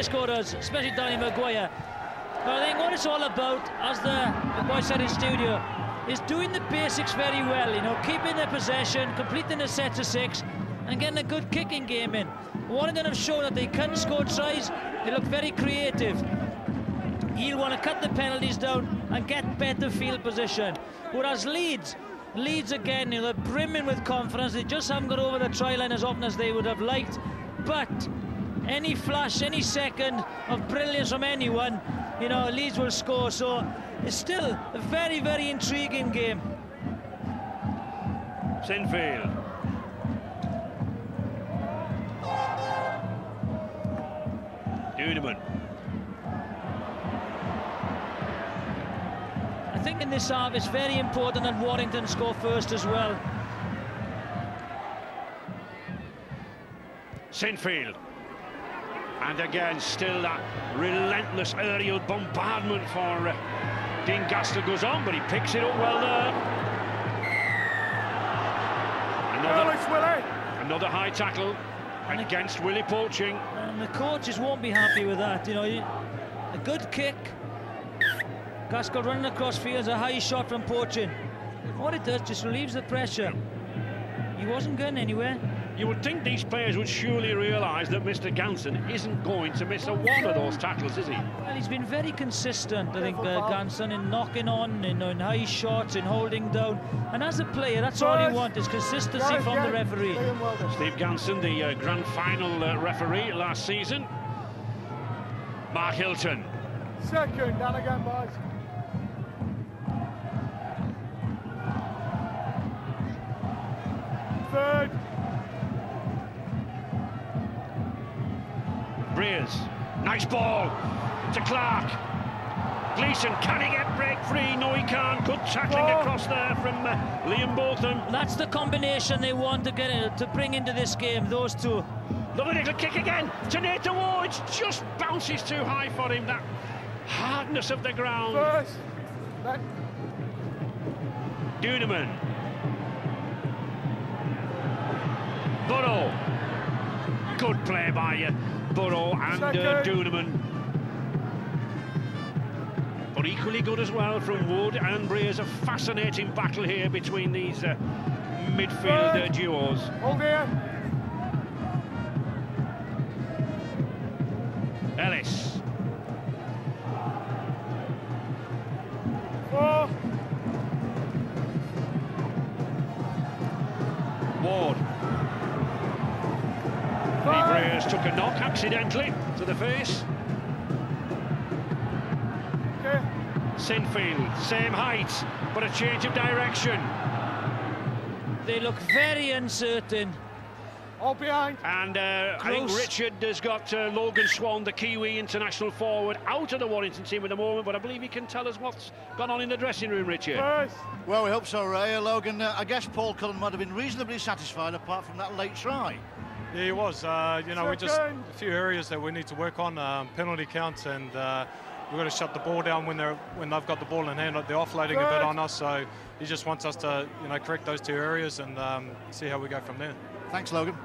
Speaker 16: scorers, especially Danny Maguire. But I think what it's all about, as the boy said in studio, is doing the basics very well, keeping the possession, completing the sets of six, and getting a good kicking game in. Warrington have shown that they can score tries, they look very creative. He'll want to cut the penalties down and get better field position. Whereas Leeds again, they're brimming with confidence, they just haven't got over the try line as often as they would have liked. But any flash, any second of brilliance from anyone, Leeds will score. So it's still a very, very intriguing game.
Speaker 15: Sinfield. Duneman.
Speaker 16: I think in this half it's very important that Warrington score first as well.
Speaker 15: Sinfield. And again, still that relentless aerial bombardment for Dean Gaster goes on, but he picks it up well there. Another high tackle against Willie Poaching.
Speaker 16: And the coaches won't be happy with that. A good kick. Gaskell running across field, a high shot from Poaching. What it does, just relieves the pressure. He wasn't going anywhere.
Speaker 15: You would think these players would surely realise that Mr. Ganson isn't going to miss a one of those tackles, is he?
Speaker 16: Well, he's been very consistent, I think, Ganson, in knocking on, in high shots, in holding down. And as a player, that's all you want, is consistency from the referee.
Speaker 15: Steve Ganson, the grand final referee last season. Mark Hilton.
Speaker 17: Second, down again, boys. Third.
Speaker 15: Breers, nice ball to Clark. Gleeson, can he get break free? No, he can't. Good tackling across there from Liam Botham.
Speaker 16: That's the combination they want to bring into this game, those two.
Speaker 15: Lovely little kick again to Nathan Wood. It just bounces too high for him, that hardness of the ground.
Speaker 17: First.
Speaker 15: Duneman. Burrow. Good play by Burrow and Duneman. But equally good as well from Wood and Breers. A fascinating battle here between these midfield duos.
Speaker 17: Hold here.
Speaker 15: Ellis.
Speaker 17: 4.
Speaker 15: Ward. Breers took a knock accidentally to the face.
Speaker 17: Okay.
Speaker 15: Sinfield, same height, but a change of direction.
Speaker 16: They look very uncertain.
Speaker 17: All behind.
Speaker 15: And I think Richard has got Logan Swan, the Kiwi international forward, out of the Warrington team at the moment, but I believe he can tell us what's gone on in the dressing room, Richard.
Speaker 17: First.
Speaker 13: Well, we hope so, Ray. Logan, I guess Paul Cullen might have been reasonably satisfied apart from that late try.
Speaker 19: Yeah, he was. We just a few areas that we need to work on, penalty counts, and we've got to shut the ball down when they've got the ball in hand. They're offloading a bit on us, so he just wants us to correct those two areas and see how we go from there.
Speaker 13: Thanks, Logan.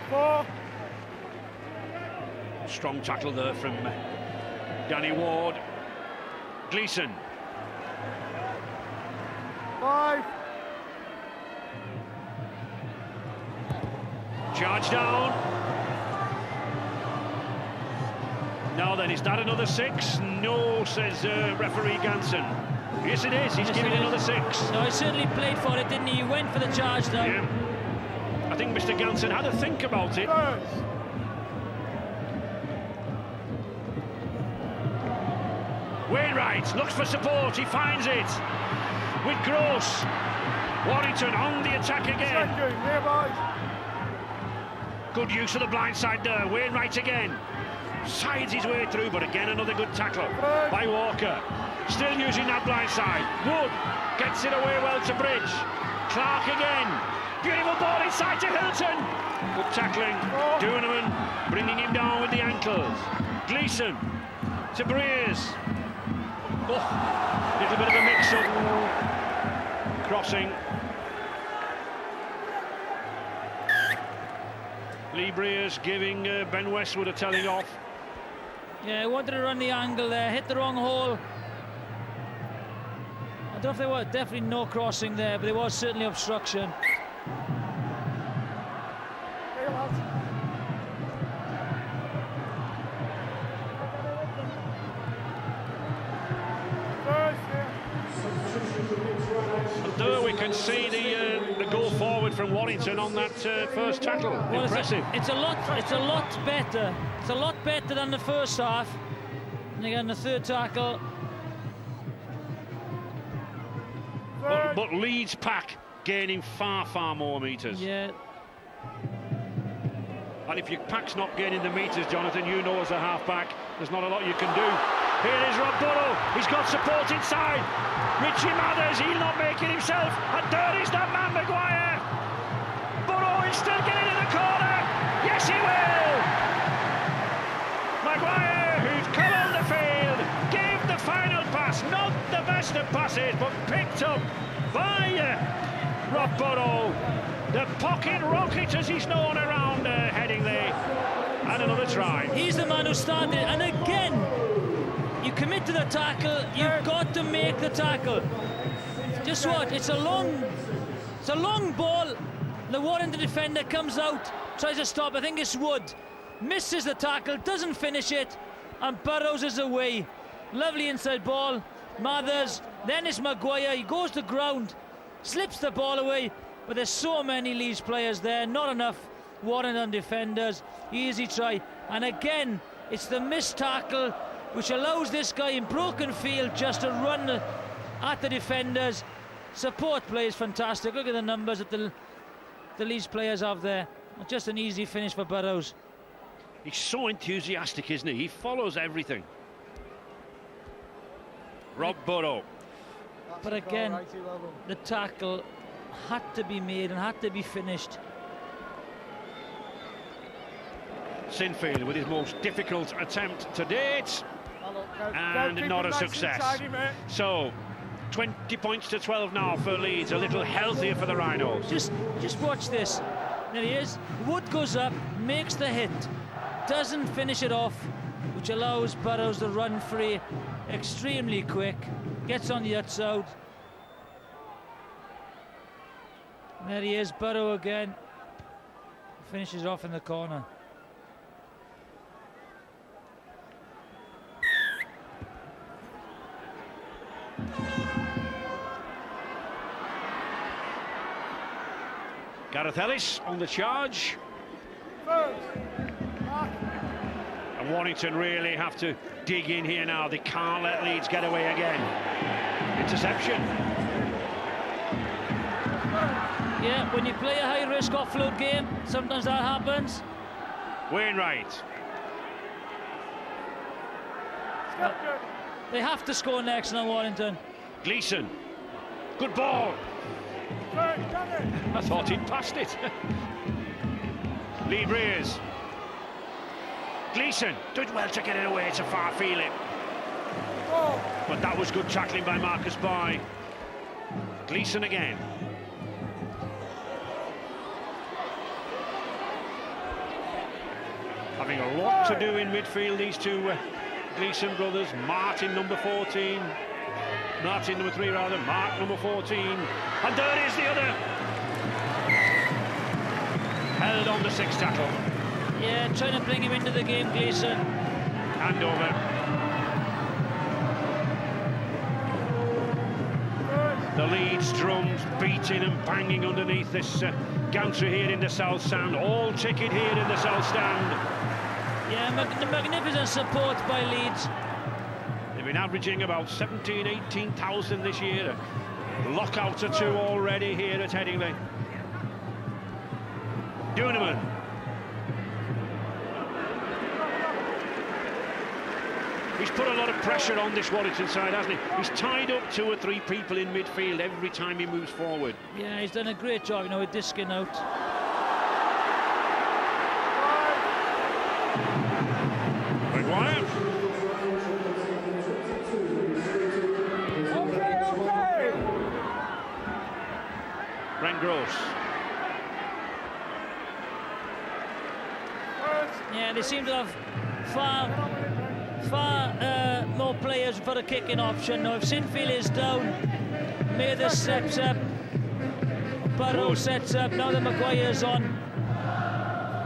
Speaker 17: 4.
Speaker 15: Strong tackle there from Danny Ward. Gleeson.
Speaker 17: 5.
Speaker 15: Charge down. Now then, is that another 6? No, says referee Ganson. Yes, it is. He's giving another 6.
Speaker 16: No, he certainly played for it, didn't he? He went for the charge down.
Speaker 15: Yeah. I think Mr. Ganson had a think about it. Wainwright looks for support. He finds it with Gross. Warrington on the attack again. Good use of the blind side there. Wainwright again. Sides his way through, but again another good tackle by Walker. Still using that blind side. Wood gets it away well to Bridge. Clark again. Beautiful ball inside to Hilton. Good tackling. Duneman bringing him down with the ankles. Gleeson to Breers. Oh, little bit of a mix-up. Crossing. Lee Breers giving Ben Westwood a telling off.
Speaker 16: Yeah, he wanted to run the angle there, hit the wrong hole. I don't know if there was definitely no crossing there, but there was certainly obstruction.
Speaker 15: There we can see the goal forward from Warrington on that first tackle.
Speaker 16: Well,
Speaker 15: impressive.
Speaker 16: It's a lot better. It's a lot better than the first half. And again, the third tackle.
Speaker 15: But Leeds pack gaining far more metres.
Speaker 16: Yeah.
Speaker 15: And if your pack's not gaining the metres, Jonathan, you know as a half-back, there's not a lot you can do. Here is Rob Burrow. He's got support inside. Richie Mathers, he'll not make it himself. And there is that man, Maguire. Burrow is still getting in the corner. Yes, he will. Maguire, who's come on the field, gave the final pass. Not the best of passes, but picked up by Rob Burrow. The pocket rocket, as he's known around Headingley. And another try.
Speaker 16: He's the man who started it. And again, you commit to the tackle, you've got to make the tackle. Just what? It's a long ball. The Warrington defender comes out, tries to stop. I think it's Wood. Misses the tackle, doesn't finish it, and Burrows is away. Lovely inside ball. Mathers, then it's Maguire. He goes to ground, slips the ball away. But there's so many Leeds players there, not enough Warrington defenders. Easy try. And again, it's the missed tackle which allows this guy in broken field just to run at the defenders. Support play is fantastic. Look at the numbers that the Leeds players have there. Just an easy finish for Burrows.
Speaker 15: He's so enthusiastic, isn't he? He follows everything. Rob Burrow.
Speaker 16: But again, the tackle had to be made and had to be finished.
Speaker 15: Sinfield with his most difficult attempt to date, and not a success. So 20 points to 12 now for Leeds, a little healthier for the Rhinos.
Speaker 16: Just watch this. There he is. Wood goes up, makes the hit, doesn't finish it off, which allows Burrows to run free extremely quick, gets on the outside. There he is, Burrow again, finishes off in the corner.
Speaker 15: Gareth Ellis on the charge. And Warrington really have to dig in here now. They can't let Leeds get away again. Interception.
Speaker 16: Yeah, when you play a high-risk offload game, sometimes that happens.
Speaker 15: Wainwright.
Speaker 16: They have to score next now, Warrington.
Speaker 15: Gleeson. Good ball. I thought he'd passed it. Lee Breers. Gleeson did well to get it away to far field it. But that was good tackling by Marcus Boy. Gleeson again. Having a lot to do in midfield, these two Gleeson brothers, Martin number 14, Martin number 3 rather, Mark number 14, and there is the other. Held on the 6th tackle.
Speaker 16: Yeah, trying to bring him into the game, Gleeson.
Speaker 15: Hand over. The Leeds drums beating and banging underneath this gantry here in the South Stand. All ticket here in the South Stand.
Speaker 16: Yeah, magnificent support by Leeds.
Speaker 15: They've been averaging about 18,000 this year. Lockouts or 2 already here at Headingley. Duneman. He's put a lot of pressure on this Warrington side, hasn't he? He's tied up 2 or 3 people in midfield every time he moves forward.
Speaker 16: Yeah, he's done a great job, you know, with disking out.
Speaker 15: Maguire. Brent Gross.
Speaker 16: Yeah, they seem to have far more players for the kicking option. Now, if Sinfield is down, Mather steps up, Burrow sets up, now that Maguire's on.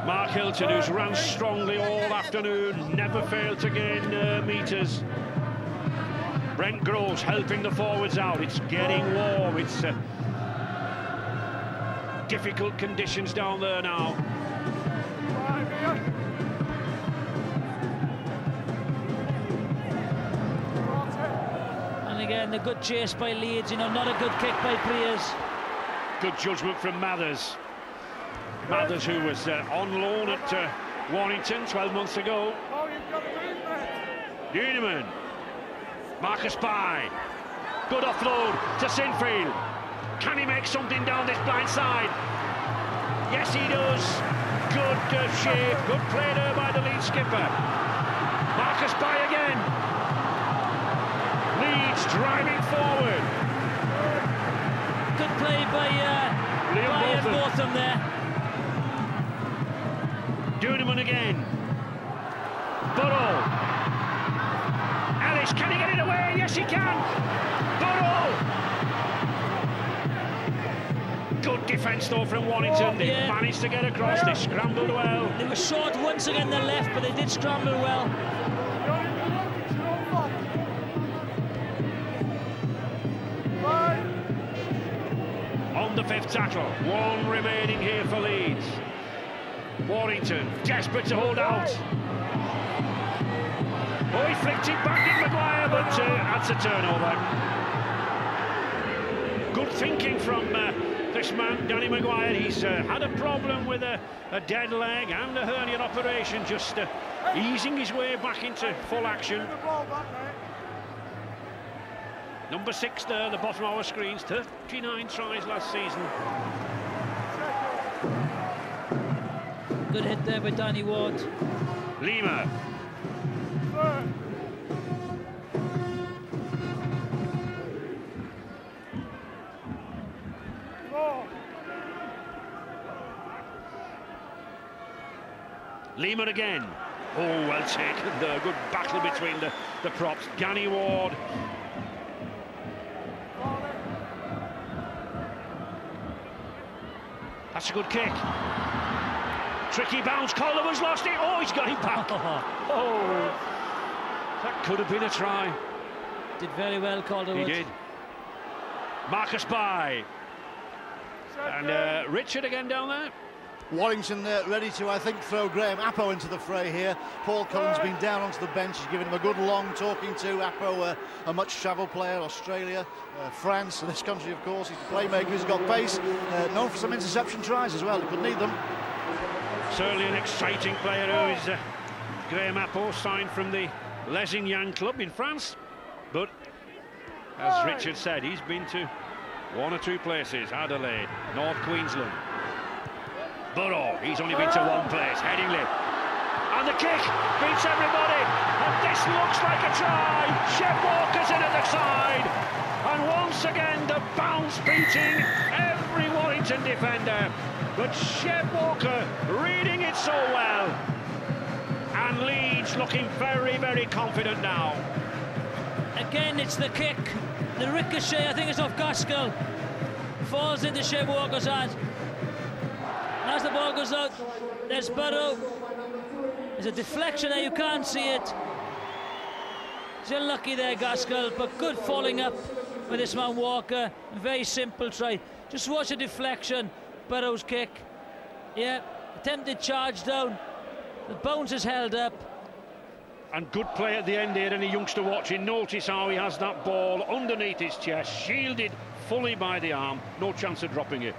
Speaker 15: Mark Hilton, who's ran strongly all afternoon, never failed to gain metres. Brent Gross helping the forwards out. It's getting warm. It's difficult conditions down there now.
Speaker 16: Again, the good chase by Leeds, you know, not a good kick by Priers.
Speaker 15: Good judgment from Mathers. Mathers, who was on loan at Warrington 12 months ago. Duneman. Marcus Pye. Good offload to Sinfield. Can he make something down this blind side? Yes, he does. Good shape. Good play there by the Leeds skipper. Marcus Pye again. Leeds driving forward.
Speaker 16: Good play by Botham there.
Speaker 15: Duneman again. Burrow. Ellis, can he get it away? Yes, he can. Burrow. Good defence though from Warrington. They managed to get across. They scrambled well.
Speaker 16: They were short once again the left, but they did scramble well.
Speaker 15: On the 5th tackle, 1 remaining here for Leeds. Warrington desperate to hold out. Oh, he flicked it back in Maguire, but that's a turnover. Good thinking from this man, Danny Maguire. He's had a problem with a dead leg and a hernia operation, just easing his way back into full action. Number 6 there, the bottom of our screens, 39 tries last season.
Speaker 16: Good hit there by Danny Ward.
Speaker 15: Lima. Lima again. Oh, well taken there. Good battle between the props. Danny Ward. That's a good kick. Tricky bounce. Calderwood's lost it. Oh, he's got it back. Oh, that could have been a try.
Speaker 16: Did very well, Calderwood.
Speaker 15: He did. Marcus Pye. And Richard again down there.
Speaker 13: Warrington ready to, I think, throw Graham Appo into the fray here. Paul Cullen's been down onto the bench. He's given him a good long talking to. Appo, a much-travelled player, Australia, France, and this country, of course. He's a playmaker, he's got pace, known for some interception tries as well. He could need them.
Speaker 15: Certainly an exciting player who is Graham Appo, signed from the Lesignan club in France. But, as Richard said, he's been to 1 or 2 places. Adelaide, North Queensland. Burrow, he's only been to 1 place, Headingley. And the kick beats everybody. And this looks like a try. Shep Walker's in at the side. And once again, the bounce beating every Warrington defender. But Shep Walker reading it so well. And Leeds looking very, very confident now.
Speaker 16: Again, it's the kick. The ricochet, I think it's off Gaskell. Falls into Shea Walker's hands. As the ball goes out, there's Burrow. There's a deflection there, you can't see it. He's unlucky there, Gaskell, but good falling up with this man Walker. Very simple try. Just watch the deflection. Burrow's kick. Yeah, attempted charge down. The bounce is held up.
Speaker 15: And good play at the end here. Any youngster watching, notice how he has that ball underneath his chest, shielded fully by the arm. No chance of dropping it.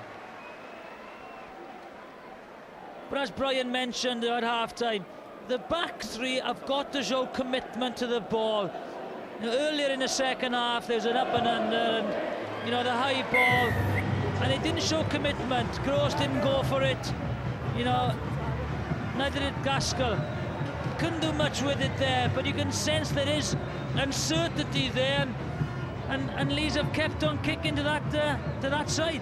Speaker 16: But as Brian mentioned at half-time, the back three have got to show commitment to the ball. You know, earlier in the second half, there's an up and under, and, you know, the high ball, and they didn't show commitment. Gross didn't go for it, you know, neither did Gaskell. Couldn't do much with it there, but you can sense there is uncertainty there, and Leeds have kept on kicking to that side.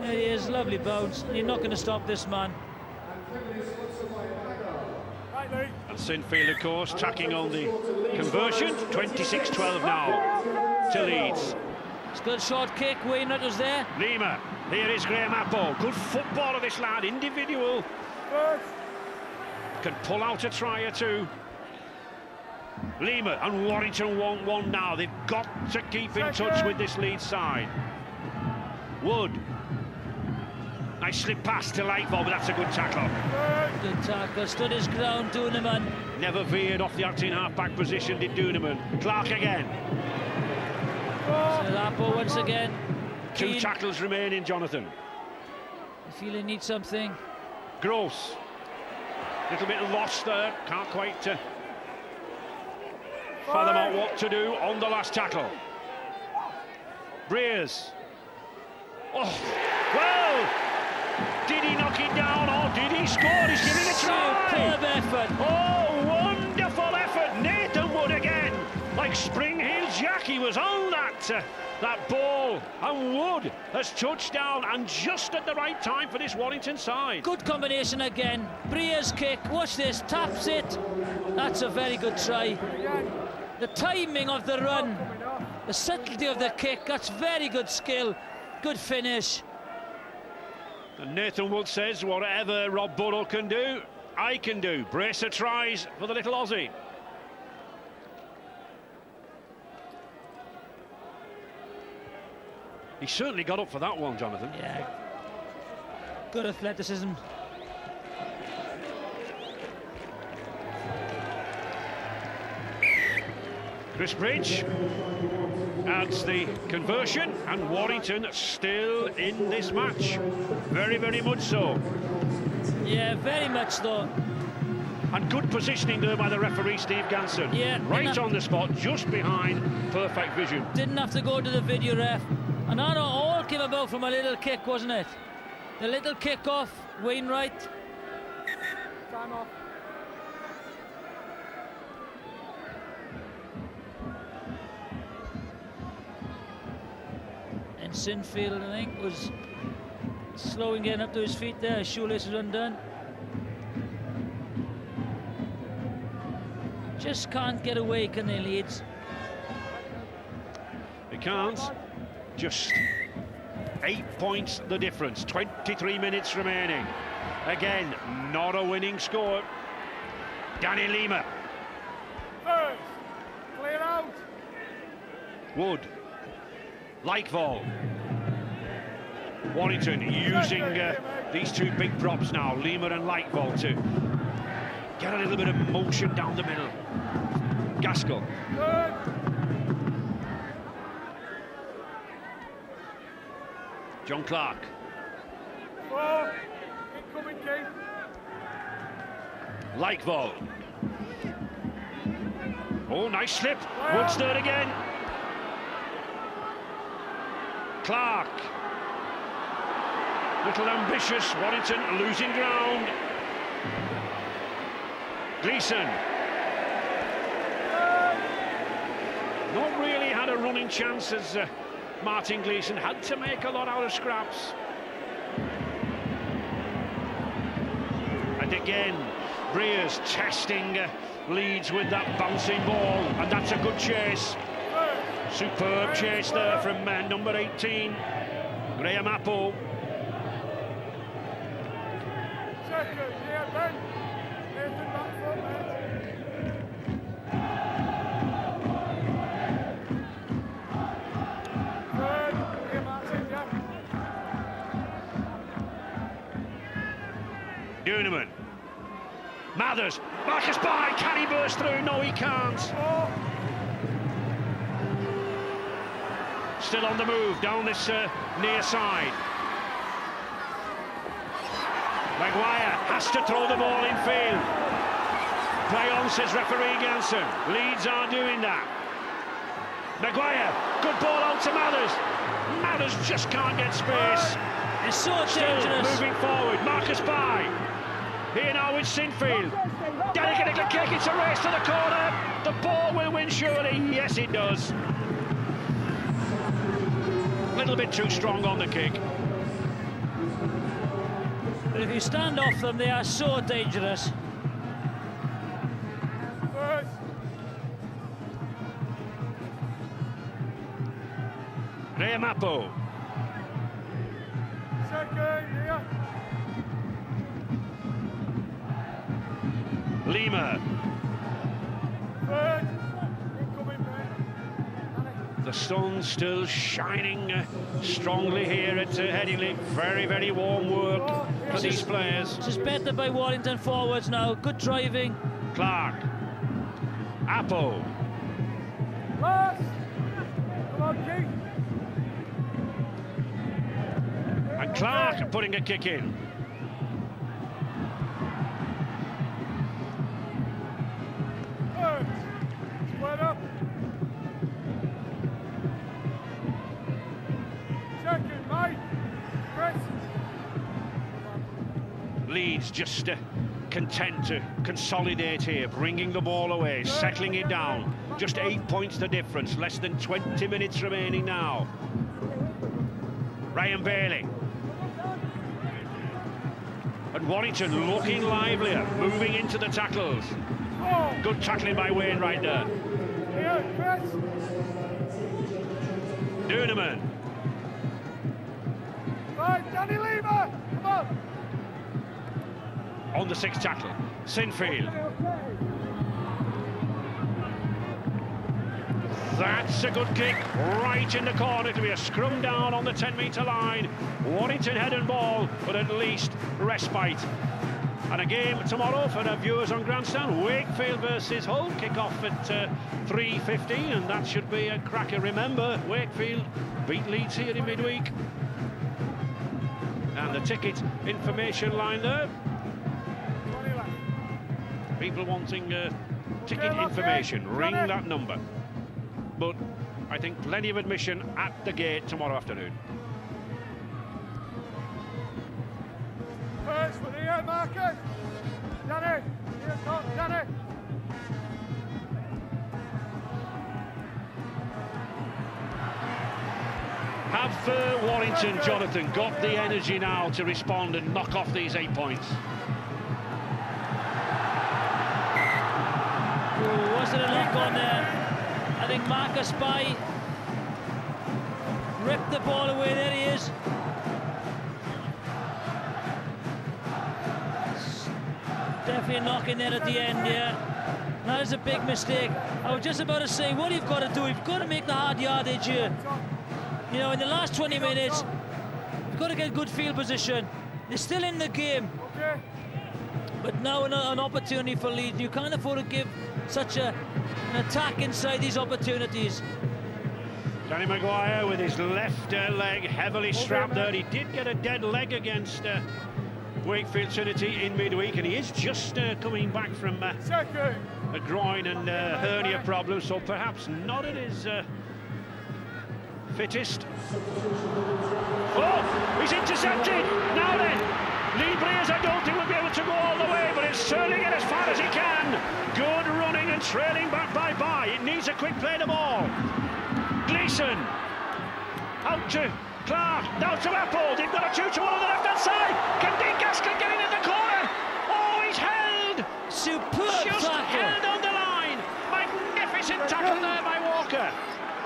Speaker 16: There he is, lovely bounce. You're not going to stop this man.
Speaker 15: And Sinfield, of course, tacking on the conversion. 26-12 now to Leeds.
Speaker 16: It's a good short kick. Wainwright was there.
Speaker 15: Lima. Here is Graham Apple. Good footballer, this lad. Individual. Can pull out a try or two. Lima and Warrington want one now. They've got to keep in touch with this Leeds side. Wood. Nice slip pass to Lightball, but that's a good tackle.
Speaker 16: Good tackle, stood his ground, Dooneman.
Speaker 15: Never veered off the acting half-back position, did Dooneman. Clark again.
Speaker 16: Lapo once again.
Speaker 15: Two tackles remaining, Jonathan.
Speaker 16: I feel he needs something.
Speaker 15: Gross. Little bit lost there, can't quite fathom out what to do on the last tackle. Breers. Oh, well! Did he knock it down or did he score? He's giving a try!
Speaker 16: Superb effort!
Speaker 15: Oh, wonderful effort! Nathan Wood again! Like Spring Hill Jack, he was on that ball, and Wood has touched down, and just at the right time for this Warrington side.
Speaker 16: Good combination again. Breer's kick, watch this, taps it. That's a very good try. The timing of the run, the subtlety of the kick, that's very good skill. Good finish.
Speaker 15: And Nathan Wood says, whatever Rob Burrow can do, I can do. Bracer tries for the little Aussie. He certainly got up for that one, Jonathan.
Speaker 16: Yeah. Good athleticism.
Speaker 15: Chris Bridge adds the conversion, and Warrington still in this match. Very, very much so.
Speaker 16: Yeah, very much so.
Speaker 15: And good positioning there by the referee, Steve Ganson.
Speaker 16: Yeah.
Speaker 15: Right on the spot, just behind perfect vision.
Speaker 16: Didn't have to go to the video ref. And I know all came about from a little kick, wasn't it? The little kick off, Wainwright.
Speaker 17: Time off.
Speaker 16: And Sinfield, I think, was slowing getting up to his feet there. His shoelace was undone. Just can't get away, can they, Leeds?
Speaker 15: They can't. Just 8 points the difference. 23 minutes remaining. Again, not a winning score. Danny Lima.
Speaker 17: First, clear out.
Speaker 15: Wood. Lightfall. Warrington using these two big props now, Lima and Lightfall, to get a little bit of motion down the middle. Gaskell. John Clark.
Speaker 17: Incoming kick.
Speaker 15: Lightfall. Oh, nice slip. Wood's there again. Clark. Little ambitious. Warrington losing ground. Gleeson. Not really had a running chance as Martin Gleeson had to make a lot out of scraps. And again, Breers testing Leeds with that bouncing ball, and that's a good chase. Superb chase there from number 18, Graham Apple. Duneman. Mathers. Marcus By. Can he burst through? No, he can't. Still on the move down this near side. Maguire has to throw the ball in field. Play on, says referee Ganson. Leeds are doing that. Maguire, good ball out to Mathers. Mathers just can't get space.
Speaker 16: It's so
Speaker 15: Still
Speaker 16: dangerous.
Speaker 15: moving forward. Marcus By. Here now with Sinfield. Delicate little kick, it's a race to the corner. The ball will win surely. Yes, it does. A little bit too strong on the kick.
Speaker 16: But if you stand off them, they are so dangerous.
Speaker 15: Graham Apple. Lima. The sun still shining strongly here at Headingley. Very, very warm work for these players.
Speaker 16: Suspended by Warrington forwards now. Good driving.
Speaker 15: Clark. Apple. And Clark putting a kick in. Leeds just content to consolidate here, bringing the ball away, settling it down. Just 8 points the difference, less than 20 minutes remaining now. Ryan Bailey. And Warrington looking livelier, moving into the tackles. Good tackling by Wainwright there. Duneman.
Speaker 17: Danny Lima, come on.
Speaker 15: On the sixth tackle, Sinfield. That's a good kick, right in the corner. To be a scrum down on the 10-metre line. Warrington head and ball, but at least respite. And a game tomorrow for the viewers on Grandstand. Wakefield versus Hull, kick-off at 3:15, and that should be a cracker. Remember, Wakefield beat Leeds here in midweek. And the ticket information line there. People wanting ticket information, ring that number. But I think plenty of admission at the gate tomorrow afternoon.
Speaker 17: First for the air marker. Danny, here comes Danny.
Speaker 15: Have Warrington, Jonathan, got the energy now to respond and knock off these 8 points?
Speaker 16: Was there a lock on there? I think Marcus By ripped the ball away. There he is. Definitely a knock in there at the end, yeah. That is a big mistake. I was just about to say, what you've got to do, you've got to make the hard yardage here. You know, in the last 20 minutes, you've got to get good field position. They're still in the game. But now an opportunity for Leeds. You can't afford to give such an attack inside these opportunities.
Speaker 15: Danny Maguire with his left leg heavily strapped there. He did get a dead leg against Wakefield Trinity in midweek, and he is just coming back from a groin and hernia problem, so perhaps not at his fittest. Oh, he's intercepted! Now then, Lee Breers, I don't think will be able to go all the way, but he'll certainly get as far as he can. Good running and trailing back by By. It needs a quick play the ball. Gleeson. Out to Clark. Down to Apple. They've got a 2-1 on the left-hand side. Can Dean Gaskell get in the corner? Oh, he
Speaker 16: Superb
Speaker 15: Just
Speaker 16: tackle.
Speaker 15: held on the line. Magnificent tackle there by Walker.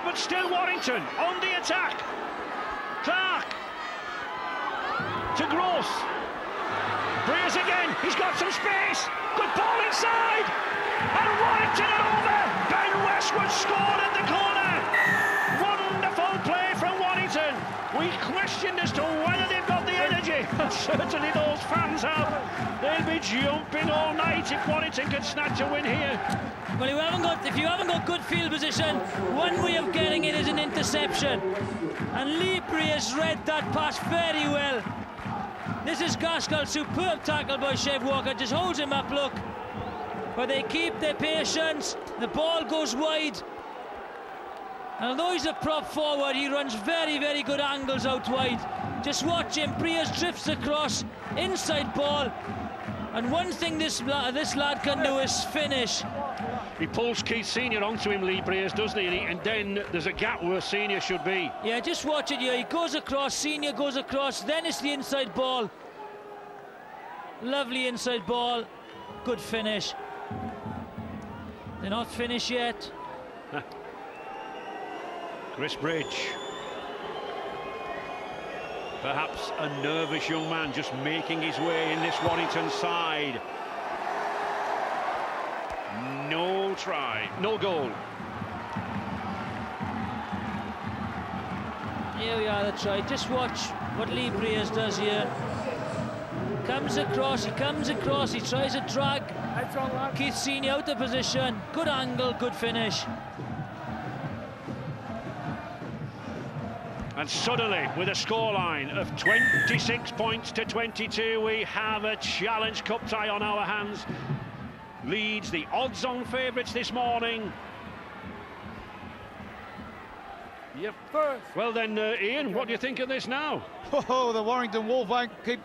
Speaker 15: But still Warrington on the attack. Clark to Gross. Breers again. He's got some space. Good ball inside. And Warrington are over. Ben Westwood scored at the corner. Wonderful play from Warrington. We questioned as to whether they've got the energy. Certainly those fans have. They'll be jumping all night if Warrington can snatch a win here.
Speaker 16: Well, if you haven't got good field position, one way of getting it is an interception. And Lee Breers read that pass very well. This is Gaskell, superb tackle by Chev Walker, just holds him up, look. But they keep their patience, the ball goes wide. And although he's a prop forward, he runs very, very good angles out wide. Just watch him, Breers drifts across, inside ball. And one thing this lad can do is finish.
Speaker 15: He pulls Keith Senior onto him, Lee Breers, doesn't he? And then there's a gap where Senior should be.
Speaker 16: Yeah, just watch it here. He goes across, Senior goes across, then it's the inside ball. Lovely inside ball. Good finish. They're not finished yet.
Speaker 15: Chris Bridge. Perhaps a nervous young man just making his way in this Warrington side. No try, no goal.
Speaker 16: Here we are, the try. Just watch what Lee Breers does here. Comes across, he tries to drag Keith Senior out of position. Good angle, good finish.
Speaker 15: And suddenly, with a scoreline of 26 points to 22, we have a Challenge Cup tie on our hands. Leeds, the odds-on favourites this morning. Yep. Well then, Ian, what do you think of this now?
Speaker 18: Oh, the Warrington Wolf won't keep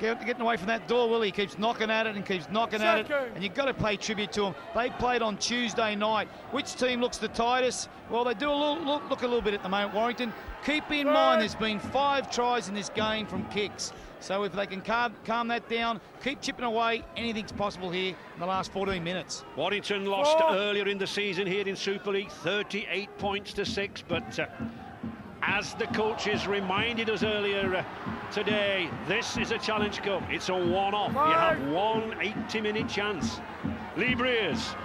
Speaker 18: getting away from that door, will he? Keeps knocking at it and keeps knocking at it. And you've got to pay tribute to them. They played on Tuesday night. Which team looks the tightest? Well, they do look a little bit at the moment, Warrington. Keep in mind there's been 5 tries in this game from kicks. So if they can calm that down, keep chipping away, anything's possible here in the last 14 minutes.
Speaker 15: Warrington lost earlier in the season here in Super League, 38 points to 6, but as the coaches reminded us earlier today, this is a Challenge Cup. It's a one-off. You have one 80-minute chance. Lee Breers.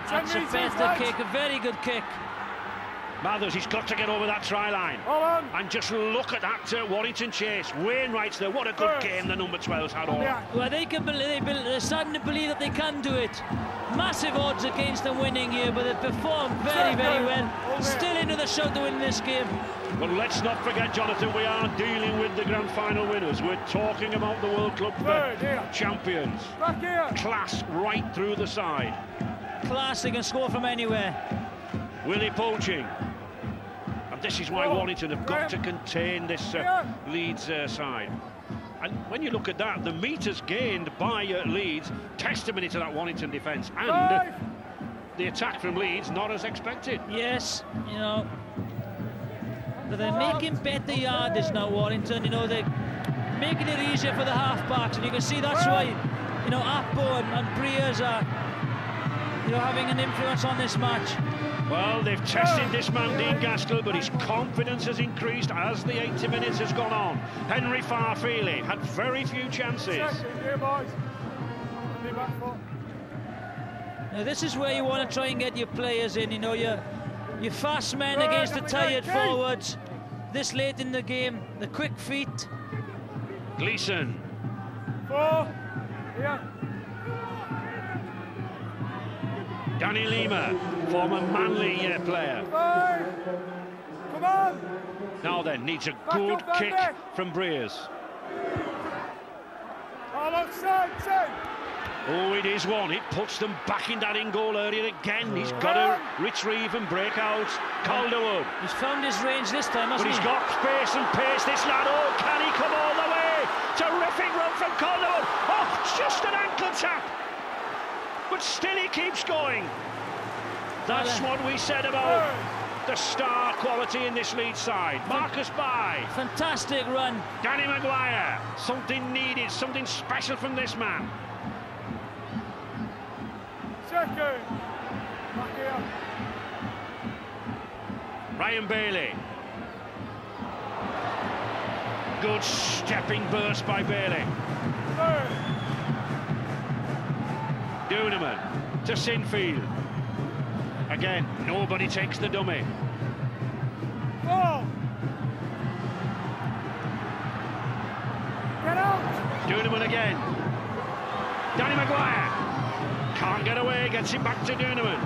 Speaker 16: That's a better kick, a very good kick.
Speaker 15: Mathers, he's got to get over that try line. And just look at that Warrington chase. Wainwright's there. What a good game the number 12's had all.
Speaker 16: Well, they're starting to believe that they can do it. Massive odds against them winning here, but they've performed very, very well. Still into the show to win this game.
Speaker 15: But let's not forget, Jonathan, we are dealing with the grand final winners. We're talking about the World Club champions. Class right through the side.
Speaker 16: Class, they can score from anywhere.
Speaker 15: Willie poaching. And this is why Warrington have got to contain this Leeds side. And when you look at that, the metres gained by Leeds, testimony to that Warrington defence. And the attack from Leeds, not as expected.
Speaker 16: Yes, you know. But they're making better yardage now, Warrington. You know, they're making it easier for the half-backs. And you can see that's why, you know, Appo and Breers are, you know, having an influence on this match.
Speaker 15: Well, they've tested this man, Dean Gaskell, but his confidence has increased as the 80 minutes has gone on. Henry Farfeely had very few chances.
Speaker 16: Now, this is where you want to try and get your players in, you know, your fast men against the tired forwards. This late in the game, the quick feet.
Speaker 15: Gleeson. Danny Lima, former Manly player.
Speaker 17: Come on!
Speaker 15: Now then, needs a good kick from Breers. Oh, it is one. It puts them back in that in-goal area again. He's got to retrieve and break out. Calderwood.
Speaker 16: He's found his range this time, hasn't he?
Speaker 15: But he's got space and pace, this lad. Oh, can he come all the way? Terrific run from Calderwood. Oh, just an ankle tap. But still he keeps going. That's what we said about the start quality in this Leeds side. Marcus Bai.
Speaker 16: Fantastic run.
Speaker 15: Danny Maguire. Something needed, something special from this man.
Speaker 17: Second. Back here.
Speaker 15: Ryan Bailey. Good stepping burst by Bailey.
Speaker 17: Third.
Speaker 15: Duneman to Sinfield. Again, nobody takes the dummy.
Speaker 17: 4. Get out.
Speaker 15: Duneman again. Danny Maguire. Can't get away, gets it back to Duneman.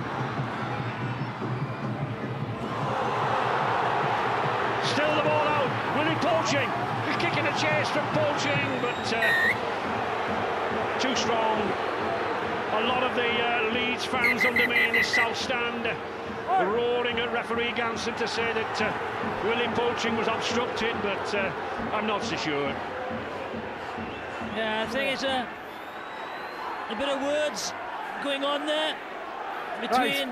Speaker 15: Still the ball out. Willie Poaching. He's kicking a chase from Poaching, but too strong. A lot of the Leeds fans under me in this south stand roaring at referee Ganson to say that Willie Poaching was obstructed, but I'm not so sure.
Speaker 16: Yeah, I think it's a bit of words going on there between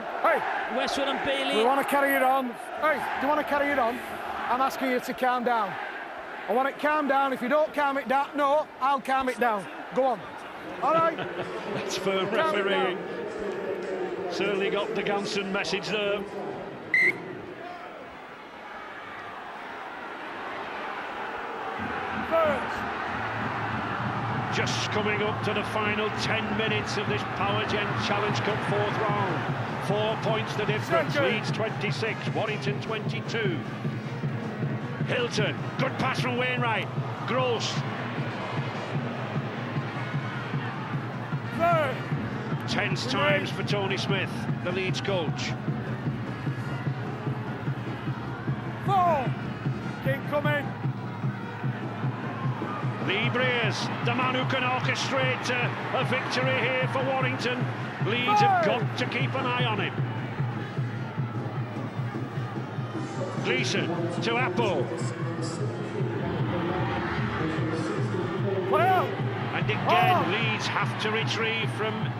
Speaker 16: Westwood and Bailey.
Speaker 17: We want to carry it on. Hey, do you want to carry it on? I'm asking you to calm down. I want it calm down. If you don't calm it down, no, I'll calm it down. Go on. All right.
Speaker 15: That's firm refereeing. Certainly got the Ganson message there.
Speaker 17: First.
Speaker 15: Just coming up to the final 10 minutes of this Power Gen Challenge Cup 4th round. 4 points the difference. Leeds 26, Warrington 22. Hilton, good pass from Wainwright. Gross.
Speaker 17: Third.
Speaker 15: Tense times for Tony Smith, the Leeds coach.
Speaker 17: 4. Keep coming.
Speaker 15: Lee Breers, the man who can orchestrate a victory here for Warrington. Leeds have got to keep an eye on him. Gleeson to Apple. And again, Leeds have to retrieve from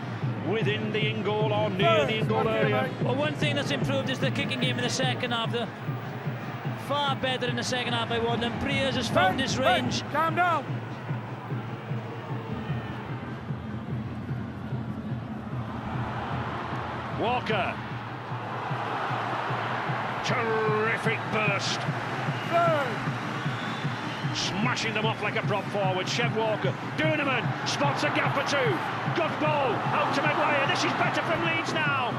Speaker 15: within the in-goal or near the in-goal area.
Speaker 16: Well, one thing that's improved is the kicking game in the second half. They're far better in the second half by Warden. Breers has found his range.
Speaker 17: Calm down.
Speaker 15: Walker. Terrific burst. Smashing them off like a prop forward. Chev Walker. Duneman spots a gap or two. Good ball. Out to Maguire. This is better from Leeds now.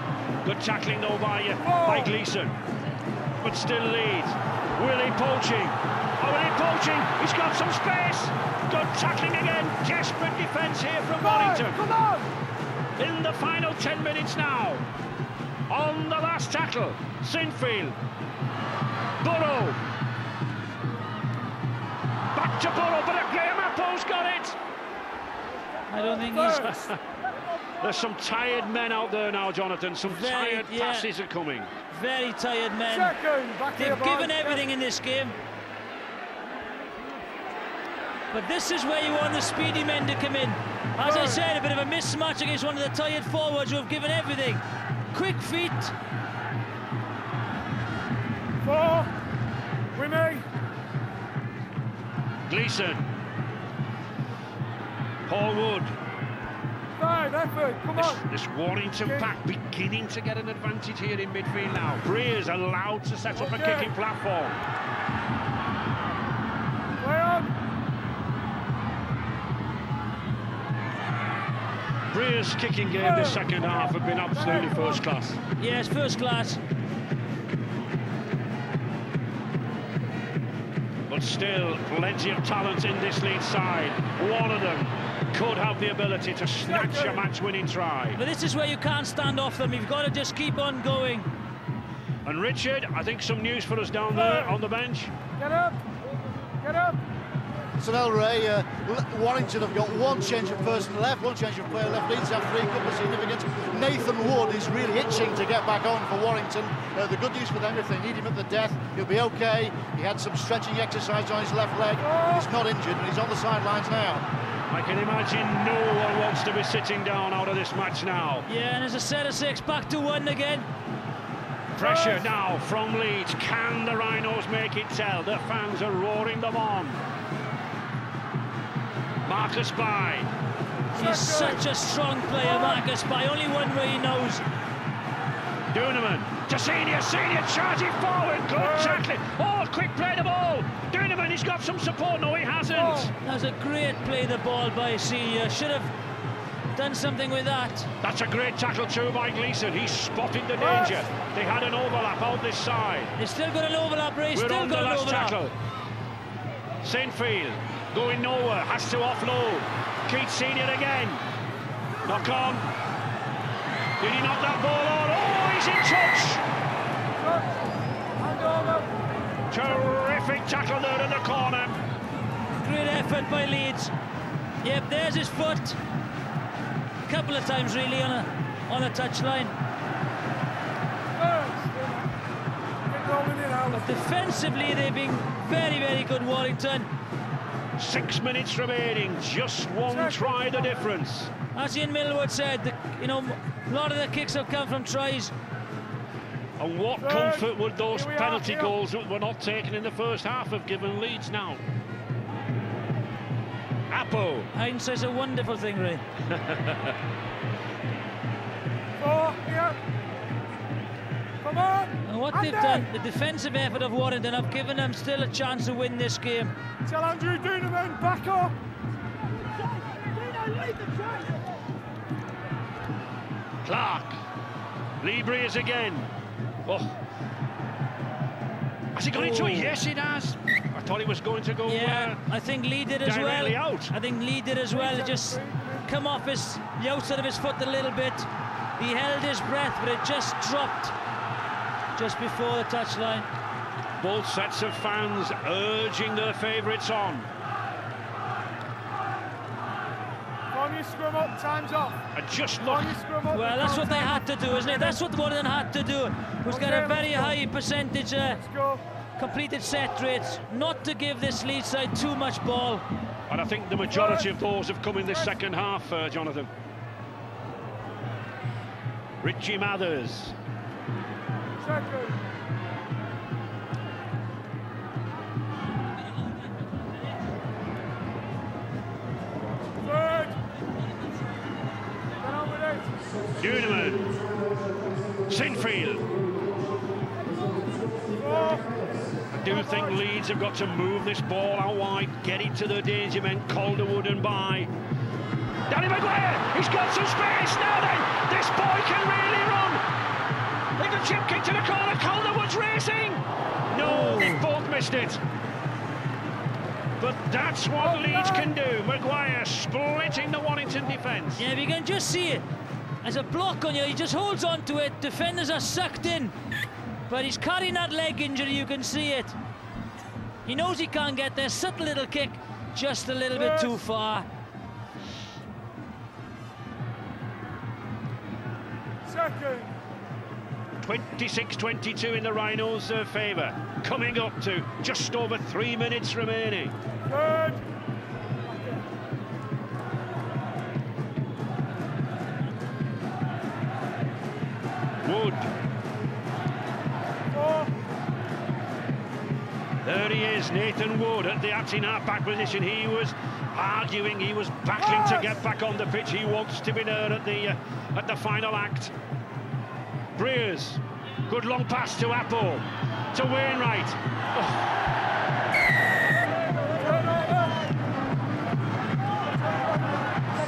Speaker 15: Good tackling though by Gleeson. But still Leeds. Willie Poaching. Willie Poaching. He's got some space. Good tackling again. Desperate defence here from Warrington.
Speaker 17: Come on.
Speaker 15: In the final 10 minutes now. On the last tackle. Sinfield. Burrow. Back to Burrow, but Graham Apple's got it.
Speaker 16: I don't think he's...
Speaker 15: There's some tired men out there now, Jonathan. Some tired passes are coming.
Speaker 16: Very tired men. They've given everything in this game. But this is where you want the speedy men to come in. As I said, a bit of a mismatch against one of the tired forwards who have given everything. Quick feet.
Speaker 17: 4. With me.
Speaker 15: Gleeson. Paul Wood.
Speaker 17: 5, effort, come on.
Speaker 15: This Warrington pack beginning to get an advantage here in midfield now. Breers allowed to set up a kicking platform.
Speaker 17: Play on.
Speaker 15: Breers' kicking game this second half have been absolutely first class.
Speaker 16: Yes, first class.
Speaker 15: But still, plenty of talent in this Leeds side. One of them could have the ability to snatch a match-winning try.
Speaker 16: But this is where you can't stand off them. You've got to just keep on going.
Speaker 15: And Richard, I think some news for us down there on the bench.
Speaker 17: Get up. Get up.
Speaker 13: So El Rey, Warrington have got one change of person left, one change of player left. Leeds have 3 couple significant. Nathan Wood is really itching to get back on for Warrington. The good news for them, if they need him at the death, he'll be okay. He had some stretching exercise on his left leg. He's not injured, and he's on the sidelines now.
Speaker 15: I can imagine no one wants to be sitting down out of this match now.
Speaker 16: Yeah, and there's a set of 6, back to 1 again.
Speaker 15: Pressure now from Leeds. Can the Rhinos make it tell? The fans are roaring them on. Marcus Bai.
Speaker 16: He's such a strong player, Marcus Bai. Only one way he knows.
Speaker 15: Duneman to Senior charging forward. Good tackling. Oh, quick play the ball. Duneman, he's got some support. No, he hasn't.
Speaker 16: That was a great play the ball by Senior. Should have done something with that.
Speaker 15: That's a great tackle too by Gleeson. He spotted the danger. They had an overlap out this side.
Speaker 16: They still got an overlap, Ray.
Speaker 15: We're
Speaker 16: Still
Speaker 15: on the
Speaker 16: got an
Speaker 15: last
Speaker 16: overlap.
Speaker 15: tackle. Sinfield going nowhere. Has to offload. Keats Senior again. Knock on. Did he knock that ball on? Oh, he's in touch. Terrific tackle there in the corner.
Speaker 16: Great effort by Leeds. Yep, there's his foot. A couple of times really on a touchline. But defensively they've been very, very good, Warrington.
Speaker 15: 6 minutes remaining, just one try the difference.
Speaker 16: As Ian Millwood said, a lot of the kicks have come from tries.
Speaker 15: And what comfort would those penalty goals that were not taken in the first half have given Leeds now? Apo.
Speaker 16: Hindsight's a wonderful thing, Ray.
Speaker 17: Come on!
Speaker 16: And what they've done, the defensive effort of Warrington have given them still a chance to win this game.
Speaker 17: Tell Andrew Duneman, back up!
Speaker 15: Clark. Lee Breers again. Oh. Has he gone into it? Yes, it has. I thought he was going to go.
Speaker 16: Yeah, I think Lee did as well.
Speaker 15: Directly out.
Speaker 16: I think Lee did as well. It just come off the outside of his foot a little bit. He held his breath, but it just dropped just before the touchline.
Speaker 15: Both sets of fans urging their favourites on.
Speaker 17: Form your scrum up, time's up.
Speaker 15: And just look.
Speaker 16: Well, that's what they had to do, isn't it? That's what Warrington had to do. Was get a very high percentage completed set rates, not to give this Leeds side too much ball.
Speaker 15: And I think the majority of those have come in this second half, Jonathan. Richie Mathers.
Speaker 17: Second. Third. Get on with it.
Speaker 15: Duneman. Sinfield. I do think Leeds have got to move this ball out wide, get it to the danger men, Calderwood and Bai. Danny Maguire, he's got some space. Now then, this boy can really run. Little chip kick to the corner, Calderwood's racing. No, they both missed it. But that's what Leeds can do. Maguire splitting the Warrington defence.
Speaker 16: Yeah, you can just see it. As a block on you, he just holds on to it. Defenders are sucked in. But he's carrying that leg injury, you can see it. He knows he can't get there. Subtle little kick, just a little bit too far.
Speaker 17: Second.
Speaker 15: 26-22 in the Rhinos' favour. Coming up to just over 3 minutes remaining.
Speaker 17: Third.
Speaker 15: Wood. There he is, Nathan Wood at the acting half-back position. He was arguing, he was battling to get back on the pitch. He wants to be there at the final act. Breers, good long pass to Apple, to Wainwright. Oh.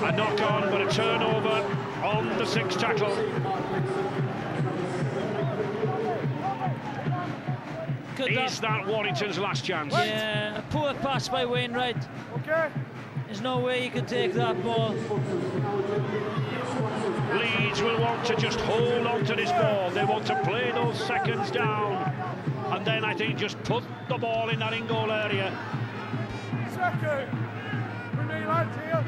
Speaker 15: A knock on, but a turnover on the sixth tackle. Is that Warrington's last chance?
Speaker 16: Yeah, a poor pass by Wainwright.
Speaker 17: Okay.
Speaker 16: There's no way he could take that ball.
Speaker 15: Leeds will want to just hold on to this ball. They want to play those seconds down. And then I think just put the ball in that in-goal area.
Speaker 17: Second. With me, lads, here.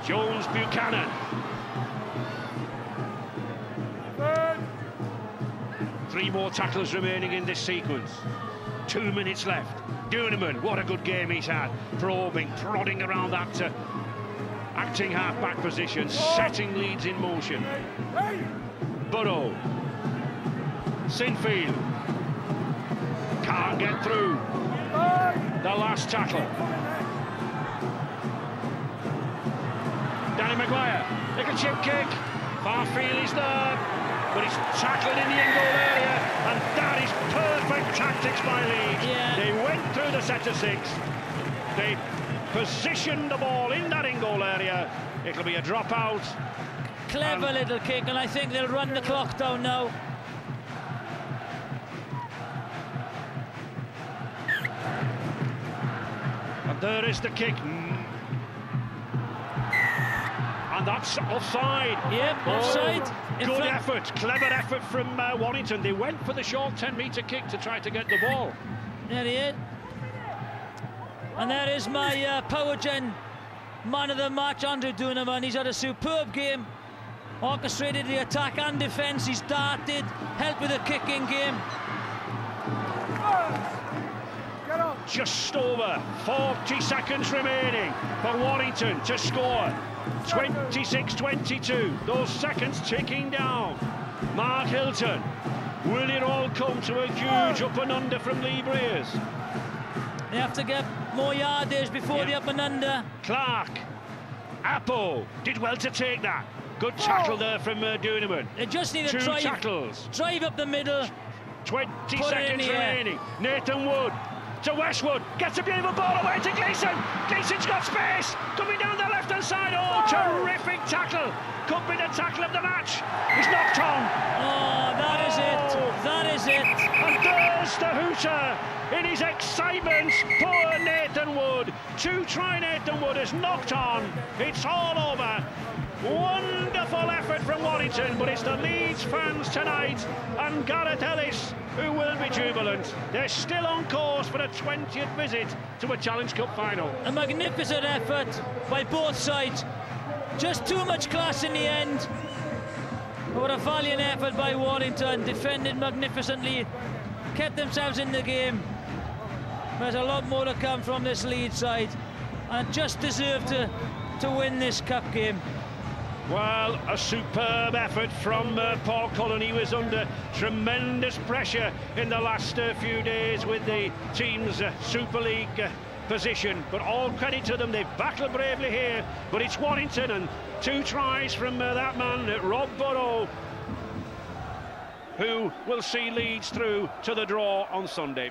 Speaker 15: Jones Buchanan.
Speaker 17: Third.
Speaker 15: 3 more tackles remaining in this sequence. 2 minutes left. Duneman, what a good game he's had. Probing, prodding around that acting half-back position, setting Leeds in motion. Burrow. Sinfield. Can't get through. The last tackle. Danny Maguire. Little chip kick. Barfield is there, but he's tackled in the in-goal area, and that is perfect tactics by Leeds.
Speaker 16: Yeah.
Speaker 15: They went through the centre six. They positioned the ball in that in-goal area. It'll be a dropout.
Speaker 16: Clever little kick, and I think they'll run the clock down now.
Speaker 15: And there is the kick. And that's offside.
Speaker 16: Yep, offside.
Speaker 15: Good effort, clever effort from Warrington. They went for the short 10-metre kick to try to get the ball.
Speaker 16: There he is. And there is my power gen man of the match, Andrew Duneman. He's had a superb game. Orchestrated the attack and defence. He's darted, helped with the kicking game.
Speaker 15: Just over 40 seconds remaining for Warrington to score. 26-22, those seconds ticking down. Mark Hilton, will it all come to a huge up and under from Lee Briers?
Speaker 16: They have to get more yardage before the up and under.
Speaker 15: Clark, Apple did well to take that. Good tackle there from Duneman.
Speaker 16: They just need a
Speaker 15: Two
Speaker 16: drive.
Speaker 15: tackles.
Speaker 16: Drive up the middle.
Speaker 15: 20
Speaker 16: Put
Speaker 15: seconds remaining. Nathan Wood to Westwood, gets a beautiful ball away to Gleeson. Gleeson's got space, coming down the left-hand side. Oh, terrific tackle. Could be the tackle of the match. He's knocked on.
Speaker 16: Oh, that is it. That is it.
Speaker 15: And there's the hooter in his excitement. Poor Nathan Wood. Two-try Nathan Wood is knocked on. It's all over. Wonderful effort from Warrington, but it's the Leeds fans tonight and Gareth Ellis who will be jubilant. They're still on course for a 20th visit to a Challenge Cup final.
Speaker 16: A magnificent effort by both sides. Just too much class in the end. But a valiant effort by Warrington, defended magnificently, kept themselves in the game. There's a lot more to come from this Leeds side, and just deserved to win this cup game.
Speaker 15: Well, a superb effort from Paul Cullen. He was under tremendous pressure in the last few days with the team's Super League position, but all credit to them. They've battled bravely here, but it's Warrington, and two tries from that man, Rob Burrow, who will see Leeds through to the draw on Sunday.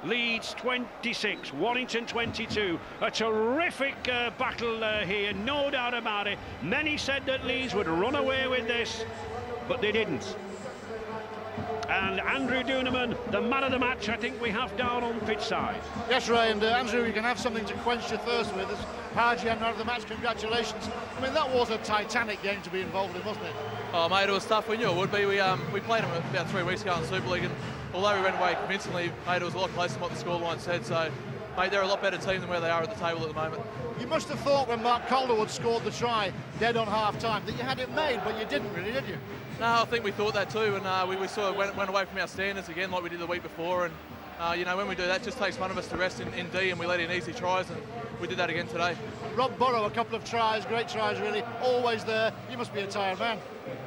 Speaker 15: Leeds 26, Warrington 22. A terrific battle here, no doubt about it. Many said that Leeds would run away with this, but they didn't. And Andrew Duneman, the man of the match, I think we have down on pitch side.
Speaker 13: Yes, Ray, and Andrew, you can have something to quench your thirst with. As hard you had man of the match, congratulations. I mean, that was a titanic game to be involved in, wasn't it?
Speaker 20: Oh, mate, it was tough. We knew it would be. We played them about 3 weeks ago in the Super League, and although we went away convincingly, mate, it was a lot closer than what the scoreline said. So, mate, they're a lot better team than where they are at the table at the moment.
Speaker 13: You must have thought when Mark Calderwood scored the try dead on half-time that you had it made, but you didn't really, did you?
Speaker 20: No, I think we thought that too, and we sort of went away from our standards again like we did the week before. And, you know, when we do that, it just takes one of us to rest in D, and we let in easy tries, and we did that again today.
Speaker 13: Rob Burrow, a couple of tries, great tries really, always there. You must be a tired man.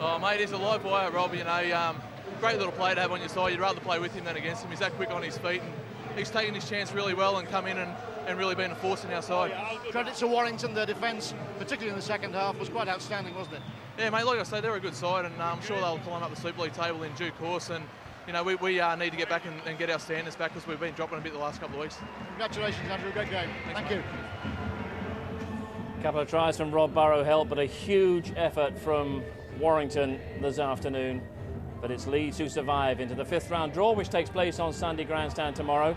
Speaker 20: Oh, mate, he's a live wire, Rob, you know. Great little player to have on your side. You'd rather play with him than against him. He's that quick on his feet, and he's taken his chance really well and come in and really been a force in our side.
Speaker 13: Credit to Warrington, their defence, particularly in the second half, was quite outstanding, wasn't it?
Speaker 20: Yeah, mate, like I say, they're a good side, and I'm sure they'll climb up the Super League table in due course. And, you know, we need to get back and get our standards back because we've been dropping a bit the last couple of weeks.
Speaker 13: Congratulations, Andrew. Great game. Thank you.
Speaker 1: A couple of tries from Rob Burrow helped, but a huge effort from Warrington this afternoon. But it's Leeds who survive into the 5th round draw, which takes place on Sandy Grandstand tomorrow.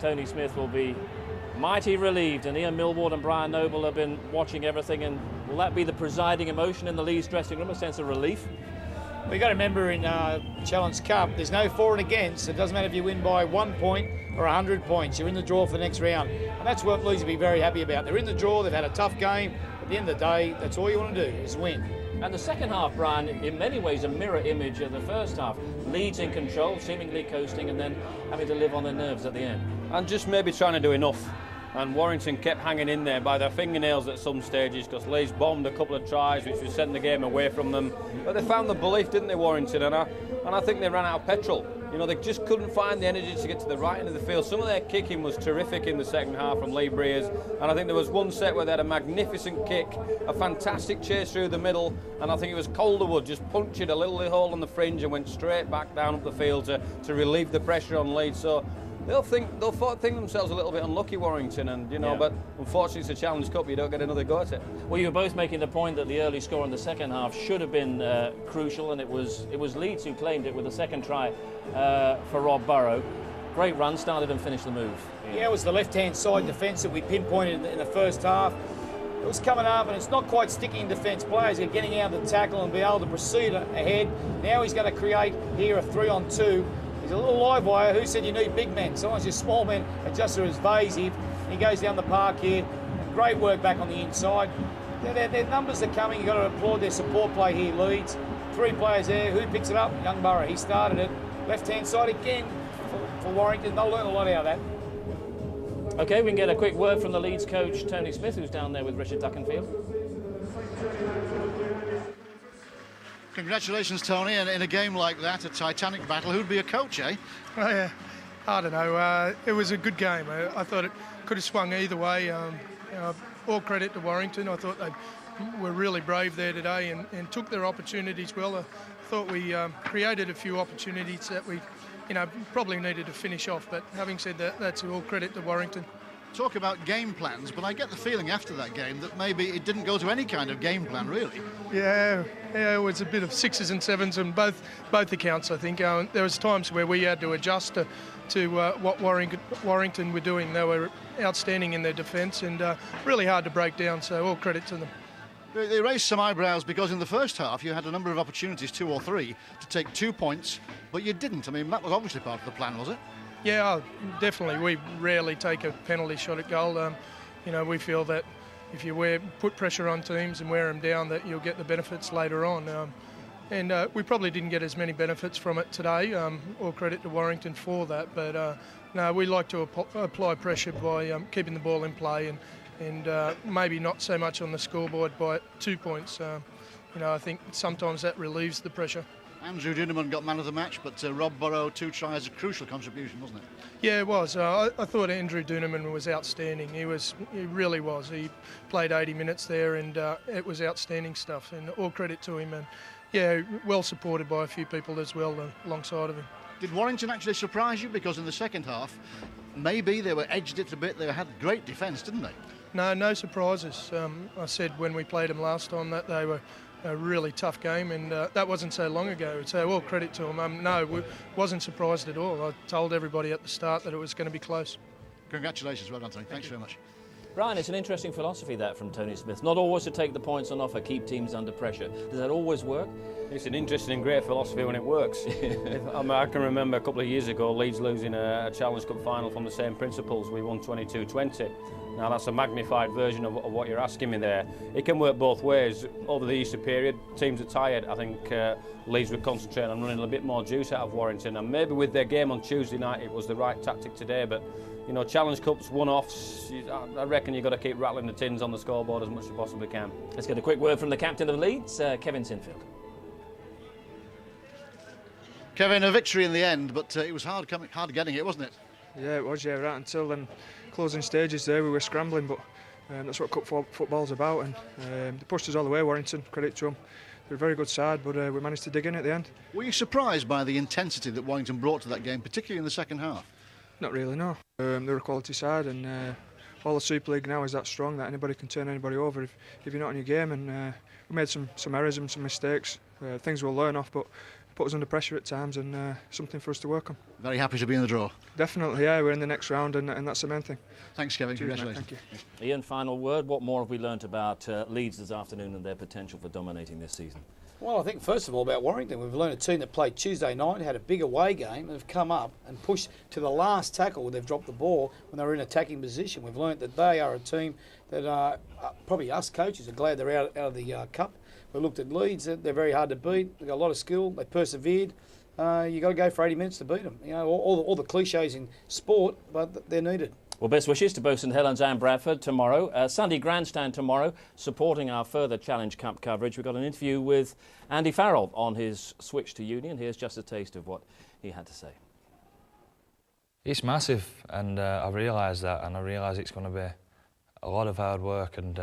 Speaker 1: Tony Smith will be mighty relieved, and Ian Millward and Brian Noble have been watching everything. And will that be the presiding emotion in the Leeds dressing room, a sense of relief?
Speaker 3: We've got to remember in Challenge Cup, there's no for and against. It doesn't matter if you win by 1 point or 100 points. You're in the draw for the next round. And that's what Leeds will be very happy about. They're in the draw, they've had a tough game. At the end of the day, that's all you want to do, is win.
Speaker 1: And the second half, Brian, in many ways a mirror image of the first half. Leeds in control, seemingly coasting, and then having to live on their nerves at the end.
Speaker 2: And just maybe trying to do enough. and Warrington kept hanging in there by their fingernails at some stages because Leeds bombed a couple of tries which was sending the game away from them. But they found the belief, didn't they, Warrington? And I think they ran out of petrol. You know, they just couldn't find the energy to get to the right end of the field. Some of their kicking was terrific in the second half from Lee Breers, and I think there was one set where they had a magnificent kick, a fantastic chase through the middle, and I think it was Calderwood just punctured a little hole on the fringe and went straight back down up the field to relieve the pressure on Leeds. So they'll think themselves a little bit unlucky, Warrington, and but unfortunately it's a Challenge Cup, you don't get another go at it.
Speaker 1: Well, you were both making the point that the early score in the second half should have been crucial, and it was Leeds who claimed it with the second try for Rob Burrow. Great run, started and finished the move.
Speaker 3: Yeah, it was the left-hand side defence that we pinpointed in the first half. It was coming up, and it's not quite sticky in defence. Players are getting out of the tackle and be able to proceed ahead. Now he's going to create here a 3-on-2. He's a little live wire. Who said you need big men? Sometimes your small men are just as evasive. He goes down the park here. And great work back on the inside. Their numbers are coming. You've got to applaud their support play here, Leeds. 3 players there. Who picks it up? Young Burrow. He started it. Left-hand side again for Warrington. They'll learn a lot out of that.
Speaker 1: OK, we can get a quick word from the Leeds coach, Tony Smith, who's down there with Richard Duckenfield.
Speaker 13: Congratulations, Tony, and in a game like that, a titanic battle, who'd be a coach, eh?
Speaker 17: Oh, yeah. I don't know. It was a good game. I thought it could have swung either way. All credit to Warrington. I thought they were really brave there today and took their opportunities well. I thought we created a few opportunities that we probably needed to finish off. But having said that, that's all credit to Warrington.
Speaker 13: Talk about game plans, but I get the feeling after that game that maybe it didn't go to any kind of game plan, really.
Speaker 17: Yeah, it was a bit of 6s and 7s on both accounts, I think. There was times where we had to adjust to what Warrington were doing. They were outstanding in their defence and really hard to break down, so all credit to them.
Speaker 13: They raised some eyebrows because in the first half you had a number of opportunities, 2 or 3, to take 2 points, but you didn't. I mean, that was obviously part of the plan, was it?
Speaker 17: Yeah, definitely. We rarely take a penalty shot at goal. We feel that if you put pressure on teams and wear them down, that you'll get the benefits later on. And we probably didn't get as many benefits from it today. All credit to Warrington for that. But no, we like to apply pressure by keeping the ball in play and maybe not so much on the scoreboard by 2 points. I think sometimes that relieves the pressure.
Speaker 13: Andrew Duneman got man of the match, but Rob Burrow, 2 tries, a crucial contribution, wasn't it?
Speaker 17: Yeah, it was. I thought Andrew Duneman was outstanding. He really was. He played 80 minutes there, and it was outstanding stuff. And all credit to him. And yeah, well supported by a few people as well alongside of him.
Speaker 13: Did Warrington actually surprise you? Because in the second half, maybe they were edged it a bit. They had great defence, didn't they?
Speaker 17: No surprises. I said when we played them last time that they were a really tough game, and that wasn't so long ago. So all credit to them. No, wasn't surprised at all. I told everybody at the start that it was going to be close.
Speaker 13: Congratulations, well done, Tony. Thanks very much.
Speaker 1: Brian, it's an interesting philosophy that from Tony Smith. Not always to take the points on offer, keep teams under pressure. Does that always work?
Speaker 2: It's an interesting and great philosophy when it works. I can remember a couple of years ago Leeds losing a Challenge Cup final from the same principles. We won 22-20. Now that's a magnified version of what you're asking me there. It can work both ways. Over the Easter period, teams are tired. I think Leeds would concentrate on running a bit more juice out of Warrington, and maybe with their game on Tuesday night it was the right tactic today, but Challenge Cups, one-offs, I reckon you've got to keep rattling the tins on the scoreboard as much as you possibly can.
Speaker 1: Let's get a quick word from the captain of Leeds, Kevin Sinfield.
Speaker 13: Kevin, a victory in the end, but it was hard getting it, wasn't it?
Speaker 8: Yeah, it was, yeah, right until then. Closing stages there, we were scrambling, but that's what cup football's about, and they pushed us all the way, Warrington, credit to them. They're a very good side, but we managed to dig in at the end.
Speaker 13: Were you surprised by the intensity that Warrington brought to that game, particularly in the second half?
Speaker 8: Not really, no. They're a quality side, and all the Super League now is that strong that anybody can turn anybody over if you're not on your game, and we made some errors and some mistakes, things we'll learn off, but put us under pressure at times, and something for us to work on.
Speaker 13: Very happy to be in the draw.
Speaker 8: Definitely, yeah, we're in the next round, and that's the main thing.
Speaker 13: Thanks, Kevin.
Speaker 8: Cheers,
Speaker 13: congratulations.
Speaker 8: mate, thank you.
Speaker 1: Ian, final word. What more have we learnt about Leeds this afternoon and their potential for dominating this season?
Speaker 3: Well, I think first of all about Warrington, we've learned a team that played Tuesday night, had a big away game, and have come up and pushed to the last tackle where they've dropped the ball when they were in attacking position. We've learned that they are a team that probably us coaches are glad they're out of the cup. We looked at Leeds; they're very hard to beat. They've got a lot of skill. They persevered. You got to go for 80 minutes to beat them. All the cliches in sport, but they're needed.
Speaker 1: Well, best wishes to both St Helens and Bradford tomorrow. Sunday grandstand tomorrow, supporting our further Challenge Cup coverage. We've got an interview with Andy Farrell on his switch to Union. Here's just a taste of what he had to say.
Speaker 21: It's massive, and I realise that, and I realise it's going to be a lot of hard work, and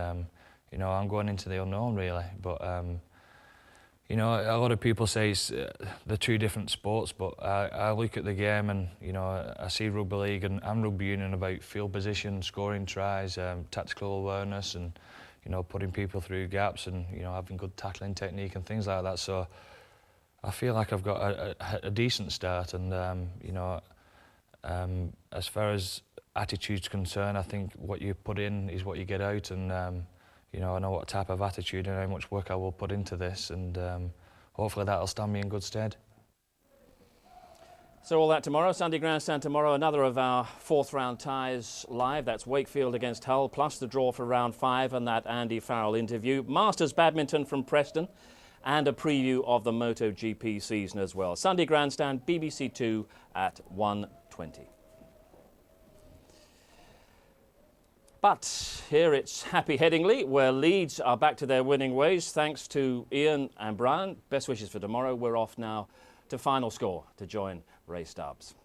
Speaker 21: you know, I'm going into the unknown really. But you know, a lot of people say it's they're two different sports, but I look at the game and, you know, I see rugby league and rugby union about field position, scoring tries, tactical awareness, and, you know, putting people through gaps, and, you know, having good tackling technique and things like that. So I feel like I've got a decent start, and you know, as far as attitude's concerned, I think what you put in is what you get out, and you know, I know what type of attitude and how much work I will put into this, and hopefully that'll stand me in good stead.
Speaker 1: So all that tomorrow, Sunday grandstand tomorrow, another of our fourth round ties live. That's Wakefield against Hull, plus the draw for round 5 and that Andy Farrell interview. Masters badminton from Preston, and a preview of the MotoGP season as well. Sunday grandstand, BBC 2 at 1:20. But here it's happy Headingley, where Leeds are back to their winning ways. Thanks to Ian and Brian. Best wishes for tomorrow. We're off now to Final Score to join Ray Stubbs.